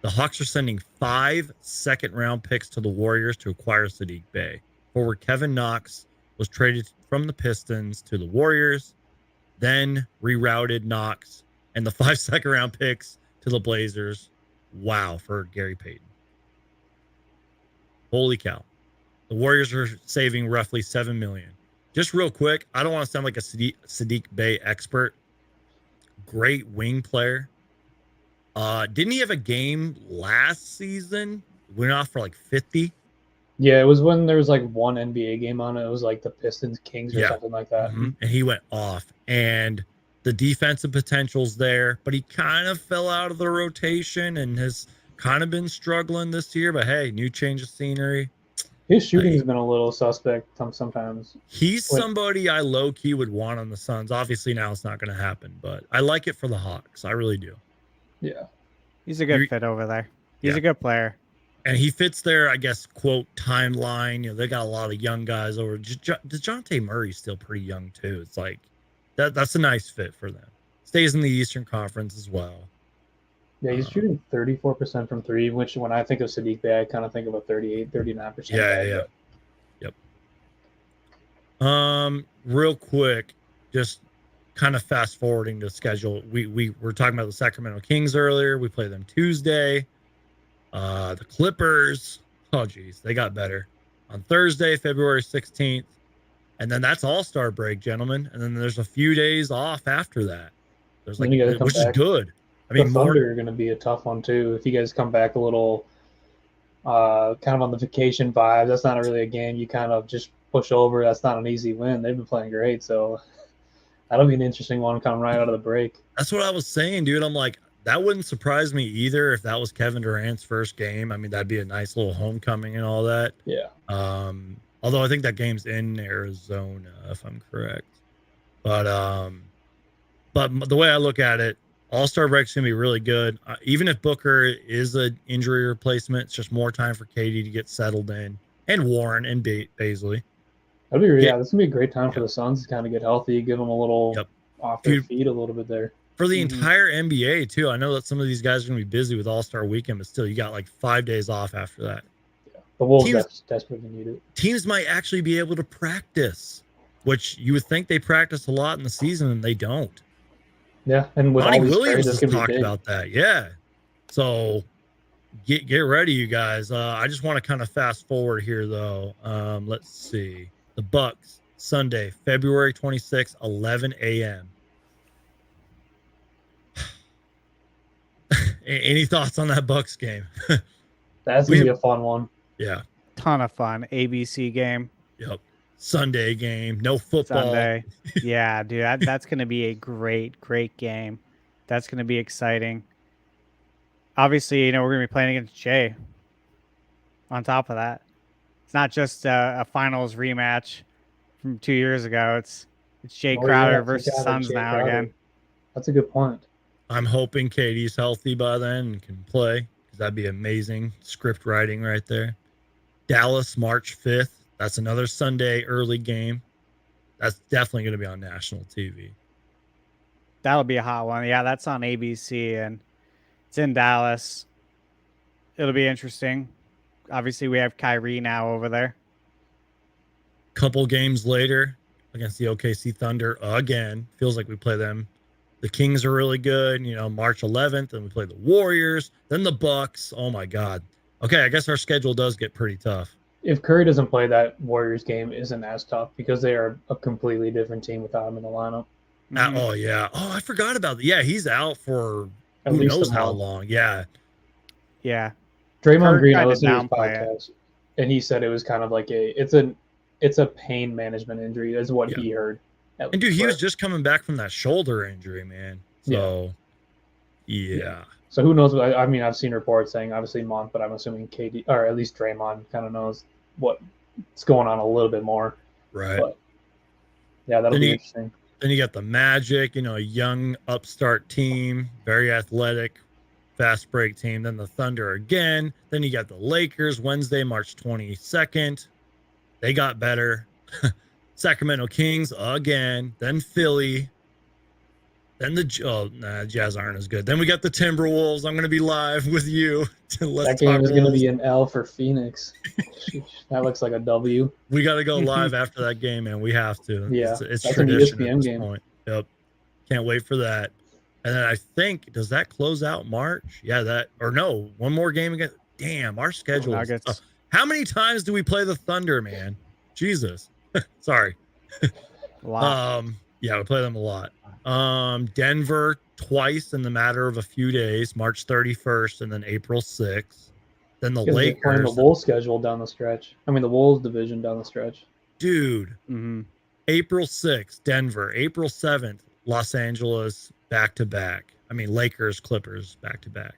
The Hawks are sending 5 second-round picks to the Warriors to acquire Sadiq Bey. Forward Kevin Knox was traded from the Pistons to the Warriors, then rerouted Knox and the 5 second-round picks to the Blazers. Wow, for Gary Payton. Holy cow. The Warriors are saving roughly $7 million. Just real quick, I don't want to sound like a Sadiq Bey expert. Great wing player. Didn't he have a game last season? Went off for like 50. Yeah, it was when there was like one NBA game on it. It was like the Pistons Kings or something like that. Mm-hmm. And he went off. And the defensive potential's there, but he kind of fell out of the rotation and has kind of been struggling this year. But hey, new change of scenery. His shooting has been a little suspect sometimes. He's somebody I low-key would want on the Suns. Obviously, now it's not going to happen, but I like it for the Hawks. I really do. Yeah. He's a good fit over there. He's a good player. And he fits their, I guess, quote, timeline. You know, they got a lot of young guys over. DeJounte Murray's still pretty young, too. It's like, that's a nice fit for them. Stays in the Eastern Conference as well. Yeah, he's shooting 34% from 3, which when I think of Sadiq Bey, I kind of think of a 38, 39%. Yep. Real quick, just kind of fast forwarding the schedule. We were talking about the Sacramento Kings earlier. We play them Tuesday. The Clippers, oh geez, they got better on Thursday, February 16th. And then that's All-Star break, gentlemen. And then there's a few days off after that. There's like, which is good. I mean, the Thunder are going to be a tough one too. If you guys come back a little, kind of on the vacation vibe, that's not really a game you kind of just push over. That's not an easy win. They've been playing great, so that'll be an interesting one coming right out of the break. That's what I was saying, dude. I'm like, that wouldn't surprise me either if that was Kevin Durant's first game. I mean, that'd be a nice little homecoming and all that. Yeah. Although I think that game's in Arizona, if I'm correct. But the way I look at it, All-Star break's going to be really good. Even if Booker is an injury replacement, it's just more time for KD to get settled in. And Warren and Bazley. That'd be this is going to be a great time for the Suns to kind of get healthy, give them a little off their feet a little bit there. For the entire NBA, too. I know that some of these guys are going to be busy with All-Star weekend, but still, you got like 5 days off after that. Yeah. The Wolves desperately need it. Teams might actually be able to practice, which you would think they practice a lot in the season, and they don't. Yeah, and with Monty all these Williams trades, has talked about that. Yeah. So get ready, you guys. I just want to kind of fast forward here, though. Let's see. The Bucks, Sunday, February 26th, 11 a.m. Any thoughts on that Bucks game? That's going to be a fun one. Yeah. Ton of fun. ABC game. Yep. Sunday game. No football. Sunday. Yeah, dude. That's going to be a great game. That's going to be exciting. Obviously, we're going to be playing against Jay. On top of that, it's not just a finals rematch from 2 years ago. It's Jay Crowder versus Suns now Crowder. Again. That's a good point. I'm hoping KD's healthy by then and can play, because that'd be amazing script writing right there. Dallas, March 5th. That's another Sunday early game. That's definitely going to be on national TV. That'll be a hot one. Yeah, that's on ABC, and it's in Dallas. It'll be interesting. Obviously, we have Kyrie now over there. Couple games later against the OKC Thunder again. Feels like we play them The Kings are really good. March 11th, and we play the Warriors, then the Bucks. Oh my God. Okay, I guess our schedule does get pretty tough. If Curry doesn't play, that Warriors game isn't as tough because they are a completely different team without him in the lineup. Oh yeah. Oh, I forgot about that. Yeah, he's out for At who least knows a how month. long. Yeah. Yeah. Draymond Kurt Green, I tried to listened to his downplay it. podcast, and he said it was kind of like it's a pain management injury, is what he heard. And dude, he was just coming back from that shoulder injury, man. So yeah. So who knows? I mean, I've seen reports saying obviously Monk, but I'm assuming KD, or at least Draymond, kind of knows what's going on a little bit more. Right. But yeah, that'll be interesting. Then you got the Magic, a young upstart team, very athletic, fast break team. Then the Thunder again. Then you got the Lakers Wednesday, March 22nd. They got better. Sacramento Kings again. Then Philly. Then Jazz aren't as good. Then we got the Timberwolves. I'm going to be live with you. That game is going to be an L for Phoenix. That looks like a W. We got to go live after that game, man. We have to. Yeah, it's that's tradition an ESPN at this game. point. Yep. Can't wait for that. And then I think, does that close out March? Yeah, one more game again. Damn, our schedule is tough. How many times do we play the Thunder, man? Jesus. Sorry. A lot. Yeah, we play them a lot. Denver twice in the matter of a few days, March 31st and then April 6th. Then the Lakers. Playing the Wolves schedule down the stretch. I mean, the Wolves division down the stretch. Dude. April 6th, Denver. April 7th, Los Angeles, back-to-back. I mean, Lakers, Clippers, back-to-back.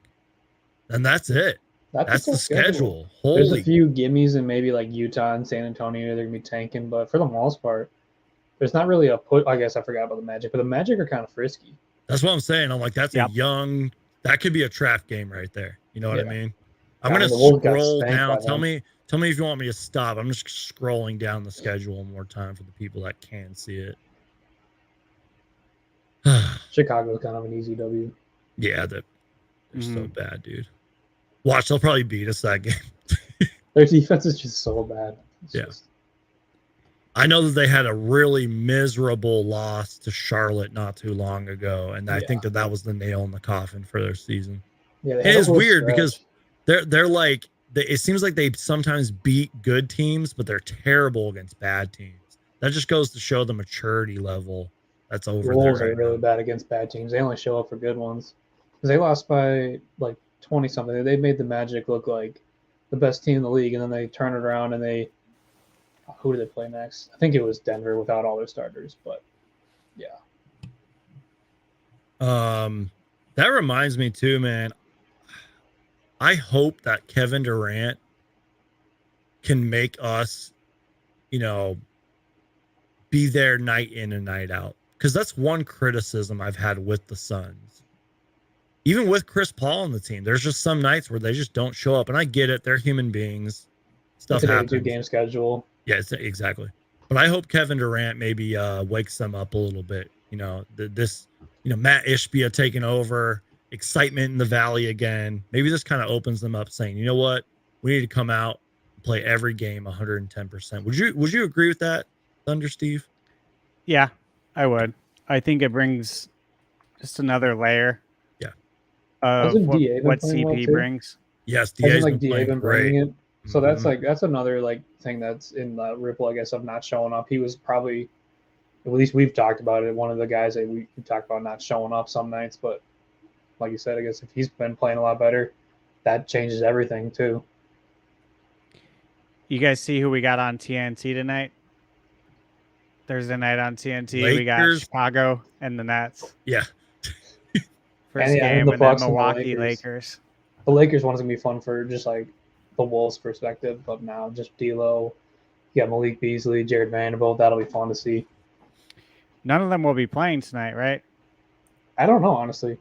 And that's it. That's the schedule. There's a few gimmies and maybe like Utah and San Antonio, they're going to be tanking. But for the most part, there's not really a put. I guess I forgot about the Magic, but the Magic are kind of frisky. That's what I'm saying. I'm like, that's a young. That could be a trap game right there. You know what I mean? I'm gonna scroll down. Tell me if you want me to stop. I'm just scrolling down the schedule one more time for the people that can see it. Chicago's kind of an easy W. Yeah, they're so bad, dude. Watch, they'll probably beat us that game. Their defense is just so bad. I know that they had a really miserable loss to Charlotte not too long ago, and I think that was the nail in the coffin for their season. Yeah, it is weird because they're like it seems like they sometimes beat good teams, but they're terrible against bad teams. That just goes to show the maturity level that's over there. The Wolves are really bad against bad teams. They only show up for good ones because they lost by like 20 something. They made the Magic look like the best team in the league, and then they turn it around and they. Who do they play next? I think it was Denver without all their starters, but yeah. That reminds me too, man. I hope that Kevin Durant can make us, be there night in and night out. Because that's one criticism I've had with the Suns. Even with Chris Paul on the team, there's just some nights where they just don't show up. And I get it. They're human beings. Stuff happens. It's a 2-game schedule. Yeah, exactly. But I hope Kevin Durant maybe wakes them up a little bit. Matt Ishbia taking over, excitement in the Valley again. Maybe this kind of opens them up saying, you know what? We need to come out and play every game 110%. Would you agree with that, Thunder Steve? Yeah, I would. I think it brings just another layer of what CP brings. Yes, DA's been playing great. It. So that's another thing that's in the ripple, I guess, of not showing up. He was probably, at least we've talked about it, one of the guys that we talked about not showing up some nights. But like you said, I guess if he's been playing a lot better, that changes everything too. You guys see who we got on TNT tonight? Thursday night on TNT, Lakers. We got Chicago and the Nets. Yeah. First game, and then Milwaukee Lakers. The Lakers one's going to be fun for just like the Wolves perspective, but now just D'Lo, you got Malik Beasley, Jared Vanderbilt. That'll be fun to see. None of them will be playing tonight, right? I don't know, honestly.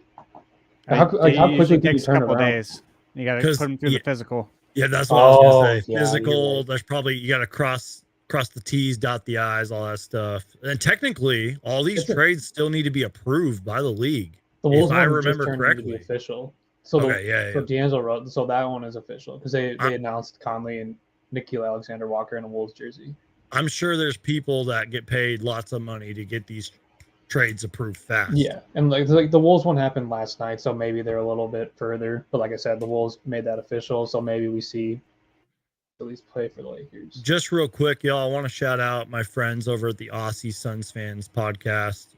How quickly can you turn a couple around? Days. You got to put them through the physical. Yeah, that's what I was gonna say. Physical. There's probably you got to cross the T's, dot the I's, all that stuff. And technically, all these trades still need to be approved by the league. The Wolves, if I remember correctly, official. So so D'Angelo wrote. So that one is official because they announced Conley and Nickeil Alexander-Walker in a Wolves jersey. I'm sure there's people that get paid lots of money to get these trades approved fast. Yeah, and like the Wolves one happened last night, so maybe they're a little bit further. But like I said, the Wolves made that official, so maybe we see at least play for the Lakers. Just real quick, y'all, I want to shout out my friends over at the Aussie Suns Fans podcast.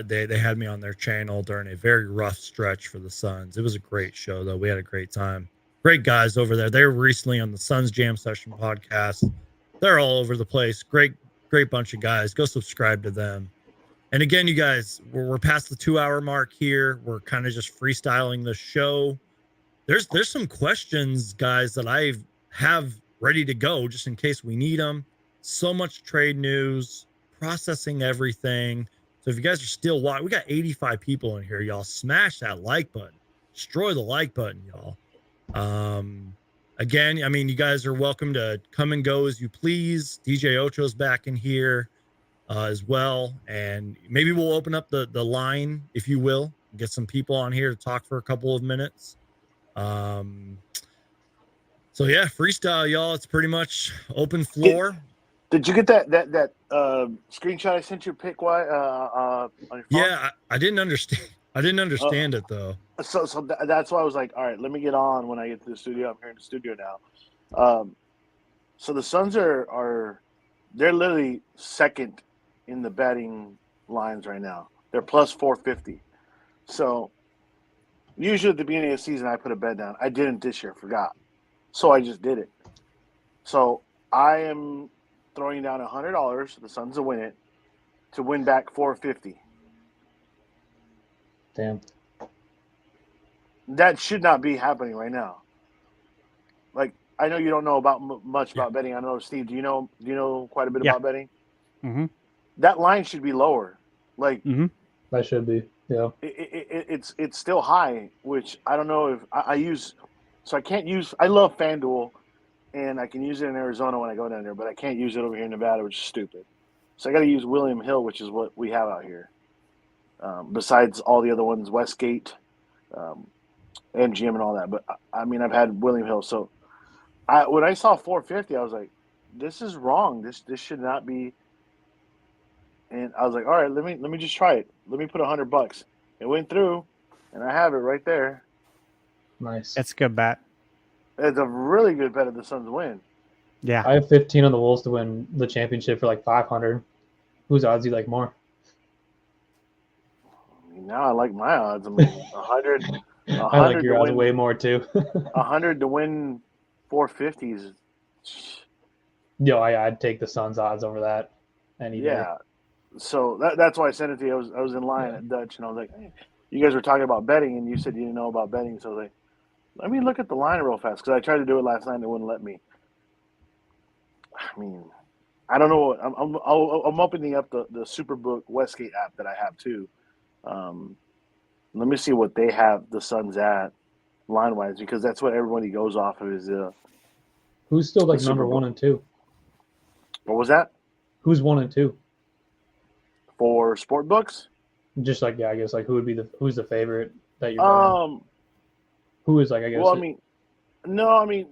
They had me on their channel during a very rough stretch for the Suns. It was a great show, though. We had a great time. Great guys over there. They were recently on the Suns Jam Session podcast. They're all over the place. Great bunch of guys. Go subscribe to them. And again, you guys, we're past the 2-hour mark here. We're kind of just freestyling the show. There's some questions, guys, that I have ready to go just in case we need them. So much trade news, processing everything. So if you guys are still watching, we got 85 people in here, y'all. Smash that like button. Destroy the like button, y'all. Again, I mean, you guys are welcome to come and go as you please. DJ Ocho's back in here as well. And maybe we'll open up the line, if you will, get some people on here to talk for a couple of minutes. So yeah, freestyle, y'all. It's pretty much open floor. Did you get that screenshot I sent you? Pick why on your phone? Yeah, I didn't understand. I didn't understand it though. So that's why I was like, all right, let me get on when I get to the studio. I'm here in the studio now. So the Suns they're literally second in the betting lines right now. They're plus 450. So usually at the beginning of the season, I put a bet down. I didn't this year, forgot. So I just did it. So I am throwing down $100. The Suns will win it to win back 450. Damn. That should not be happening right now. Like, I know you don't know much about betting. I know, Steve, do you know quite a bit about betting? Mm-hmm. That line should be lower. Like, that should be. Yeah. It's still high, which I don't know if I use. So I can't use. I love FanDuel, and I can use it in Arizona when I go down there, but I can't use it over here in Nevada, which is stupid. So I got to use William Hill, which is what we have out here. Besides all the other ones, Westgate, MGM, and all that. But I mean, I've had William Hill. So when I saw 450, I was like, "This is wrong. This should not be." And I was like, "All right, let me just try it. Let me put $100." It went through, and I have it right there. Nice. It's a good bet. It's a really good bet if the Suns win. Yeah. I have 15 on the Wolves to win the championship for like 500. Whose odds do you like more? Now I like my odds. I mean, 100. I like your odds way more too. 100 to win 450s. Yo, I'd take the Suns odds over that any day. Yeah. So that's why I sent it to you. I was in line at Dutch, and I was like, hey, you guys were talking about betting, and you said you didn't know about betting. So I was like, let me look at the line real fast, because I tried to do it last night and it wouldn't let me. I mean, I don't know. I'm opening up the Superbook Westgate app that I have too. Let me see what they have the Suns at line wise, because that's what everybody goes off of. Is who's still like number 1 and 2? What was that? Who's 1 and 2 for sport books? Just like, yeah, I guess like who's the favorite that you're who is like, I guess. Well, I mean,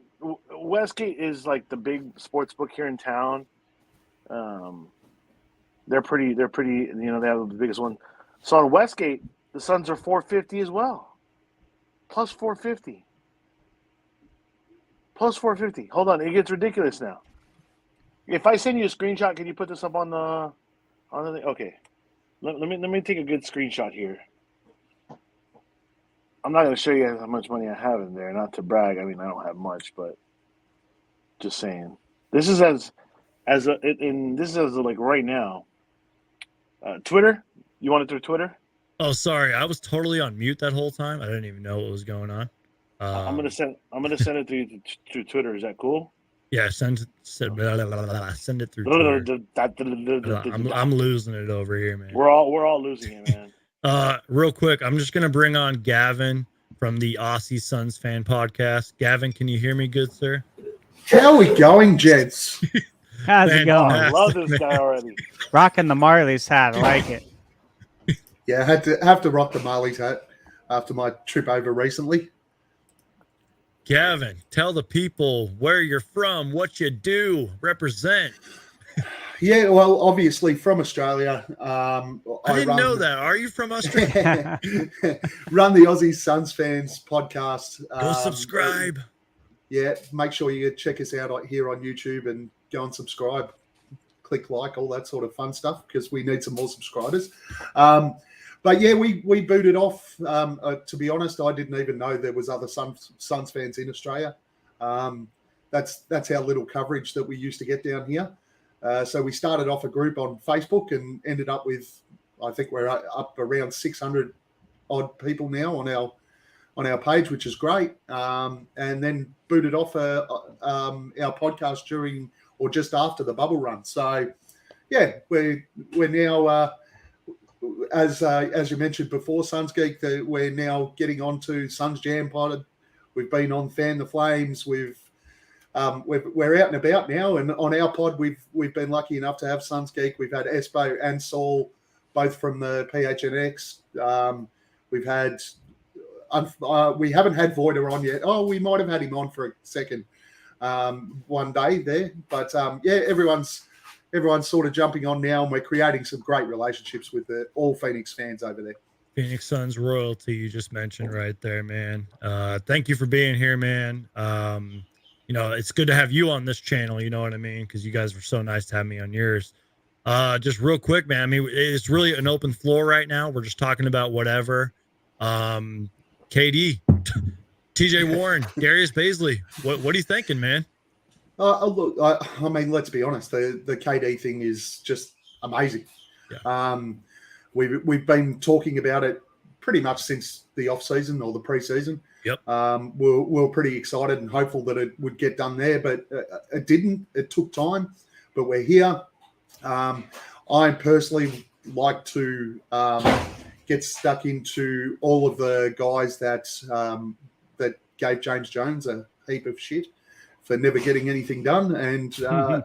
Westgate is like the big sports book here in town. They're pretty, they have the biggest one. So on Westgate, the Suns are 450 as well. Plus 450. Plus 450. Hold on, it gets ridiculous now. If I send you a screenshot, can you put this up on the thing? Okay. Let me take a good screenshot here. I'm not going to show you how much money I have in there, not to brag. I mean, I don't have much, but just saying. This is like right now. Twitter? You want it through Twitter? Oh, sorry. I was totally on mute that whole time. I didn't even know what was going on. I'm gonna send it through Twitter. Is that cool? Yeah, send it through Twitter. I'm losing it over here, man. We're all losing it, man. Real quick, I'm just gonna bring on Gavin from the Aussie Suns Fan podcast. Gavin, can you hear me good, sir? How are we going, gents? How's it going? I love this guy already. Rocking the Marley's hat. I like it. Yeah, I have to rock the Marley's hat after my trip over recently. Gavin, tell the people where you're from, what you do, represent. Yeah, well, obviously from Australia. I didn't know that. Are you from Australia? Run the Aussie Suns Fans podcast. Go subscribe. Yeah, make sure you check us out here on YouTube and go and subscribe. Click like, all that sort of fun stuff, because we need some more subscribers. But yeah, we booted off. To be honest, I didn't even know there was other Suns fans in Australia. That's how little coverage that we used to get down here. So we started off a group on Facebook and ended up with, I think we're up around 600 odd people now on our page, which is great. And then booted off our podcast during or just after the bubble run. So yeah, we're now as you mentioned before, Suns Geek, we're now getting on to Suns Jam Pod. We've been on Fan the Flames. We're out and about now, and on our pod we've been lucky enough to have Suns Geek. We've had Expo and Saul, both from the PHNX. We've had we haven't had Voider on yet. Oh, we might have had him on for a second one day there, but yeah, everyone's sort of jumping on now, and we're creating some great relationships with all Phoenix fans over there. Phoenix Suns royalty you just mentioned right there, man. Thank you for being here, man. You know, it's good to have you on this channel, you know what I mean? Because you guys were so nice to have me on yours. Just real quick, man. I mean, it's really an open floor right now. We're just talking about whatever. KD, TJ Warren, Darius Bazley. What are you thinking, man? Look, I mean, let's be honest. The KD thing is just amazing. Yeah. We've been talking about it pretty much since the off season or the preseason. Yep. We're pretty excited and hopeful that it would get done there, but it didn't. It took time, but we're here. I personally like to get stuck into all of the guys that gave James Jones a heap of shit for never getting anything done. And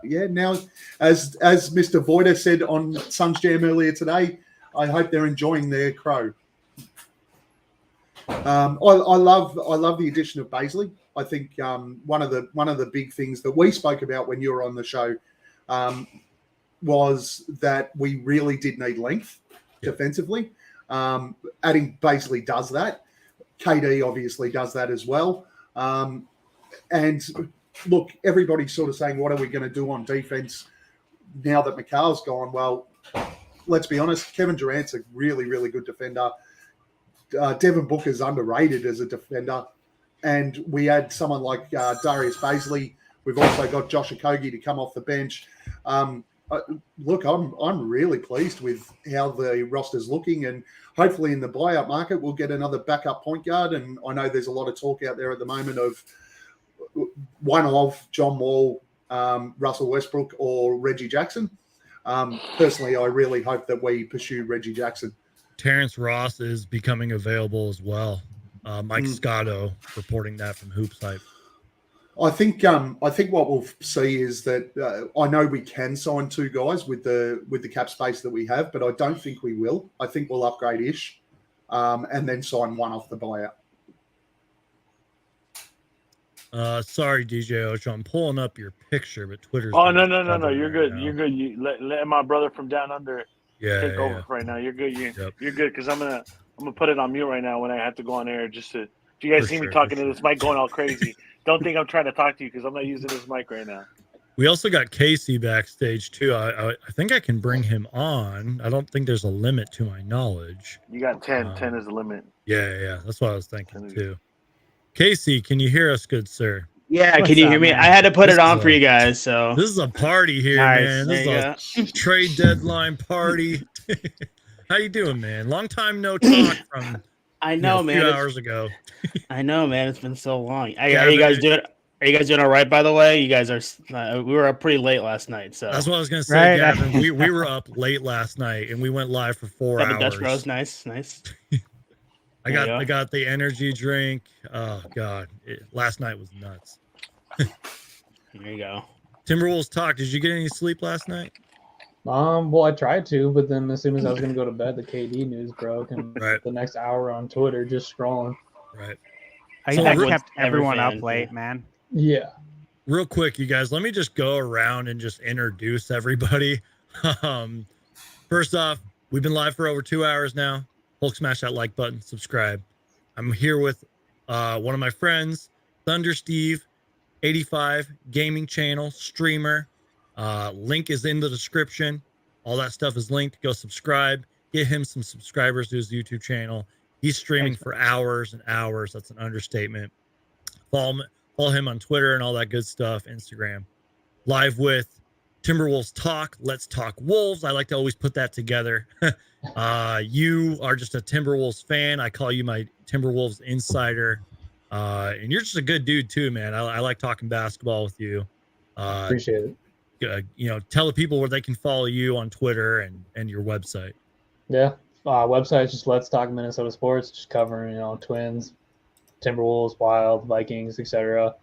yeah, now as Mr. Voider said on Suns Jam earlier today, I hope they're enjoying their crow. I love the addition of Bazley. I think one of the big things that we spoke about when you were on the show was that we really did need length defensively. Adding Bazley does that. KD obviously does that as well. And look, everybody's sort of saying, what are we going to do on defense now that Mikal's gone? Well, let's be honest, Kevin Durant's a really, really good defender. Devin Booker's underrated as a defender. And we had someone like Darius Bazley. We've also got Josh Okogie to come off the bench. Look, I'm really pleased with how the roster's looking, and hopefully in the buyout market we'll get another backup point guard. And I know there's a lot of talk out there at the moment of one of John Wall, Russell Westbrook, or Reggie Jackson. Personally, I really hope that we pursue Reggie Jackson. Terrence Ross is becoming available as well. Mike Scotto reporting that from Hoops Hype. I think what we'll see is that I know we can sign two guys with the cap space that we have, but I don't think we will. I think we'll upgrade Ish and then sign one off the buyout. Sorry, DJOcho, I'm pulling up your picture, but Twitter's. Oh no! You're good. Now. You're good. You let my brother from down under take over right now. You're good. You're good because I'm gonna put it on mute right now when I have to go on air. Just to, if you guys see me talking to this mic going all crazy, don't think I'm trying to talk to you because I'm not using this mic right now. We also got Casey backstage too. I think I can bring him on. I don't think there's a limit to my knowledge. You got 10. 10 is the limit. Yeah. That's what I was thinking too. Casey, can you hear us, good sir? Yeah, can you hear me? Man? I had to put it on for you guys. So this is a party here, man. This is a trade deadline party. How you doing, man? Long time no talk from. I know, man. A few hours ago. I know, man. It's been so long. Are you guys doing? Are you guys doing all right? By the way, you guys are. We were up pretty late last night, so that's what I was gonna say, right? Gavin. we were up late last night, and we went live for 4 hours. Dutch Bros, nice. I got the energy drink. Oh God, last night was nuts. There you go. Timberwolves talk. Did you get any sleep last night? Well, I tried to, but then as soon as I was gonna go to bed, the KD news broke, and the next hour on Twitter just scrolling. Right. I kept everyone up late, man. Yeah. real quick, you guys, let me just go around and just introduce everybody. First off, we've been live for over 2 hours now. Hulk, smash that like button, subscribe. I'm here with one of my friends, Thunder Steve, 85 gaming channel, streamer. Link is in the description. All that stuff is linked. Go subscribe. Get him some subscribers to his YouTube channel. He's streaming for hours and hours. That's an understatement. Follow him on Twitter and all that good stuff. Instagram. Live with Timberwolves Talk. Let's Talk Wolves. I like to always put that together. You are just a Timberwolves fan. I call you my Timberwolves insider. And you're just a good dude too, man. I like talking basketball with you. Appreciate it. Tell the people where they can follow you on Twitter and your website. Yeah. Website is just Let's Talk Minnesota Sports, just covering, Twins, Timberwolves, Wild, Vikings, etc.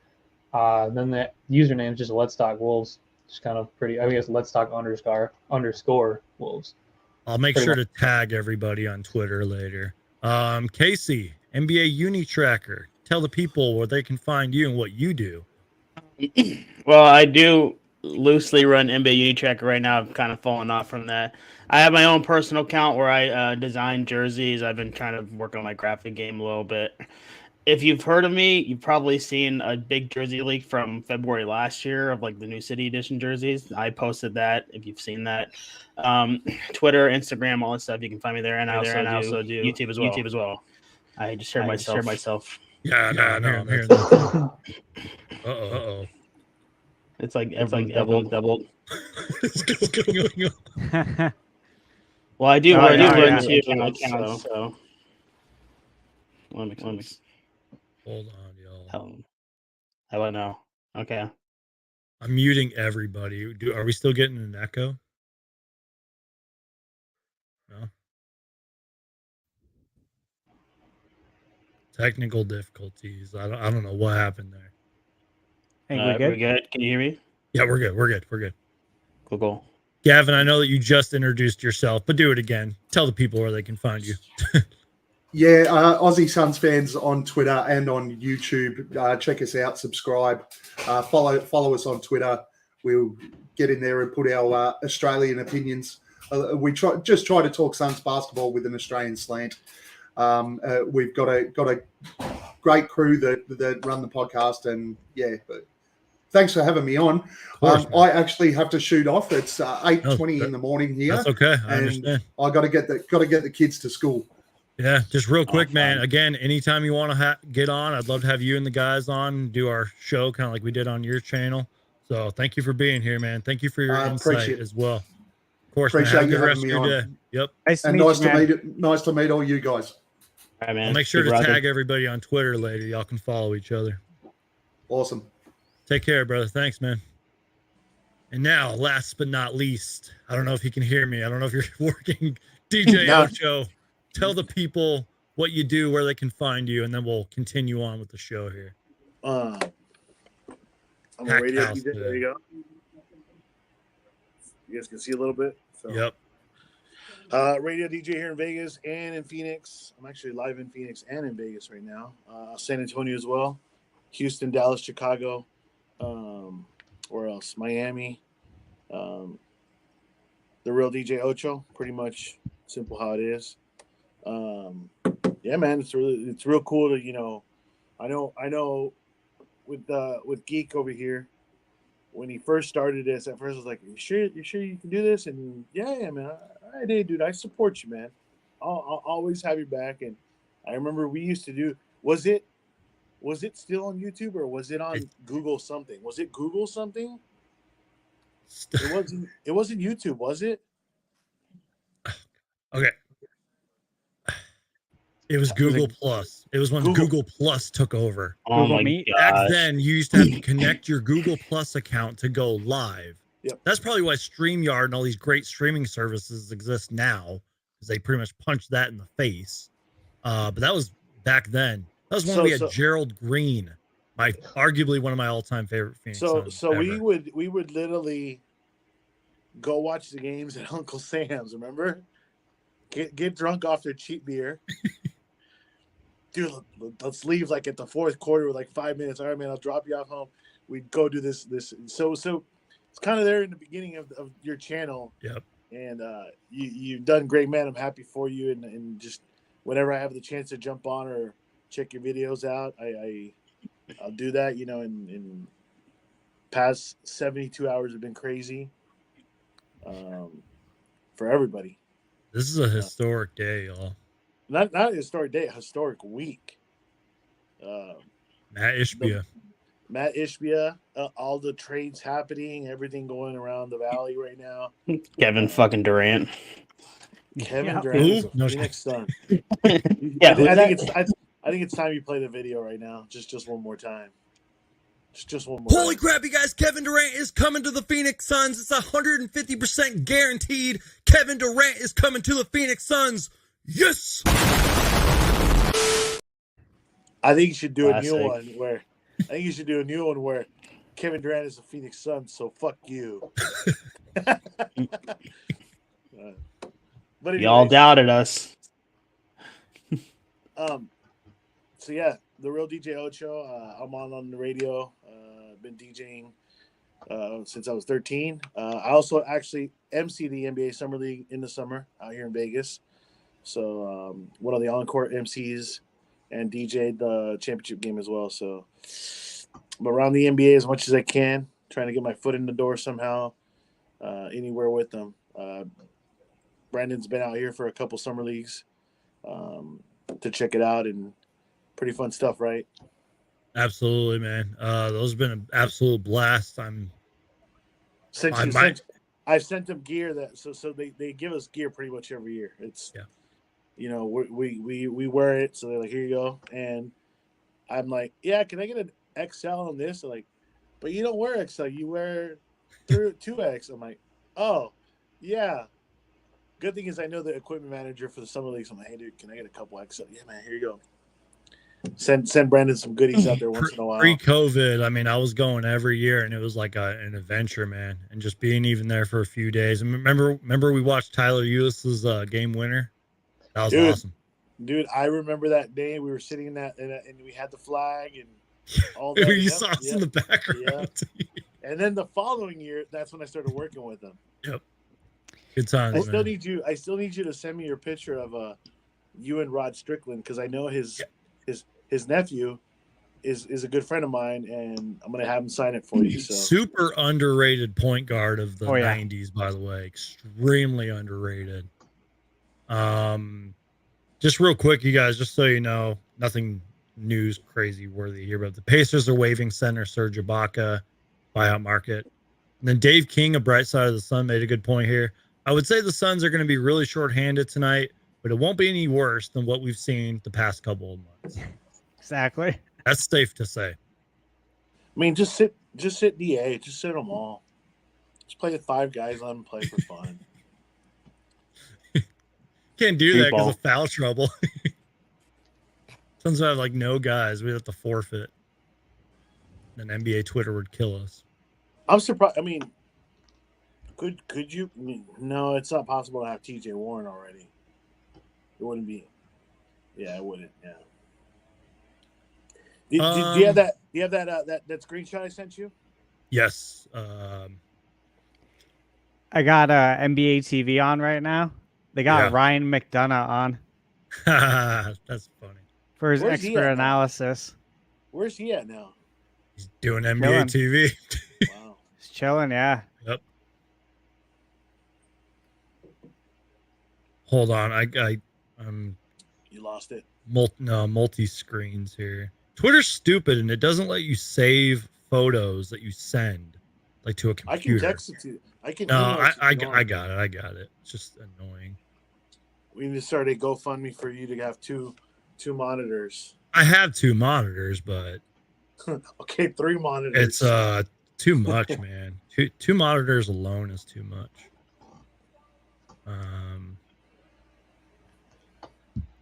Then the username is just Let's Talk Wolves. Just kind of pretty, I guess, Let's Talk underscore Wolves. I'll make sure to tag everybody on Twitter later. Casey, NBA Uni Tracker. Tell the people where they can find you and what you do. Well, I do loosely run NBA Uni Tracker right now. I've kind of fallen off from that. I have my own personal account where I design jerseys. I've been trying to work on my graphic game a little bit. If you've heard of me, you've probably seen a big jersey leak from February last year of like the new City Edition jerseys. I posted that. If you've seen that, Twitter, Instagram, all that stuff, you can find me there. And I also do YouTube as well. I just shared myself. Yeah, no, I'm here. Uh-oh. It's like doubled. Well, I do run two accounts, so. Let me. Hold on, y'all. How about now? Okay. I'm muting everybody. Are we still getting an echo? No. Technical difficulties. I don't know what happened there. Hey, we're good? Can you hear me? Yeah, we're good. Cool. Gavin, I know that you just introduced yourself, but do it again. Tell the people where they can find you. Yeah, Aussie Suns fans on Twitter and on YouTube. Check us out, subscribe, follow us on Twitter. We'll get in there and put our Australian opinions. We try to talk Suns basketball with an Australian slant. We've got a great crew that run the podcast, and yeah. But thanks for having me on. I actually have to shoot off. It's 8:20 in the morning here. That's okay. I understand. I got to get the kids to school. Yeah, just real quick, man. Again, anytime you want to get on, I'd love to have you and the guys on, do our show kind of like we did on your channel. So thank you for being here, man. Thank you for your insight as well. Of course, appreciate man. Have a you good rest of your day. Yep. Nice to meet all you guys. All right, man. I'll make sure to tag everybody on Twitter later. Y'all can follow each other. Awesome. Take care, brother. Thanks, man. And now, last but not least, I don't know if you can hear me. I don't know if you're working. DJOcho. Tell the people what you do, where they can find you, and then we'll continue on with the show here. I'm a radio DJ. Today. There you go. You guys can see a little bit. So. Yep. Radio DJ here in Vegas and in Phoenix. I'm actually live in Phoenix and in Vegas right now. San Antonio as well. Houston, Dallas, Chicago. Where else? Miami. The real DJ Ocho. Pretty much simple how it is. Yeah, man, it's real cool to, I know with Geek over here, when he first started this, at first I was like, you sure you can do this? And yeah, man, I did, dude. I support you, man. I'll always have your back. And I remember we used to do, was it still on YouTube or was it on Google something? Was it Google something? It wasn't YouTube, was it? Okay. It was Google Plus. It was when Google Plus took over. Oh my God. Back then, you used to have to connect your Google Plus account to go live. Yep. That's probably why StreamYard and all these great streaming services exist now, because they pretty much punched that in the face. But that was back then. That was when we had Gerald Green, arguably one of my all-time favorite Phoenix Suns So ever. we would literally go watch the games at Uncle Sam's. Remember? Get drunk off their cheap beer. dude, let's leave like at the fourth quarter with like 5 minutes. All right, man, I'll drop you off home. We'd go do this. So it's kind of there in the beginning of your channel. Yep. And you've done great, man. I'm happy for you. And just whenever I have the chance to jump on or check your videos out, I'll do that. You know, in past 72 hours have been crazy for everybody. This is a historic day, y'all. Not a historic day, a historic week. Matt Ishbia. Matt Ishbia, all the trades happening, everything going around the valley right now. Kevin fucking Durant. Kevin Durant is a Phoenix Sun. Yeah, I think it's time you play the video right now. Just one more time. Just one more. Holy crap, you guys! Kevin Durant is coming to the Phoenix Suns. It's 150% guaranteed. Kevin Durant is coming to the Phoenix Suns. Yes. I think you should do a new one where Kevin Durant is a Phoenix Sun, so fuck you. But y'all doubted us. So yeah, the real DJ Ocho. I'm on the radio. Been DJing since I was 13. I also actually MC the NBA Summer League in the summer out here in Vegas. So one of the encore MCs and DJ'd the championship game as well. So I'm around the NBA as much as I can, trying to get my foot in the door somehow, anywhere with them. Brandon's been out here for a couple summer leagues to check it out, and pretty fun stuff, right? Absolutely, man. Those have been an absolute blast. I've sent them gear that so they give us gear pretty much every year. It's you know, we wear it, so they're like, here you go. And I'm like, yeah, can I get an XL on this? They're like, but you don't wear XL, you wear 2X. I'm like, oh, yeah. Good thing is I know the equipment manager for the summer leagues. I'm like, hey, dude, can I get a couple XL? Yeah, man, here you go. Send Brandon some goodies out there once in a while. Pre-COVID, I mean, I was going every year, and it was like an adventure, man. And just being even there for a few days. And remember we watched Tyler Ulis's game winner? That was awesome. Dude, I remember that day. We were sitting in that, and we had the flag and all that. You saw us in the background. Yeah. And then the following year, that's when I started working with them. Yep. Good times. I still need you to send me your picture of you and Rod Strickland, because I know his nephew is a good friend of mine, and I'm gonna have him sign it for you. So super underrated point guard of the 90s, by the way. Extremely underrated. Just real quick, you guys, just so you know, nothing news crazy worthy here, but the Pacers are waiving center Serge Ibaka, buyout market. And then Dave King, a bright side of the sun, made a good point here. I would say the Suns are going to be really shorthanded tonight, but it won't be any worse than what we've seen the past couple of months. Exactly. That's safe to say. I mean, just sit DA, just sit them all. Just play with 5 guys, let them play for fun. Can't do that because of foul trouble. Suns have like no guys. We'd have to forfeit. And NBA Twitter would kill us. I'm surprised. I mean, could you? I mean, no, it's not possible to have TJ Warren already. It wouldn't be. Yeah, it wouldn't. Yeah. Do you have that? Do you have that screenshot I sent you? Yes. I got NBA TV on right now. They got Ryan McDonough on. That's funny. For his expert analysis. Where's he at now? He's doing NBA TV. Wow. He's chilling, yeah. Yep. Hold on. You lost it. Multi screens here. Twitter's stupid, and it doesn't let you save photos that you send, like to a computer. I can text it to you. I can. No, I got it. It's just annoying. We need to start a GoFundMe for you to have two monitors. I have 2 monitors, but okay, 3 monitors. It's too much, man. Two monitors alone is too much.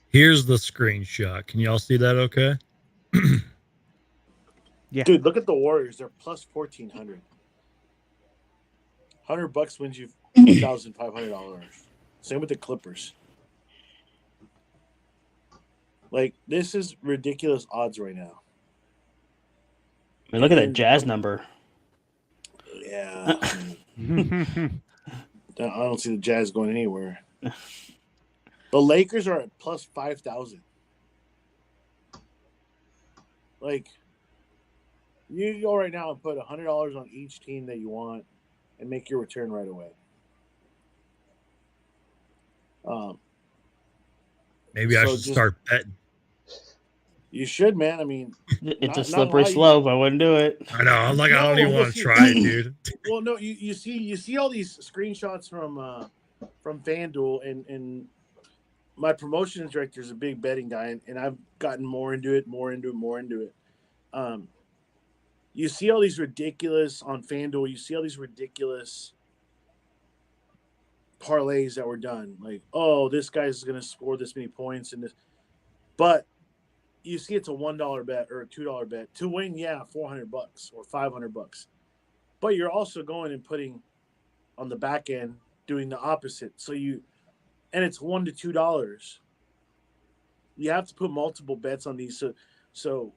Here's the screenshot. Can y'all see that okay? Yeah. Dude, look at the Warriors. They're plus 1,400. $100 wins you $1,500. Same with the Clippers. Like, this is ridiculous odds right now. I mean, look at that Jazz number. Yeah. I don't see the Jazz going anywhere. The Lakers are at plus 5,000. Like, you can go right now and put $100 on each team that you want and make your return right away. Maybe I should start betting. You should, man. I mean, it's a slippery slope. I wouldn't do it. I know. I'm like, I don't even want to try it, dude. Well, no, you see all these screenshots from FanDuel, and my promotions director is a big betting guy, and I've gotten more into it. You see all these ridiculous on FanDuel. You see all these ridiculous parlays that were done. Like, oh, this guy's going to score this many points, and this, but you see it's a $1 bet or a $2 bet to win. Yeah, $400 or $500, but you're also going and putting on the back end doing the opposite. So and it's $1 to $2. You have to put multiple bets on these. So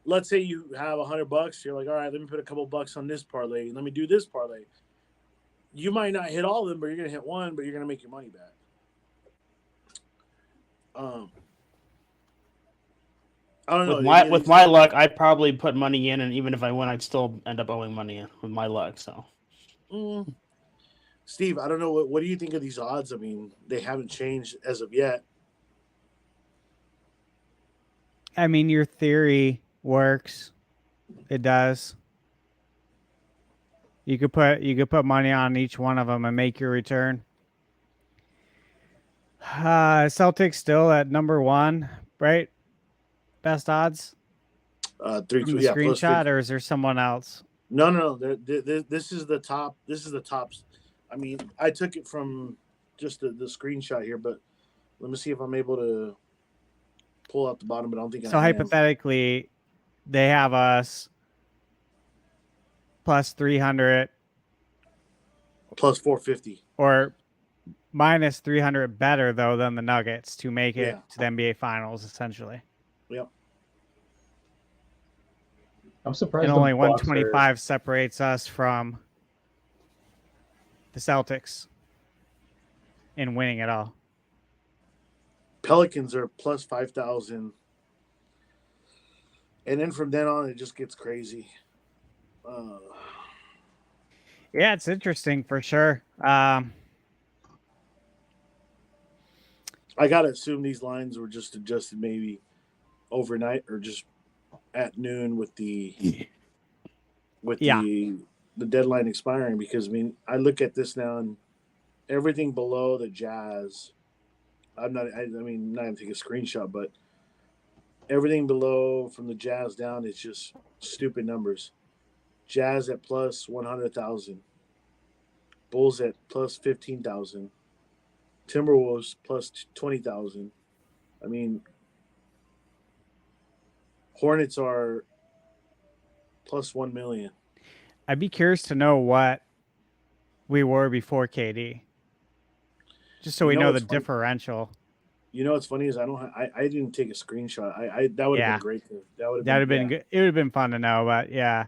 let's say you have $100. You're like, all right, let me put a couple bucks on this parlay. Let me do this parlay. You might not hit all of them, but you're going to hit one, but you're going to make your money back. I don't know. With my luck, I'd probably put money in, and even if I win, I'd still end up owing money in with my luck. So, Steve, I don't know. What do you think of these odds? I mean, they haven't changed as of yet. I mean, your theory works. It does. You could put money on each one of them and make your return. Celtics still at number 1, right? Best odds. 3 from the screenshot, or is there someone else? No. This is the top. This is the tops. I mean, I took it from just the screenshot here, but let me see if I'm able to pull out the bottom. But I don't think. So hypothetically, they have us plus 300, plus 450, or minus 300 better though than the Nuggets to make it to the NBA Finals, essentially. Yep. I'm surprised. And only 125 separates us from the Celtics in winning it all. Pelicans are plus 5,000. And then from then on, it just gets crazy. Yeah, it's interesting for sure. I got to assume these lines were just adjusted maybe overnight or just at noon with the deadline expiring, because I mean, I look at this now and everything below the Jazz, I'm not even taking a screenshot, but everything below from the Jazz down is just stupid numbers. Jazz at plus 100,000, Bulls at plus 15,000, Timberwolves plus 20,000. I mean, Hornets are plus 1 million. I'd be curious to know what we were before KD, just so we know the differential. You know what's funny is I didn't take a screenshot. That would have been great. That would have been good. It would have been fun to know, but yeah.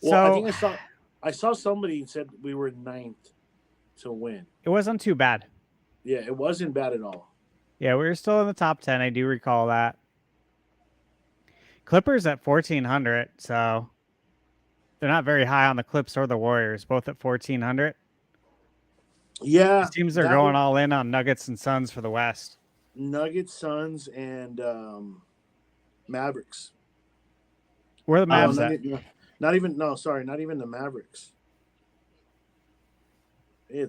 Well, I think I saw somebody said we were 9th to win. It wasn't too bad. Yeah, it wasn't bad at all. Yeah, we were still in the top 10. I do recall that. Clippers at 1,400, so they're not very high on the Clips or the Warriors, both at 1,400. Yeah. It seems they're going all in on Nuggets and Suns for the West. Nuggets, Suns, and Mavericks. Where are the Mavs at? Not even the Mavericks. The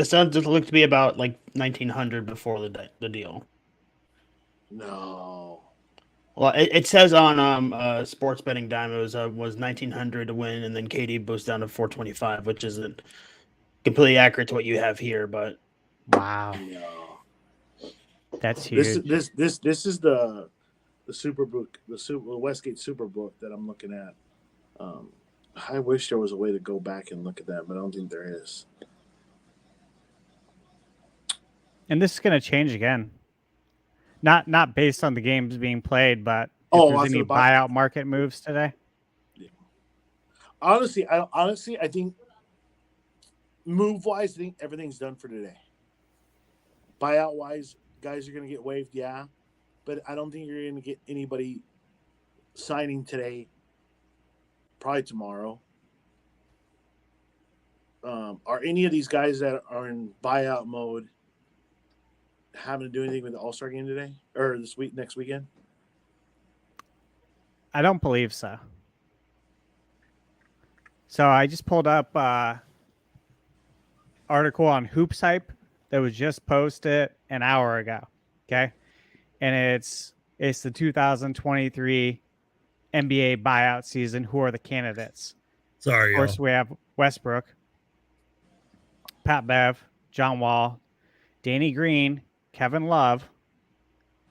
Suns just look to be about like 1,900 before the deal. No. Well, it says on Sports Betting Dominoes was 1,900 to win, and then KD boosts down to 425, which isn't completely accurate to what you have here, but wow, that's huge. This is the Superbook, the Westgate Superbook that I'm looking at. I wish there was a way to go back and look at that, but I don't think there is. And this is going to change again. Not based on the games being played, but Oh, if there's any after the buyout market moves today. Honestly, I think move wise, I think everything's done for today. Buyout wise, guys are going to get waived, yeah, but I don't think you're going to get anybody signing today. Probably tomorrow. Are any of these guys that are in buyout mode having to do anything with the All-Star game today or next weekend? I don't believe so. So I just pulled up article on Hoops Hype that was just posted an hour ago. Okay, and it's the 2023 NBA buyout season. Who are the candidates? Sorry, of course, we have Westbrook, Pat Bev, John Wall, Danny Green, Kevin Love,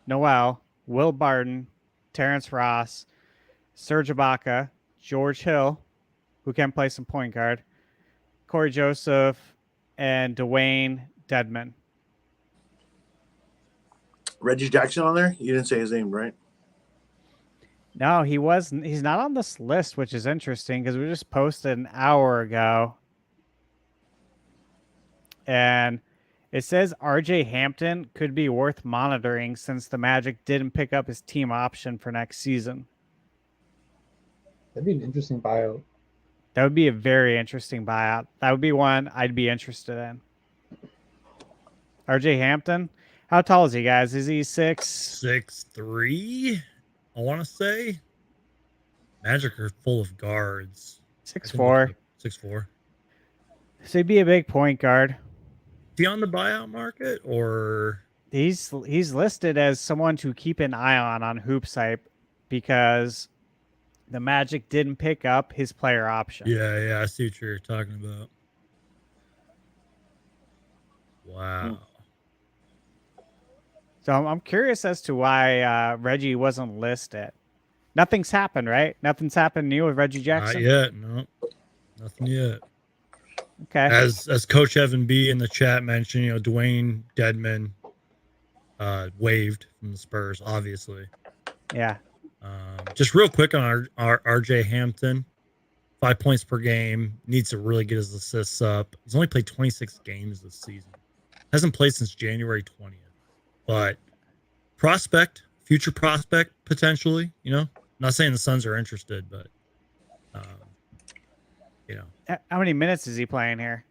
Noel, Will Barton, Terrence Ross, Serge Ibaka, George Hill, who can play some point guard, Corey Joseph, and Dwayne Deadman. Reggie Jackson on there? You didn't say his name, right? No, he's not on this list, which is interesting because we just posted an hour ago. And it says RJ Hampton could be worth monitoring since the Magic didn't pick up his team option for next season. That'd be an interesting buyout. That would be a very interesting buyout. That would be one I'd be interested in. RJ Hampton, how tall is he, guys? Is he 6'3"? I want to say. Magic are full of guards. 6'4". 6'4". So he'd be a big point guard. Is he on the buyout market or? He's listed as someone to keep an eye on Hoops Hype because the Magic didn't pick up his player option. Yeah, I see what you're talking about. Wow. So I'm curious as to why Reggie wasn't listed. Nothing's happened, right? Nothing's happened new with Reggie Jackson? Not yet, no. Nothing yet. Okay. As Coach Evan B in the chat mentioned, Dwayne Deadman waived from the Spurs, obviously. Yeah. Just real quick on our RJ Hampton, 5 points per game, needs to really get his assists up. He's only played 26 games this season. Hasn't played since January 20th. But future prospect, potentially, Not saying the Suns are interested, but, How many minutes is he playing here?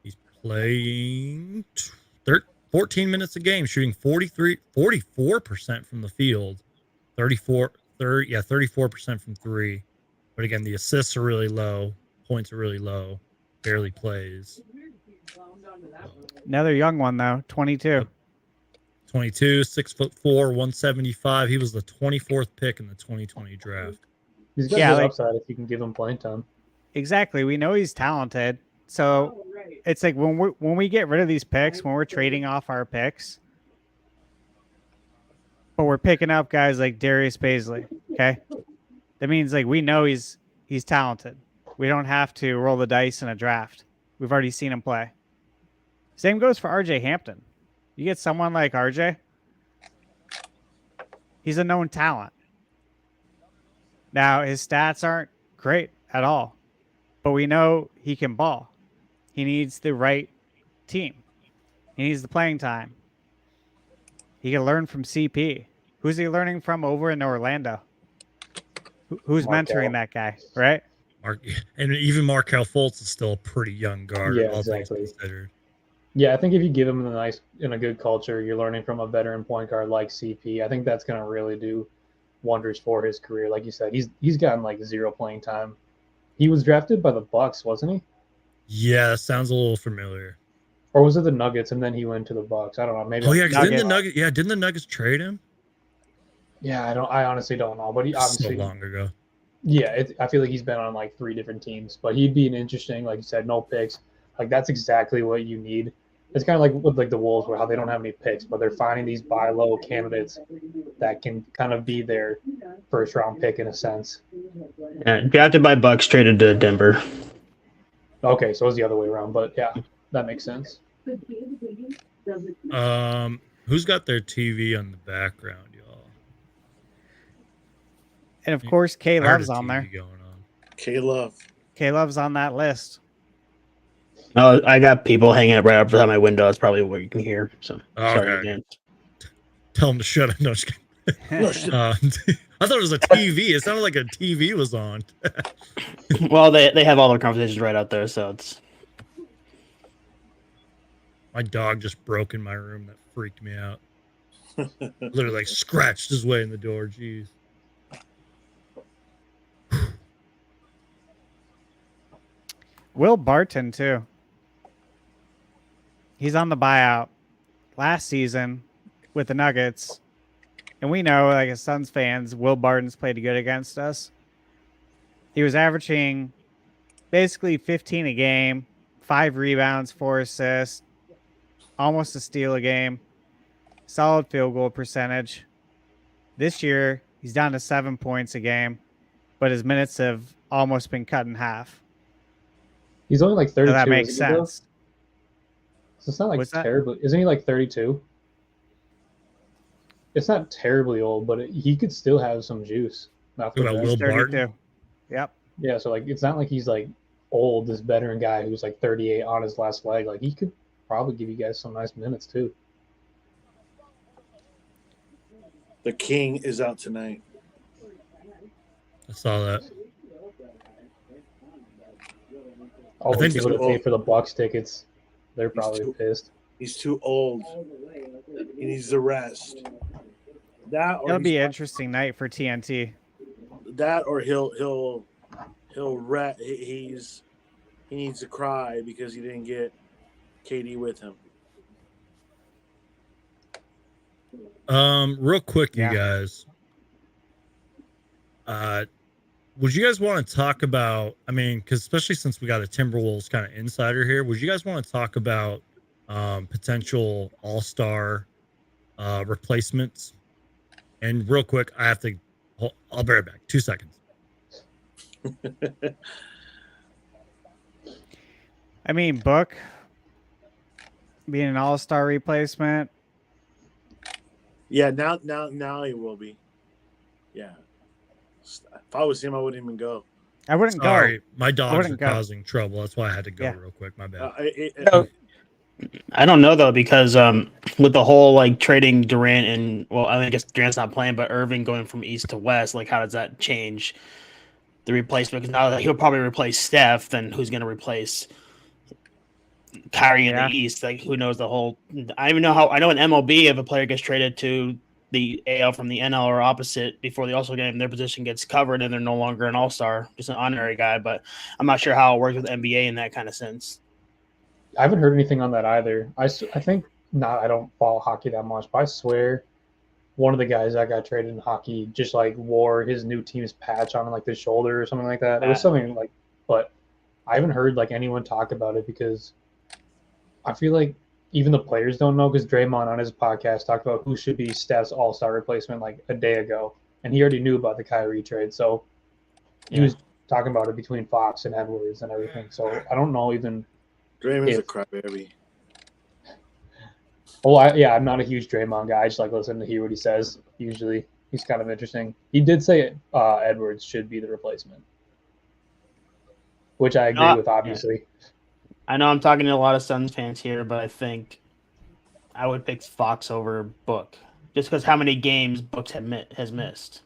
He's playing 14 minutes a game, shooting 44% from the field, 34% from three. But again, the assists are really low, points are really low, barely plays. Another young one though, 22. 22, 6'4", 175. He was the 24th pick in the 2020 draft. He's got good upside if you can give him playing time. Exactly. We know he's talented. So it's like when we get rid of these picks, when we're trading off our picks, but we're picking up guys like Darius Bazley. Okay. That means like we know he's talented. We don't have to roll the dice in a draft. We've already seen him play. Same goes for RJ Hampton. You get someone like RJ, he's a known talent. Now, his stats aren't great at all, but we know he can ball. He needs the right team. He needs the playing time. He can learn from CP. Who's he learning from over in Orlando? Who's mentoring that guy, right? And even Markelle Fultz is still a pretty young guard. Yeah, exactly. Yeah, I think if you give him in a good culture, you're learning from a veteran point guard like CP. I think that's going to really do wonders for his career. Like you said, he's gotten like zero playing time. He was drafted by the Bucks, wasn't he? Yeah, sounds a little familiar. Or was it the Nuggets and then he went to the Bucks? I don't know. Maybe. Oh yeah, didn't the Nuggets trade him? Yeah, I honestly don't know, but he obviously so long ago. Yeah, I feel like he's been on like 3 different teams, but he'd be an interesting, like you said, no picks. Like that's exactly what you need. It's kind of like with like the Wolves, where how they don't have any picks, but they're finding these buy low candidates that can kind of be their first round pick in a sense. Yeah, drafted by Bucks, traded to Denver. Okay, so it was the other way around, but yeah, that makes sense. Who's got their TV on the background, y'all? And of course, K Love's on there. Going on. K Love. K Love's on that list. Oh, I got people hanging up right up beside my window. That's probably what you can hear. So sorry again. Tell them to shut up. No, just kidding. I thought it was a TV. It sounded like a TV was on. Well, they have all their conversations right out there, so it's. My dog just broke in my room. That freaked me out. Literally, like, scratched his way in the door. Jeez. Will Barton, too. He's on the buyout last season with the Nuggets. And we know, like, as Suns fans, Will Barton's played good against us. He was averaging basically 15 a game, 5 rebounds, 4 assists, almost a steal a game, solid field goal percentage. This year, he's down to 7 points a game, but his minutes have almost been cut in half. He's only like 32. So that makes sense. So it's not like terribly. Isn't he like 32? It's not terribly old, but he could still have some juice. Will Barton? Yep. Yeah, so like it's not like he's like old, this veteran guy who's like 38 on his last leg. Like he could probably give you guys some nice minutes too. The King is out tonight. I saw that. All the people that pay for the Bucks tickets, they're probably pissed. He's too old. He needs to rest. It'll be an interesting night for TNT. That or he needs to cry because he didn't get KD with him. Real quick, you guys. Would you guys want to talk about? I mean, because especially since we got a Timberwolves kind of insider here, would you guys want to talk about potential All-Star replacements? And real quick, I'll be right back. 2 seconds. I mean, Book being an All-Star replacement. Yeah, now he will be. Yeah. If I was him, I wouldn't even go. I wouldn't Sorry, go. my dogs are causing trouble. That's why I had to go real quick. My bad. I don't know though, because with the whole like trading Durant and I guess Durant's not playing, but Irving going from east to west, like how does that change the replacement? Because now that he'll probably replace Steph, then who's going to replace Kyrie in the east? Like who knows the whole? I even know how. I know in MLB if a player gets traded to the AL from the NL or opposite before the All-Star game, their position gets covered and they're no longer an All-Star, just an honorary guy. But I'm not sure how it works with NBA in that kind of sense. I haven't heard anything on that either. I think not. I don't follow hockey that much, but I swear one of the guys that got traded in hockey just like wore his new team's patch on like the shoulder or something like that. It was something like, but I haven't heard like anyone talk about it because I feel like even the players don't know, because Draymond on his podcast talked about who should be Steph's All-Star replacement like a day ago, and he already knew about the Kyrie trade, so he was talking about it between Fox and Edwards and everything. So I don't know even. Draymond's a crybaby. Well, I'm not a huge Draymond guy. I just like listen to hear what he says. Usually, he's kind of interesting. He did say Edwards should be the replacement, which I agree with, obviously. Yeah. I know I'm talking to a lot of Suns fans here, but I think I would pick Fox over Book just because how many games Book has missed.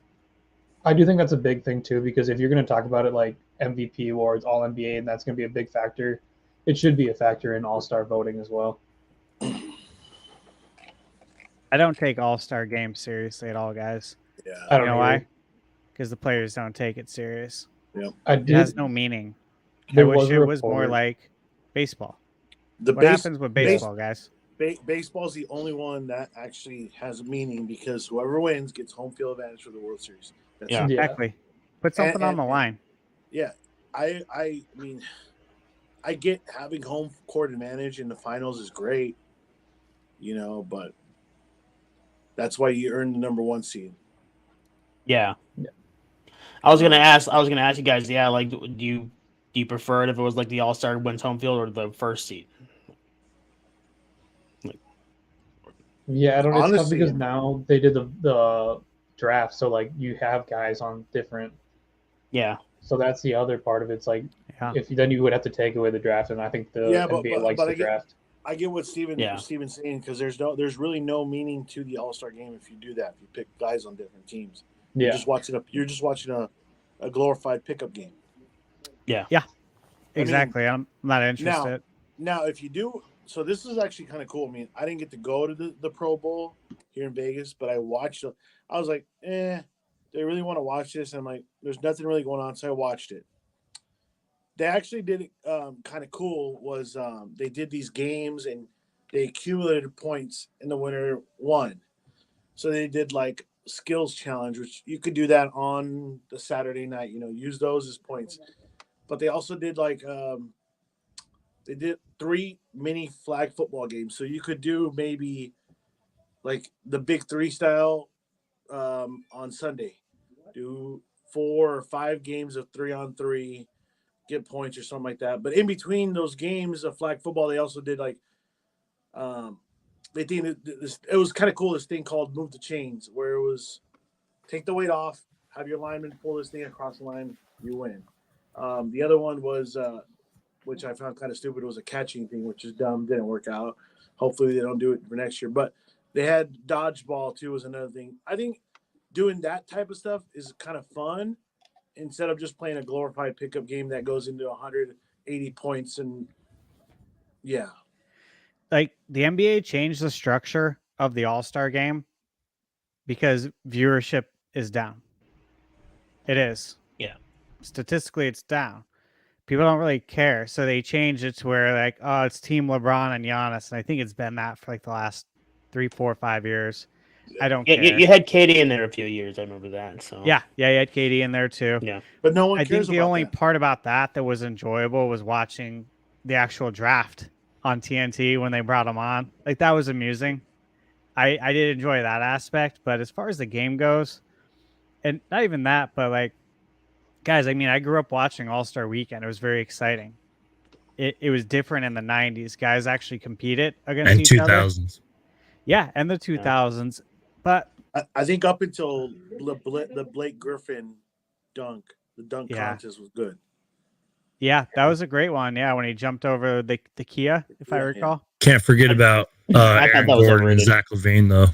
I do think that's a big thing too, because if you're going to talk about it like MVP awards, All NBA, and that's going to be a big factor, it should be a factor in All-Star voting as well. I don't take All-Star games seriously at all, guys. Yeah, I don't know why? Because the players don't take it serious. Yep. It has no meaning. I wish it was more like baseball. What happens with baseball, guys? Baseball's the only one that actually has meaning because whoever wins gets home field advantage for the World Series. Exactly. Put something on the line. Yeah, I mean, I get having home court advantage in the finals is great, but that's why you earn the number 1 seed. Yeah. I was gonna ask you guys, like, do you prefer it if it was like the All-Star wins home field or the first seed? Yeah, I don't. It's tough Honestly, because now they did the draft, so like you have guys on different. Yeah. So that's the other part of it. It's like Yeah. if then you would have to take away the draft, and I think the NBA likes the draft. I get what Steven's saying, because there's really no meaning to the All-Star game if you do that. If you pick guys on different teams, Yeah. you're just watching a glorified pickup game. Yeah. Yeah. Exactly. I'm not interested. Now, if you do, so this is actually kind of cool. I mean, I didn't get to go to the Pro Bowl here in Vegas, but I watched it. I was like, do I really want to watch this? And I'm like, there's nothing really going on, so I watched it. They actually did it kind of cool. Was they did these games and they accumulated points, and the winner won. So they did like skills challenge, which you could do that on the Saturday night. Use those as points. But they also did like they did 3 mini flag football games. So you could do maybe like the Big 3 style on Sunday. Do 4 or 5 games of 3-on-3, get points or something like that. But in between those games of flag football, they also did like they think it was kind of cool. This thing called Move the Chains, where it was take the weight off, have your lineman pull this thing across the line, you win. The other one was, which I found kind of stupid, was a catching thing, which is dumb, didn't work out. Hopefully they don't do it for next year. But they had dodgeball too, was another thing. I think doing that type of stuff is kind of fun instead of just playing a glorified pickup game that goes into 180 points. And yeah. Like the NBA changed the structure of the All-Star game because viewership is down. It is. Yeah. Statistically, it's down. People don't really care. So they changed it to where like, oh, it's Team LeBron and Giannis. And I think it's been that for like the last 3, 4, 5 years. I don't care. You had Katie in there a few years. I remember that. So yeah, you had Katie in there too. Yeah. But no one I cares think the about only that. part about that was enjoyable was watching the actual draft on TNT when they brought them on. Like that was amusing. I did enjoy that aspect, but as far as the game goes, and not even that, but like guys, I mean, I grew up watching All-Star Weekend. It was very exciting. It was different in the 90s. Guys actually competed against each other. And 2000s. Yeah, and the 2000s. But I think up until the Blake Griffin dunk, the dunk contest was good. Yeah, that was a great one. Yeah, when he jumped over the Kia, if I recall. Can't forget about Aaron Gordon and Zach LaVine, though.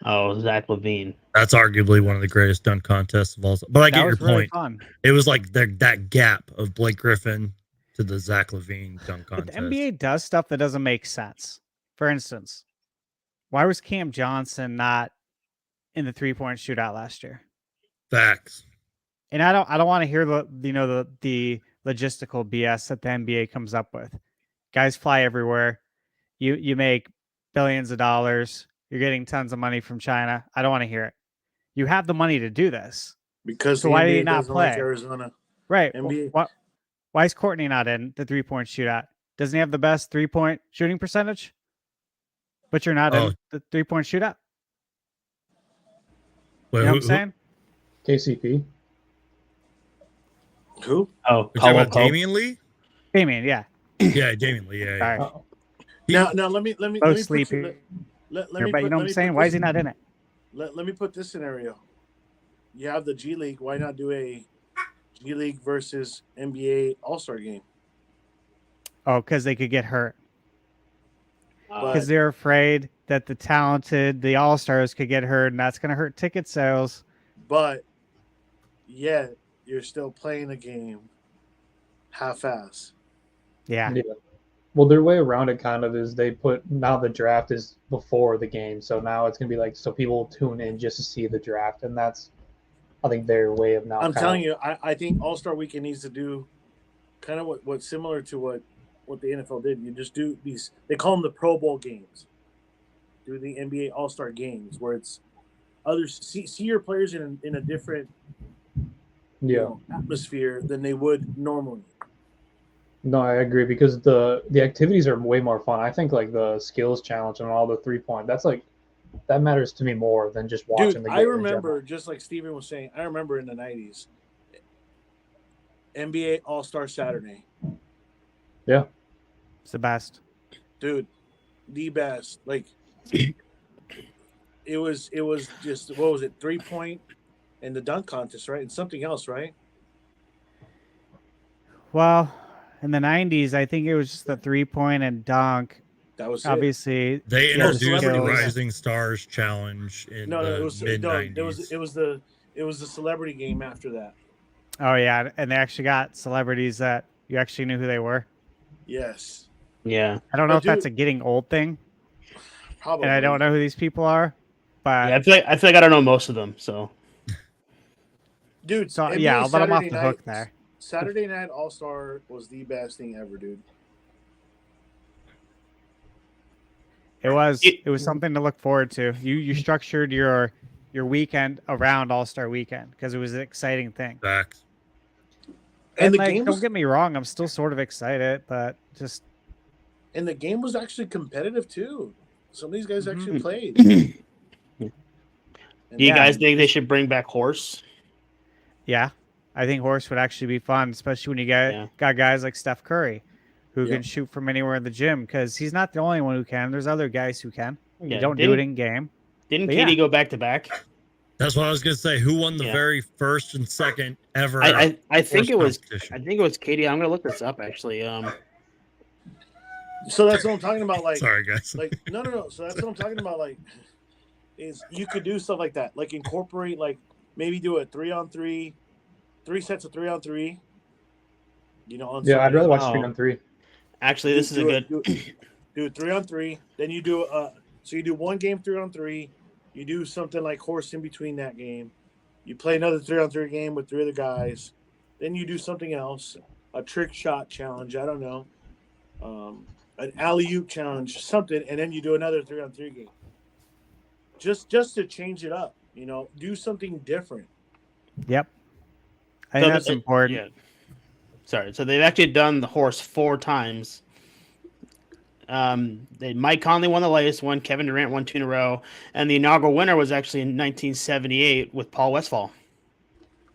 Oh, Zach LaVine. That's arguably one of the greatest dunk contests of all time. But I get your point. Fun. It was like that gap of Blake Griffin to the Zach LaVine dunk contest. But the NBA does stuff that doesn't make sense. For instance, why was Cam Johnson not in the 3-point shootout last year? Facts. And I don't want to hear the logistical BS that the NBA comes up with. Guys fly everywhere. You make billions of dollars. You're getting tons of money from China. I don't want to hear it. You have the money to do this. Because so why did he not play? Like Arizona. Right. NBA. Why is Courtney not in the 3-point shootout? Doesn't he have the best 3-point shooting percentage? But you're not in the 3-point shootout? Wait, you know what I'm saying? KCP. Who? Oh, we're talking about Damian Lee? Damian, yeah. Yeah, Damian Lee, yeah. Right. Now let me But you know what I'm saying? Why is he not in it? Let me put this scenario. You have the G League. Why not do a G League versus NBA All-Star game? Oh, because they could get hurt. Because they're afraid that the All-Stars could get hurt, and that's going to hurt ticket sales. But, yeah, you're still playing the game half-ass. Yeah. Well, their way around it kind of is they put now the draft is before the game, so now it's gonna be like so people tune in just to see the draft, and that's I think their way of now. I'm telling you, I think All-Star Weekend needs to do kind of what's similar to what the NFL did. You just do these. They call them the Pro Bowl games. Do the NBA All-Star games where it's others see your players in a different atmosphere than they would normally. No, I agree because the activities are way more fun. I think like the skills challenge and all the 3-point, that's like that matters to me more than just watching the game. I remember, just like Steven was saying, I remember in the 90s, NBA All-Star Saturday. Yeah. It's the best. Dude, the best. Like it was just, what was it, 3-point and the dunk contest, right? And something else, right? Well, in the 90s, I think it was just the 3-point and dunk. That was obviously they the introduced the skills. Rising Stars Challenge in it the was mid no, 90s. it was the celebrity game after that. Oh yeah, and they actually got celebrities that you actually knew who they were. Yes. Yeah. I don't know But if that's a getting old thing, Probably. and I don't know who these people are, but Yeah, I feel like I don't know most of them. So, dude. so NBA yeah, I'll let them off Saturday the hook there. Saturday Night All Star was the best thing ever, dude. It was something to look forward to. You structured your weekend around All Star Weekend because it was an exciting thing. Facts. And the like, game don't get me wrong, I'm still sort of excited, but just and the game was actually competitive too. Some of these guys actually played. do you guys think they should bring back horse? Yeah, I think horse would actually be fun, especially when you got guys like Steph Curry, who can shoot from anywhere in the gym. Because he's not the only one who can. There's other guys who can. Yeah, don't do it in game. Didn't Katie go back to back? That's what I was gonna say. Who won the very first and second ever? I think it was competition? I think it was Katie. I'm gonna look this up actually. So that's what I'm talking about. Like, sorry guys. Like, no. So that's what I'm talking about. Like, is you could do stuff like that. Like, incorporate, like, maybe do a 3-on-3, 3 sets of 3-on-3. You know. Yeah, I'd rather watch 3-on-3. Actually, this is a good. Do a 3-on-3. Then you do so you do one game 3-on-3. You do something like horse in between that game. You play another 3-on-3 game with 3 other guys. Then you do something else, a trick shot challenge. I don't know, an alley-oop challenge, something, and then you do another 3-on-3 game. Just to change it up, you know, do something different. Yep, I think that's important. Yeah. Sorry, so they've actually done the horse 4 times. Mike Conley won the latest one. Kevin Durant won 2 in a row, and the inaugural winner was actually in 1978 with Paul Westphal.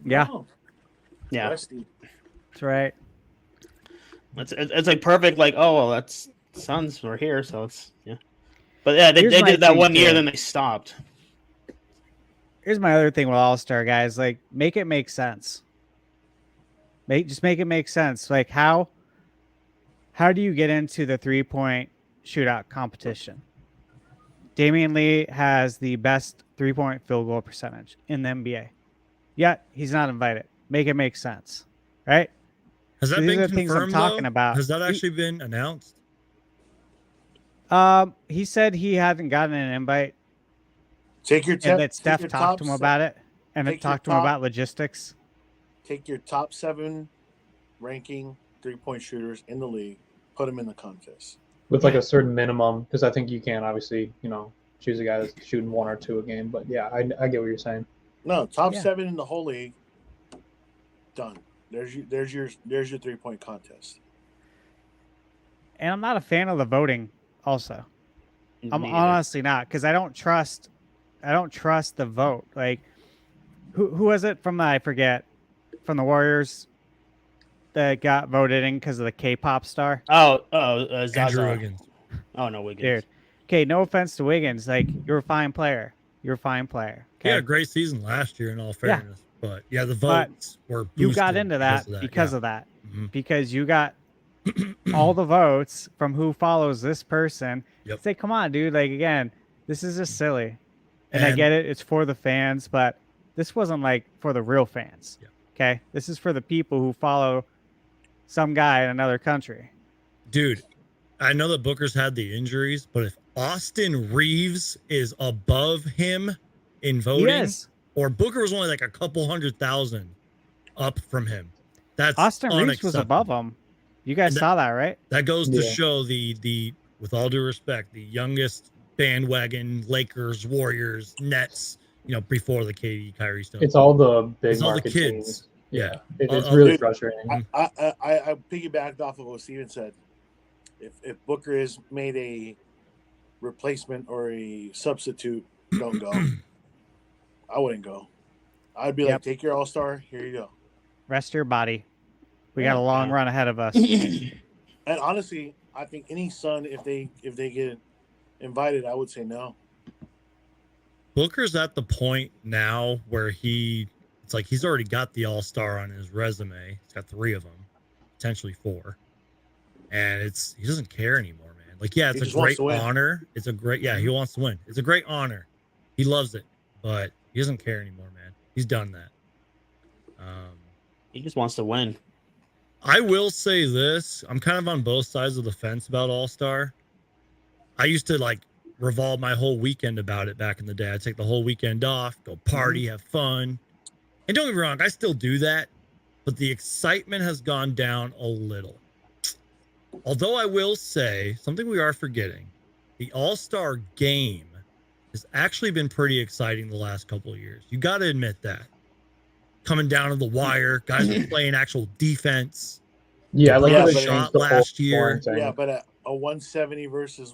Yeah, yeah, that's right. It's like perfect. Like, oh well, that's Suns were here, so it's But yeah, they did that one year, then they stopped. Here's my other thing with All Star guys: like, make it make sense. Just make it make sense. Like, how do you get into the 3-point shootout competition? Damian Lee has the best 3-point field goal percentage in the NBA. Yet he's not invited. Make it make sense, right? Has that been confirmed? Things I'm talking about. Has that actually been announced? He said he hadn't gotten an invite. Take your and that Steph talked to him about it, and it talked to him about logistics. Take your top 7 ranking 3-point shooters in the league, put them in the contest with like a certain minimum, because I think you can't obviously, choose a guy that's shooting 1 or 2 a game. But yeah, I get what you're saying. No, top 7 in the whole league. Done. There's your 3-point contest. And I'm not a fan of the voting. Also, I'm honestly not, because I don't trust the vote. Like, who was it from I forget, from the Warriors that got voted in because of the K-pop star? Zaza. Andrew Wiggins. Oh no, Wiggins. Dude, okay, no offense to Wiggins, like, you're a fine player. You're a fine player. Okay? He had a great season last year, in all fairness. But yeah, the votes were boosted. You got into that because of that. Because you got all the votes from who follows this person. Yep. Say, come on, dude. Like, again, this is just silly. And I get it. It's for the fans, but this wasn't like for the real fans. Yep. Okay. This is for the people who follow some guy in another country. Dude, I know that Booker's had the injuries, but if Austin Reeves is above him in voting, or Booker was only like a couple 100,000 up from him, that's Austin Reeves was above him. You guys saw that, right? That goes to show the with all due respect, the youngest bandwagon Lakers, Warriors, Nets, before the KD, Kyrie stuff. It's all the big all the market kids. teams. Yeah, it's really frustrating. I piggybacked off of what Steven said. If Booker is made a replacement or a substitute, don't go. I wouldn't go. I'd be like, take your All-Star. Here you go. Rest your body. We got a long run ahead of us. And honestly, I think any Sun, if they get invited, I would say no. Booker's at the point now where it's like he's already got the All-Star on his resume. He's got 3 of them, potentially 4. And he doesn't care anymore, man. Like, yeah, it's a great honor. It's a great, he wants to win. It's a great honor. He loves it, but he doesn't care anymore, man. He's done that. He just wants to win. I will say this. I'm kind of on both sides of the fence about All-Star. I used to like revolve my whole weekend about it back in the day. I'd take the whole weekend off, go party, have fun. And don't get me wrong, I still do that, but the excitement has gone down a little. Although I will say something we are forgetting, the All-Star game has actually been pretty exciting the last couple of years. You got to admit that. Coming down to the wire, guys are playing actual defense. Yeah, like a shot last year. Yeah, but a 170 versus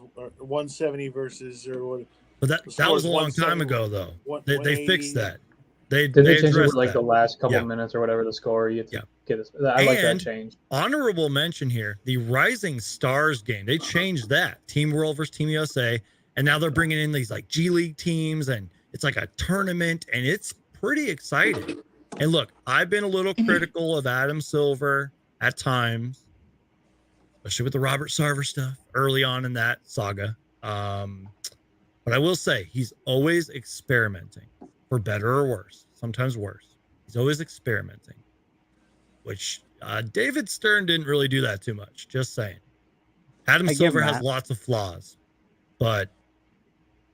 or what? But that was a long time ago, though. They fixed that. Did they change it with like the last couple minutes or whatever the score? You have to get this. I like that change. Honorable mention here: the Rising Stars game. They changed that. Team World versus Team USA, and now they're bringing in these like G League teams, and it's like a tournament, and it's pretty exciting. And look, I've been a little critical of Adam Silver at times, especially with the Robert Sarver stuff early on in that saga. But I will say he's always experimenting, for better or worse, sometimes worse. He's always experimenting, which David Stern didn't really do that too much. Just saying. Adam Silver has lots of flaws, but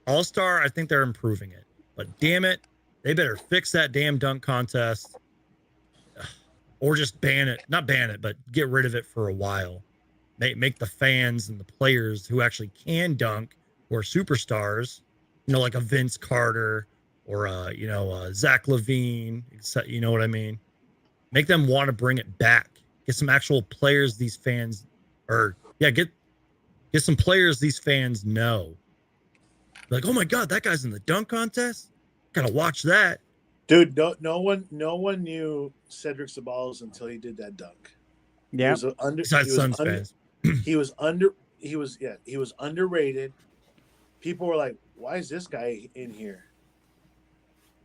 All-Star, I think they're improving it. But damn it, they better fix that damn dunk contest or just ban it. Not ban it, but get rid of it for a while. Make the fans and the players who actually can dunk or superstars, like a Vince Carter or, Zach LaVine, you know what I mean? Make them want to bring it back. Get some actual players these fans get some players these fans know. Like, oh my God, that guy's in the dunk contest? Gotta watch that, dude. No one knew Cedric Ceballos until he did that dunk. Yeah, besides Suns fans, he was underrated. People were like, "Why is this guy in here?"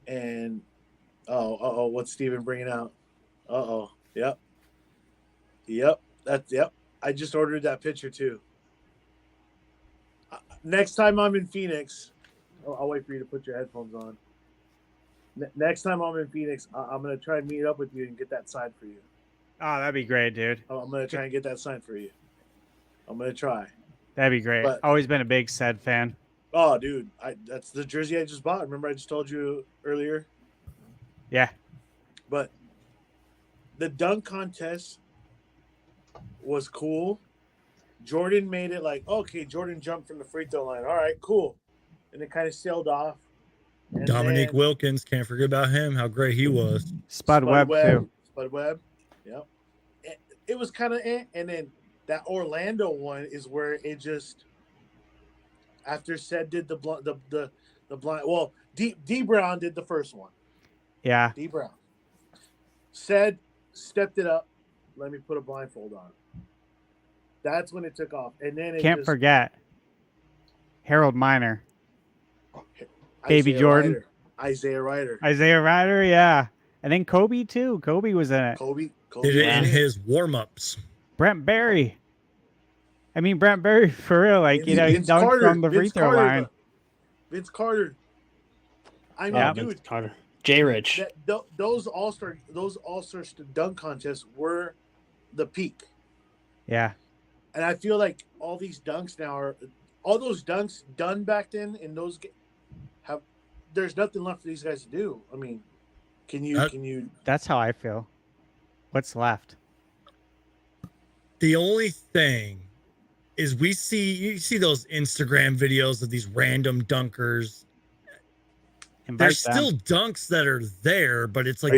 And what's Steven bringing out? Yep. I just ordered that picture too. Next time I'm in Phoenix, I'll wait for you to put your headphones on. Next time I'm in Phoenix, I'm going to try and meet up with you and get that signed for you. Oh, that'd be great, dude. I'm going to try and get that signed for you. I'm going to try. That'd be great. But, always been a big Ced fan. Oh, dude. That's the jersey I just bought. Remember I just told you earlier? Yeah. But the dunk contest was cool. Jordan made it like, okay, Jordan jumped from the free throw line. All right, cool. And it kind of sailed off. And Dominique Wilkins, can't forget about him, how great he was. Spud Webb, too. Spud Webb, yep. It was kind of and then that Orlando one is where it just, after Ced did the blind, well, D Brown did the first one. Yeah. D Brown. Ced stepped it up, let me put a blindfold on. That's when it took off. And then it can't forget Harold Miner. Baby Jordan. Isaiah Ryder, yeah. And then Kobe, too. Kobe was in it. Kobe did it in his warm-ups. Brent Berry. Brent Berry, for real. Like, he dunked from the free throw line. Vince Carter. Dude. Vince Carter. J. Rich. Those All-Star dunk contests were the peak. Yeah. And I feel like all these dunks now are all those dunks done back then in those there's nothing left for these guys to do. Can you That's how I feel. What's left? The only thing is you see those Instagram videos of these random dunkers. There's still dunks that are there, but it's like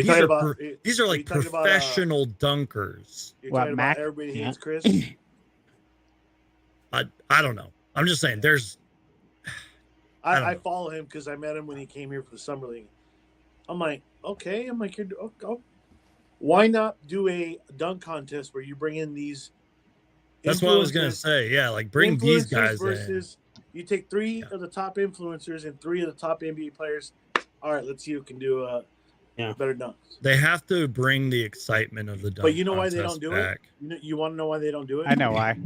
these are like professional dunkers. You're talking about everybody hates Chris? I don't know. I'm just saying I follow him because I met him when he came here for the summer league. I'm like, okay. Why not do a dunk contest where you bring in these? That's what I was gonna say. Yeah, like bring these guys versus You take three of the top influencers and three of the top NBA players. All right, let's see who can do better dunks. They have to bring the excitement of the dunk. But you know why they don't do back. it? You want to know why they don't do it? I know why.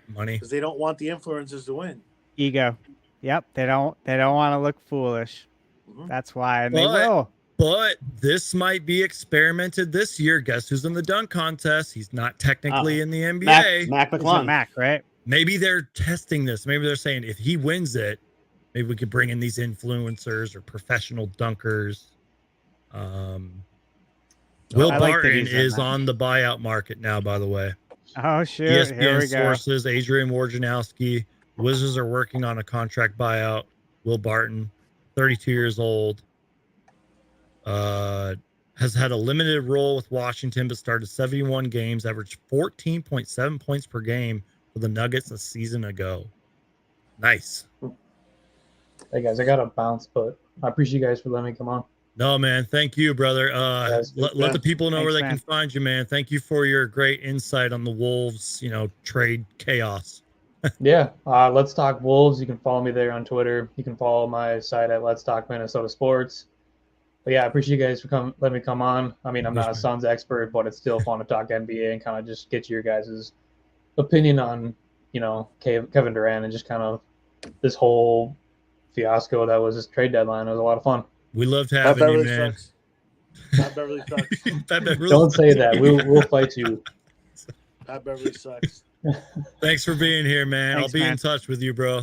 Money. Because they don't want the influencers to win. Ego. Yep. They don't want to look foolish. Mhm. That's why, and they will. But this might be experimented this year. Guess who's in the dunk contest? He's not technically in the NBA. Mac It's McClung. Mac, right? Maybe they're testing this. Maybe they're saying if he wins it, maybe we could bring in these influencers or professional dunkers. Will Barton is on the buyout market now, by the way. Oh, shit. Here we ESPN go. sources, Adrian Wojnarowski. Wizards are working on a contract buyout. Will Barton, 32 years old. Has had a limited role with Washington, but started 71 games, averaged 14.7 points per game for the Nuggets a season ago. Nice. Hey guys, I got to bounce, but I appreciate you guys for letting me come on. No, man. Thank you, brother. Let the people know where they man. can find you, man. Thank you for your great insight on the Wolves, trade chaos. Yeah, Let's Talk Wolves. You can follow me there on Twitter. You can follow my site at Let's Talk Minnesota Sports. But yeah, I appreciate you guys for letting me come on. I mean, I'm not a Suns expert, but it's still fun to talk NBA and kind of just get your guys' opinion on, Kevin Durant and just kind of this whole fiasco that was this trade deadline. It was a lot of fun. We loved having you, man. Pat Beverly sucks. Pat Beverly Don't say that. We'll fight you. Pat Beverly sucks. Thanks for being here, man. Thanks, I'll be man. in touch with you, bro.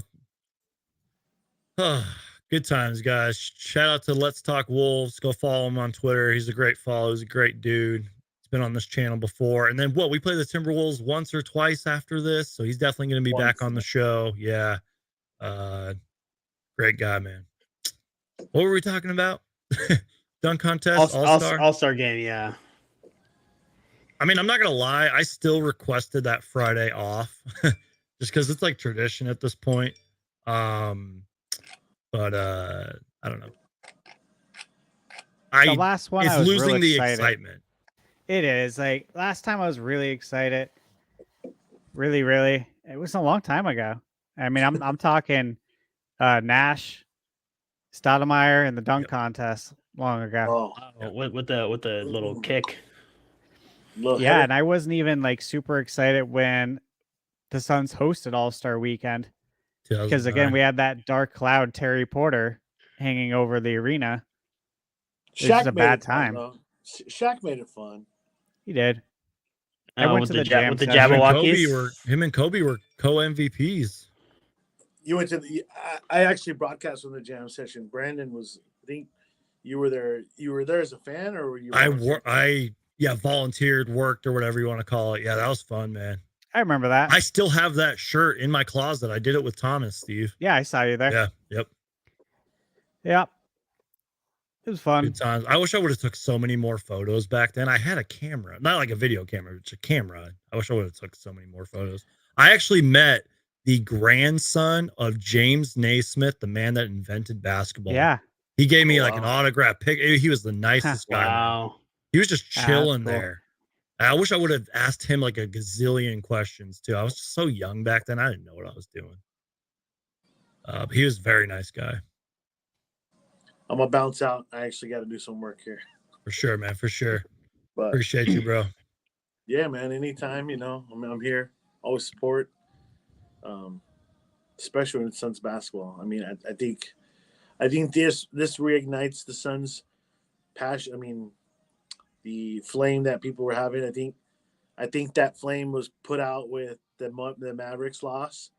Good times, guys. Shout out to Let's Talk Wolves. Go follow him on Twitter. He's a great follow. He's a great dude. He's been on this channel before. And then we play the Timberwolves once or twice after this, so he's definitely going to be back on the show. Yeah. Great guy, man. What were we talking about? Dunk contest, All-Star? All-Star game, yeah. I mean, I'm not going to lie. I still requested that Friday off just because it's like tradition at this point. But I don't know. The last one, it's I was losing really the excited. excitement. It is. Like, last time I was really excited. Really, really. It was a long time ago. I mean, I'm talking Nash, Stoudemire, and the dunk contest long ago. Oh, with the little kick. Yeah, and I wasn't even like super excited when the Suns hosted All-Star Weekend. Because again, we had that dark cloud Terry Porter hanging over the arena. It was a bad time. Shaq made it fun. He did. I went to the jam with the session. Jabberwockies. Him and Kobe were co-MVPs. You went to I actually broadcast from the jam session. Brandon was, I think you were there. You were there as a fan, or were you? I volunteered, worked, or whatever you want to call it. Yeah, that was fun, man. I remember that. I still have that shirt in my closet. I did it with Thomas, Steve. Yeah, I saw you there. Yeah, yep. Yep. It was fun. Good times. I wish I would have took so many more photos back then. I had a camera, not like a video camera, it's a camera. I wish I would have took so many more photos. I actually met the grandson of James Naismith, the man that invented basketball. Yeah. He gave me like an autograph pic. He was the nicest guy. Wow. Man. He was just chilling cool. there. I wish I would have asked him like a gazillion questions too. I was just so young back then. I didn't know what I was doing. But he was a very nice guy. I'm gonna bounce out. I actually got to do some work here. For sure, man. For sure. But Appreciate you, bro. yeah, man. Anytime, I'm here. Always support. Especially when it's Suns basketball. I mean, I think this reignites the Suns' passion. I mean, the flame that people were having. I think that flame was put out with the Mavericks loss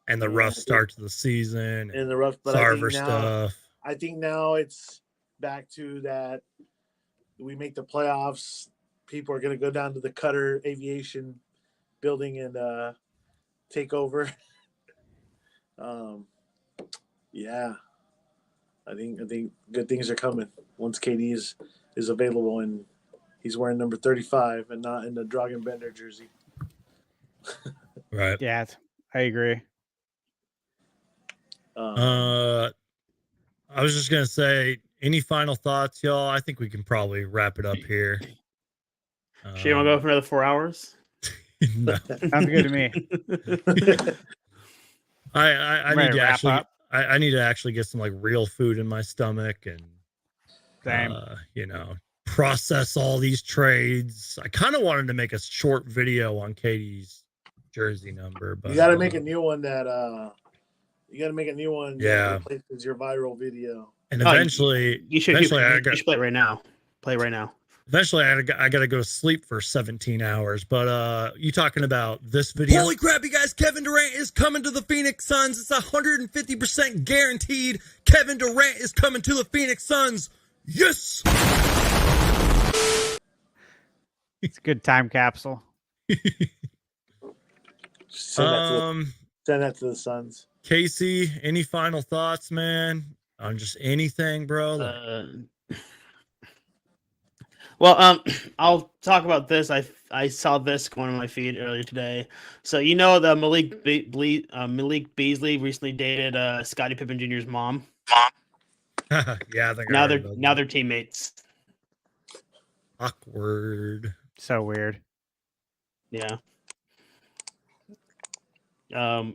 and the rough start to the season and the rough Sarver stuff. I think now it's back to that. We make the playoffs. People are going to go down to the Qatar Aviation building and take over. Yeah, I think good things are coming once KD is available and he's wearing number 35 and not in the Dragan Bender jersey. Right. Yeah, I agree. I was just gonna say, any final thoughts, y'all? I think we can probably wrap it up here. Should you want to go for another 4 hours? No. Sounds good to me. I need to actually I need to actually get some like real food in my stomach and you know, process all these trades. I kind of wanted to make a short video on Katie's jersey number, but you got to make a new one that yeah, replaces your viral video. And eventually, you should play it right now. Play right now. Eventually, I got to go to sleep for 17 hours. But you talking about this video? Holy crap, you guys! Kevin Durant is coming to the Phoenix Suns. It's 150% guaranteed. Kevin Durant is coming to the Phoenix Suns. Yes. It's a good time capsule. Send that to the Suns. Casey, any final thoughts, man? On just anything, bro? Well, I'll talk about this. I saw this going on my feed earlier today. So you know the Malik Beasley recently dated Scottie Pippen Jr.'s mom. Yeah, I think now they're teammates. Awkward. So weird. Yeah. I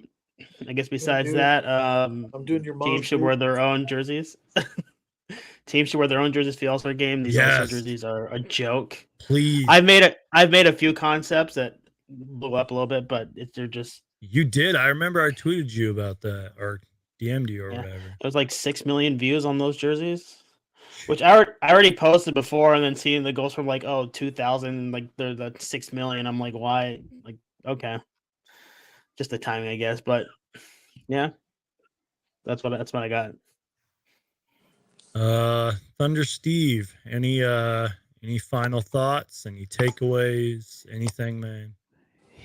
guess besides that, I'm doing your teams should wear their own jerseys. Teams should wear their own jerseys for the All-Star game. These All-Star jerseys are a joke. Please. I've made a few concepts that blew up a little bit, but they're just. You did. I remember I tweeted you about that or DM'd you or whatever. It was like 6 million views on those jerseys, which I already posted before, and then seeing the goals from like 2,000, like they're the 6 million. I'm like, why? Like, okay, just the timing, I guess. But yeah, that's what I got. Thunder Steve, any final thoughts, any takeaways, anything, man?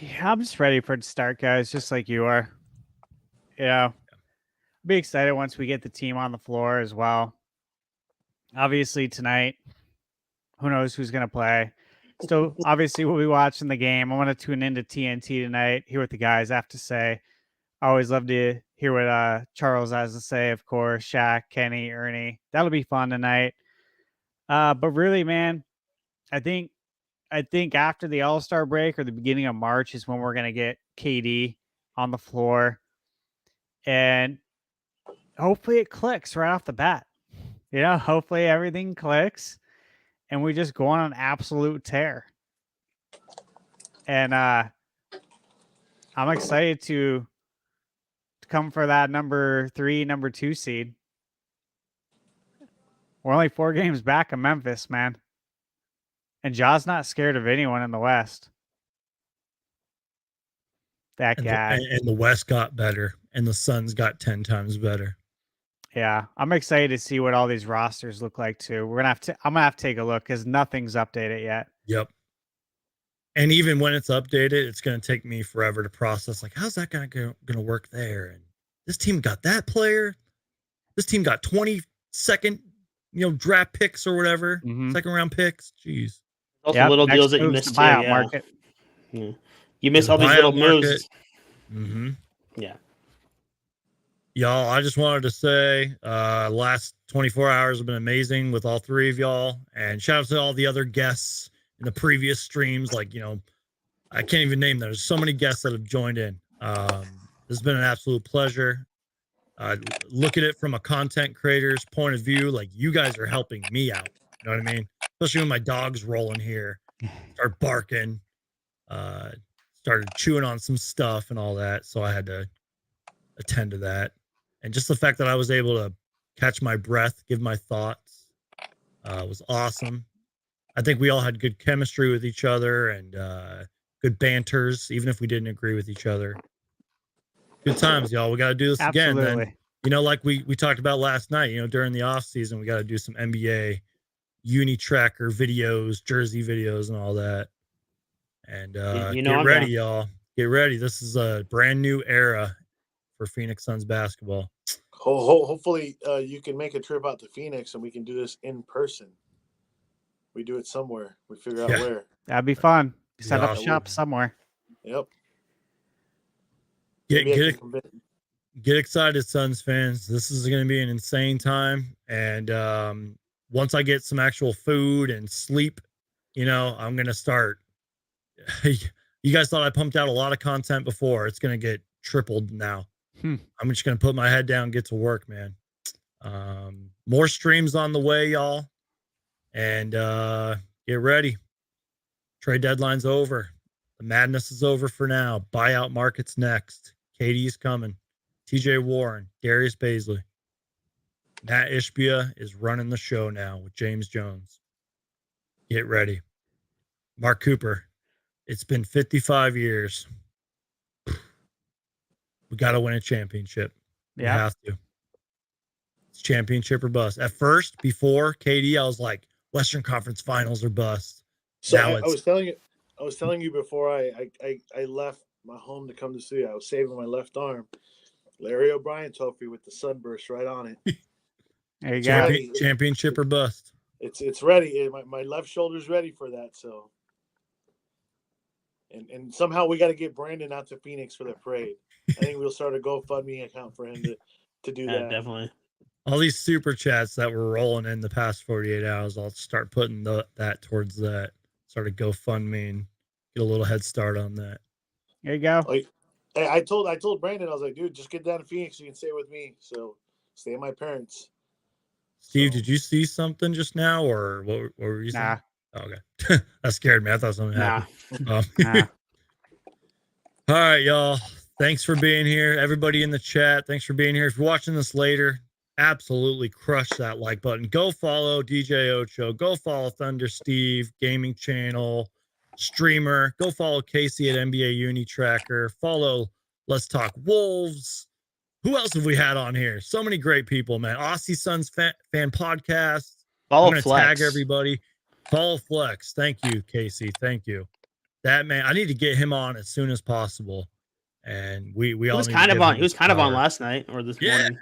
Yeah, I'm just ready for it to start, guys, just like you are. Yeah. I'll be excited once we get the team on the floor as well. Obviously tonight, who knows who's going to play. Still, obviously we'll be watching the game. I want to tune into TNT tonight, hear what the guys have to say. I always love to hear what Charles has to say, of course, Shaq, Kenny, Ernie. That'll be fun tonight. But really, man, I think after the All-Star break or the beginning of March is when we're going to get KD on the floor. And hopefully it clicks right off the bat. You know, hopefully everything clicks and we just go on an absolute tear. And I'm excited to come for that number 3, number 2 seed. We're only 4 games back of Memphis, man. And Ja's not scared of anyone in the West. That guy. And the West got better, and the Suns got 10 times better. Yeah, I'm excited to see what all these rosters look like too. I'm gonna have to take a look because nothing's updated yet. Yep. And even when it's updated, it's gonna take me forever to process. Like, how's that gonna work there? And this team got that player. This team got 22nd, draft picks or whatever, second round picks. Jeez. Also, little deals that you missed too. Buyout market. Yeah. You miss all these little moves. Mm-hmm. Yeah. Y'all, I just wanted to say, last 24 hours have been amazing with all 3 of y'all, and shout out to all the other guests in the previous streams. Like, I can't even name them. There's so many guests that have joined in. This has been an absolute pleasure. Look at it from a content creator's point of view. Like, you guys are helping me out. You know what I mean? Especially when my dog's rolling here, start barking, started chewing on some stuff and all that. So I had to attend to that. And just the fact that I was able to catch my breath, give my thoughts, was awesome. I think we all had good chemistry with each other and good banters, even if we didn't agree with each other. Good times, y'all. We got to do this again. Then, like we talked about last night, during the off season, we got to do some NBA uni tracker videos, jersey videos, and all that. And get ready, y'all. Get ready. This is a brand new era for Phoenix Suns basketball. Hopefully, you can make a trip out to Phoenix and we can do this in person. We do it somewhere. We figure out where. That'd be fun. Set up shop somewhere. Yep. Get excited, Suns fans. This is going to be an insane time. And once I get some actual food and sleep, I'm going to start. You guys thought I pumped out a lot of content before. It's going to get tripled now. I'm just gonna put my head down, and get to work, man. More streams on the way, y'all, and get ready. Trade deadline's over. The madness is over for now. Buyout market's next. KD's coming. TJ Warren, Darius Bazley. Matt Ishbia is running the show now with James Jones. Get ready. Mark Cooper, it's been 55 years. We got to win a championship. We have to. It's championship or bust. At first, before KD, I was like, Western Conference Finals or bust. So I was telling you before I left my home to come to see you. I was saving my left arm. Larry O'Brien trophy with the sunburst right on it. There you go. Championship or bust. It's ready. My left shoulder's ready for that. So, and somehow we got to get Brandon out to Phoenix for the parade. I think we'll start a GoFundMe account for him to do that. Definitely. All these super chats that were rolling in the past 48 hours, I'll start putting that towards that. Start a GoFundMe and get a little head start on that. There you go. Like, I told Brandon, I was like, dude, just get down to Phoenix. You can stay with me. So stay at my parents. Steve, did you see something just now, or what were you saying? Nah. Oh, okay. That scared me. I thought something happened. Nah. All right, y'all. Thanks for being here. Everybody in the chat, thanks for being here. If you're watching this later, absolutely crush that like button. Go follow DJOcho. Go follow Thunder Steve, gaming channel, streamer. Go follow Casey at NBA Uni Tracker. Follow Let's Talk Wolves. Who else have we had on here? So many great people, man. Aussie Suns fan podcast. Follow I'm gonna Flex. tag everybody. Follow Flex. Thank you, Casey. Thank you. That man, I need to get him on as soon as possible. And we all was kind of on. He was kind of on last night or this morning.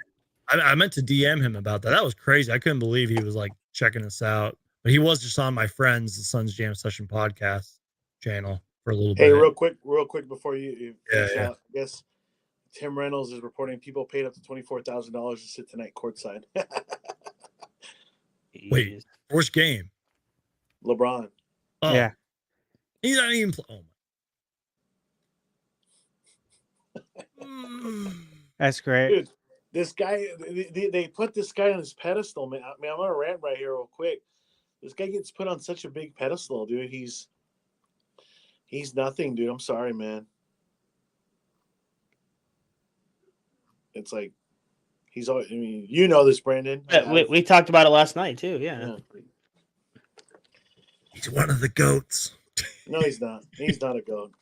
I meant to DM him about that. That was crazy. I couldn't believe he was like checking us out. But he was just on my friend's the Suns Jam Session podcast channel for a little bit. Hey, real quick before you finish Yeah. out, I guess Tim Reynolds is reporting people paid up to $24,000 to sit tonight courtside. Wait, first game? LeBron. Oh, Yeah. he's not even. That's great. Dude, this guy, they put this guy on his pedestal, man. I mean, I'm gonna rant right here real quick. This guy gets put on such a big pedestal, dude. He's nothing, dude. I'm sorry, man. It's like he's all. I mean, you know this, Brandon. We talked about it last night too. Yeah. He's one of the goats. No, he's not. He's not a goat.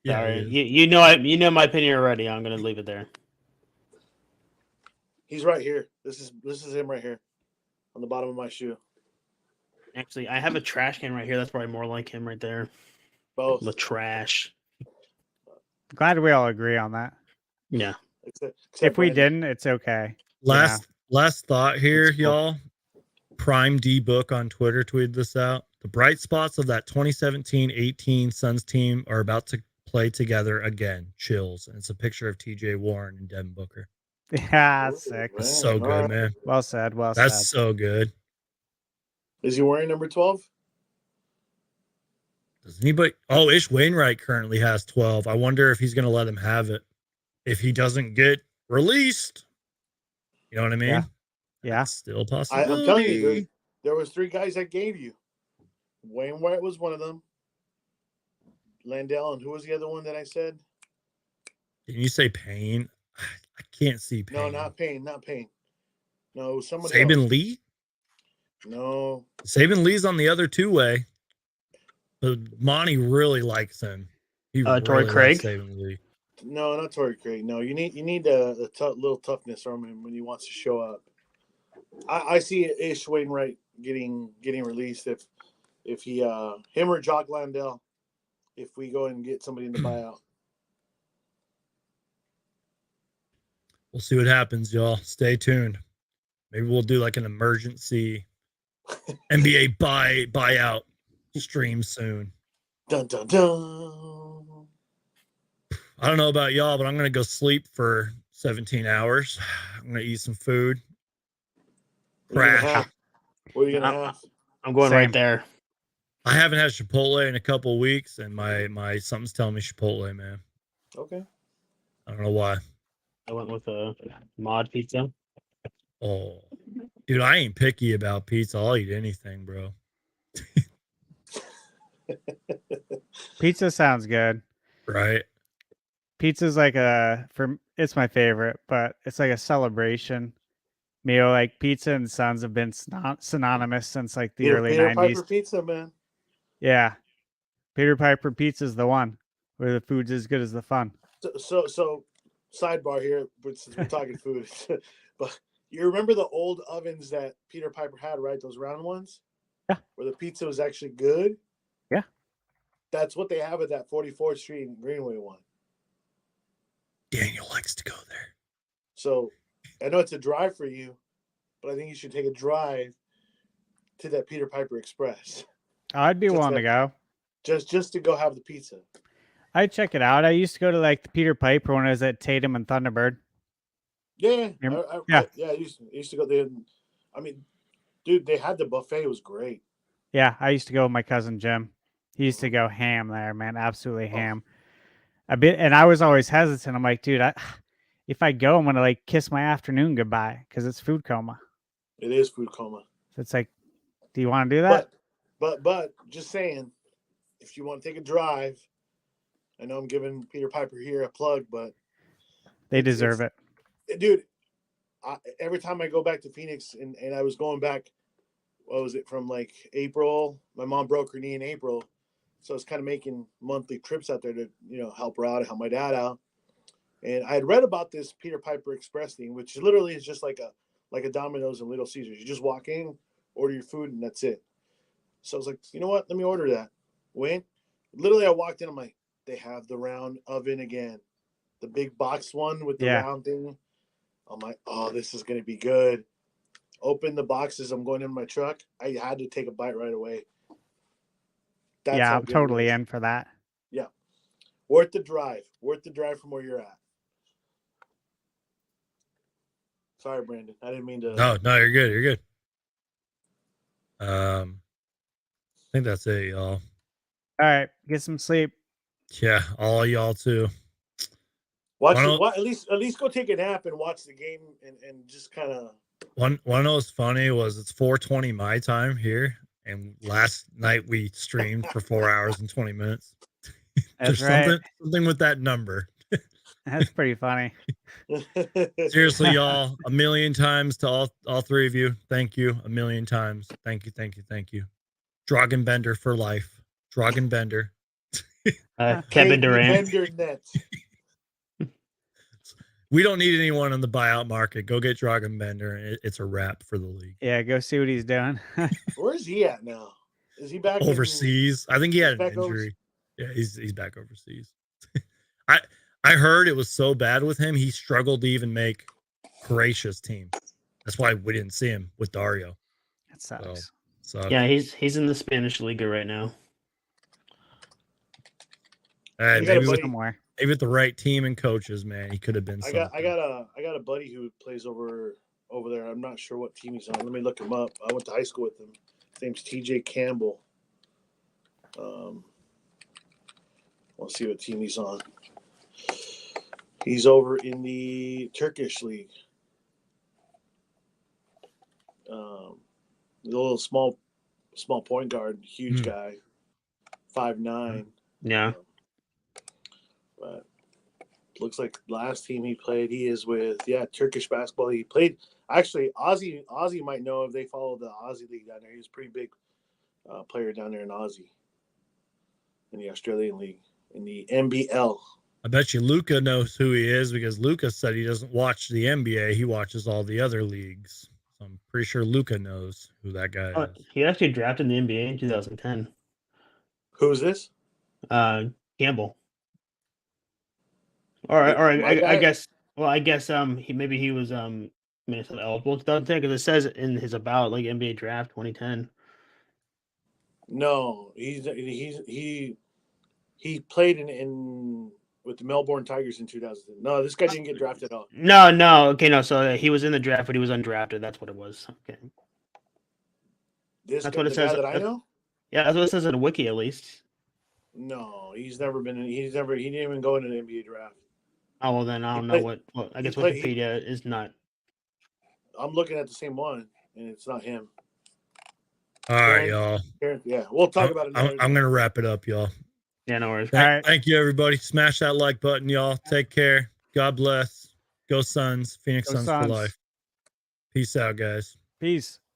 Sorry. You know my opinion already. I'm gonna leave it there. He's right here. This is him right here, on the bottom of my shoe. Actually, I have a trash can right here. That's probably more like him right there. Both. The trash. Glad we all agree on that. Yeah. Except If we Brandon. didn't, it's okay. Last thought here, y'all. Prime D Book on Twitter tweeted this out. The bright spots of that 2017-18 Suns team are about to play together again. Chills. And it's a picture of TJ Warren and Devin Booker. Yeah, sick. That's so good, man. Well said. Well said. That's so good. Is he wearing number 12? Does anybody? Oh, Ish Wainwright currently has 12. I wonder if he's going to let him have it if he doesn't get released. You know what I mean? Yeah. That's still possible. I'm telling you, there was 3 guys I gave you. Wainwright was one of them. Landell, and who was the other one that I said? Didn't you say Payne? I can't see Payne. No, not Payne. No, it was someone Saban else. Lee? No. Saban Lee's on the other two-way. But Monty really likes him. He Torrey Craig? likes Saban Lee. No, not Torrey Craig. No, you need a little toughness from him when he wants to show up. I see Ish Wainwright getting released if he him or Jock Landell, if we go and get somebody in the buyout. We'll see what happens, y'all. Stay tuned. Maybe we'll do like an emergency NBA buyout stream soon. Dun dun dun. I don't know about y'all, but I'm gonna go sleep for 17 hours. I'm gonna eat some food. Crash. What are you gonna have? I'm going right there. I haven't had Chipotle in a couple of weeks, and my something's telling me Chipotle, man. Okay. I don't know why. I went with a mod pizza. Oh, dude, I ain't picky about pizza. I'll eat anything, bro. Pizza sounds good. Right? Pizza's like it's my favorite, but it's like a celebration meal. Like pizza and Suns have been synonymous since like the early Peter 90s. Piper pizza, man. Yeah. Peter Piper pizza's the one where the food's as good as the fun. So sidebar here, but since we're talking food, but you remember the old ovens that Peter Piper had, right? Those round ones? Yeah. Where the pizza was actually good? Yeah. That's what they have at that 44th Street and Greenway one. Daniel likes to go there. So I know it's a drive for you, but I think you should take a drive to that Peter Piper Express. I'd be willing to go. Just to go have the pizza. I'd check it out. I used to go to like the Peter Piper when I was at Tatum and Thunderbird. Yeah. Yeah. I used to go there. I mean, dude, they had the buffet. It was great. Yeah, I used to go with my cousin Jim. He used to go ham there, man. Absolutely ham. And I was always hesitant. I'm like, dude, if I go, I'm gonna like kiss my afternoon goodbye because it's food coma. It is food coma. So it's like, do you want to do that? But just saying, if you want to take a drive, I know I'm giving Peter Piper here a plug, but they deserve it, dude. Every time I go back to Phoenix, and I was going back, what was it, from like April? My mom broke her knee in April, so I was kind of making monthly trips out there to help her out, help my dad out. And I had read about this Peter Piper Express thing, which literally is just like a Domino's and Little Caesars. You just walk in, order your food, and that's it. So I was like, you know what? Let me order that. Went. Literally, I walked in. I'm like, they have the round oven again, the big box one with the round thing. I'm like, oh, this is gonna be good. Open the boxes. I'm going in my truck. I had to take a bite right away. Yeah, I'm totally in for that. Yeah, worth the drive. Worth the drive from where you're at. Sorry, Brandon. I didn't mean to. No, you're good. You're good. I think that's it, y'all. All right, get some sleep. Yeah, all y'all too. At least go take a nap and watch the game and just kind of. One of those funny was it's 4:20 my time here, and last night we streamed for 4 hours and 20 minutes. That's right. Something with that number. That's pretty funny. Seriously, y'all, a million times to all three of you. Thank you a million times. Thank you. Dragonbender for life. Dragonbender. Kevin Durant. We don't need anyone on the buyout market. Go get Dragonbender. It's a wrap for the league. Yeah, go see what he's doing. Where is he at now? Is he back overseas? I think he had an injury. Yeah, he's back overseas. I heard it was so bad with him, he struggled to even make Croatia's team. That's why we didn't see him with Dario. That sucks. So yeah, he's in the Spanish Liga right now. Maybe with the right team and coaches, man, he could have been. I got a buddy who plays over there. I'm not sure what team he's on. Let me look him up. I went to high school with him. His name's TJ Campbell. Let's see what team he's on. He's over in the Turkish league. The little small point guard, huge guy, 5'9". Yeah. But looks like last team he played, he is with Turkish basketball. He played actually Aussie might know if they follow the Aussie league down there. He's a pretty big player down there in Aussie, in the Australian league, in the NBL. I bet you Luca knows who he is because Luca said he doesn't watch the NBA. He watches all the other leagues. So I'm pretty sure Luca knows who that guy is. He actually drafted in the NBA in 2010. Who's this? Campbell. I guess he was Minnesota eligible 2010 because it says in his about like NBA draft 2010. No, he played in with the Melbourne Tigers in 2010. No, this guy didn't get drafted out. No. Okay, no. So he was in the draft, but he was undrafted. That's what it was. Okay. That's what it says. That I know. Yeah, that's what it says in the wiki, at least. No, he didn't even go into the NBA draft. Oh well, then I don't know what I guess Wikipedia is not. I'm looking at the same one, and it's not him. All right, y'all. Yeah, we'll talk about it. I'm gonna wrap it up, y'all. Yeah, no worries. Thank you, everybody. Smash that like button, y'all. Take care. God bless. Go Suns. Phoenix Suns for life. Peace out, guys. Peace.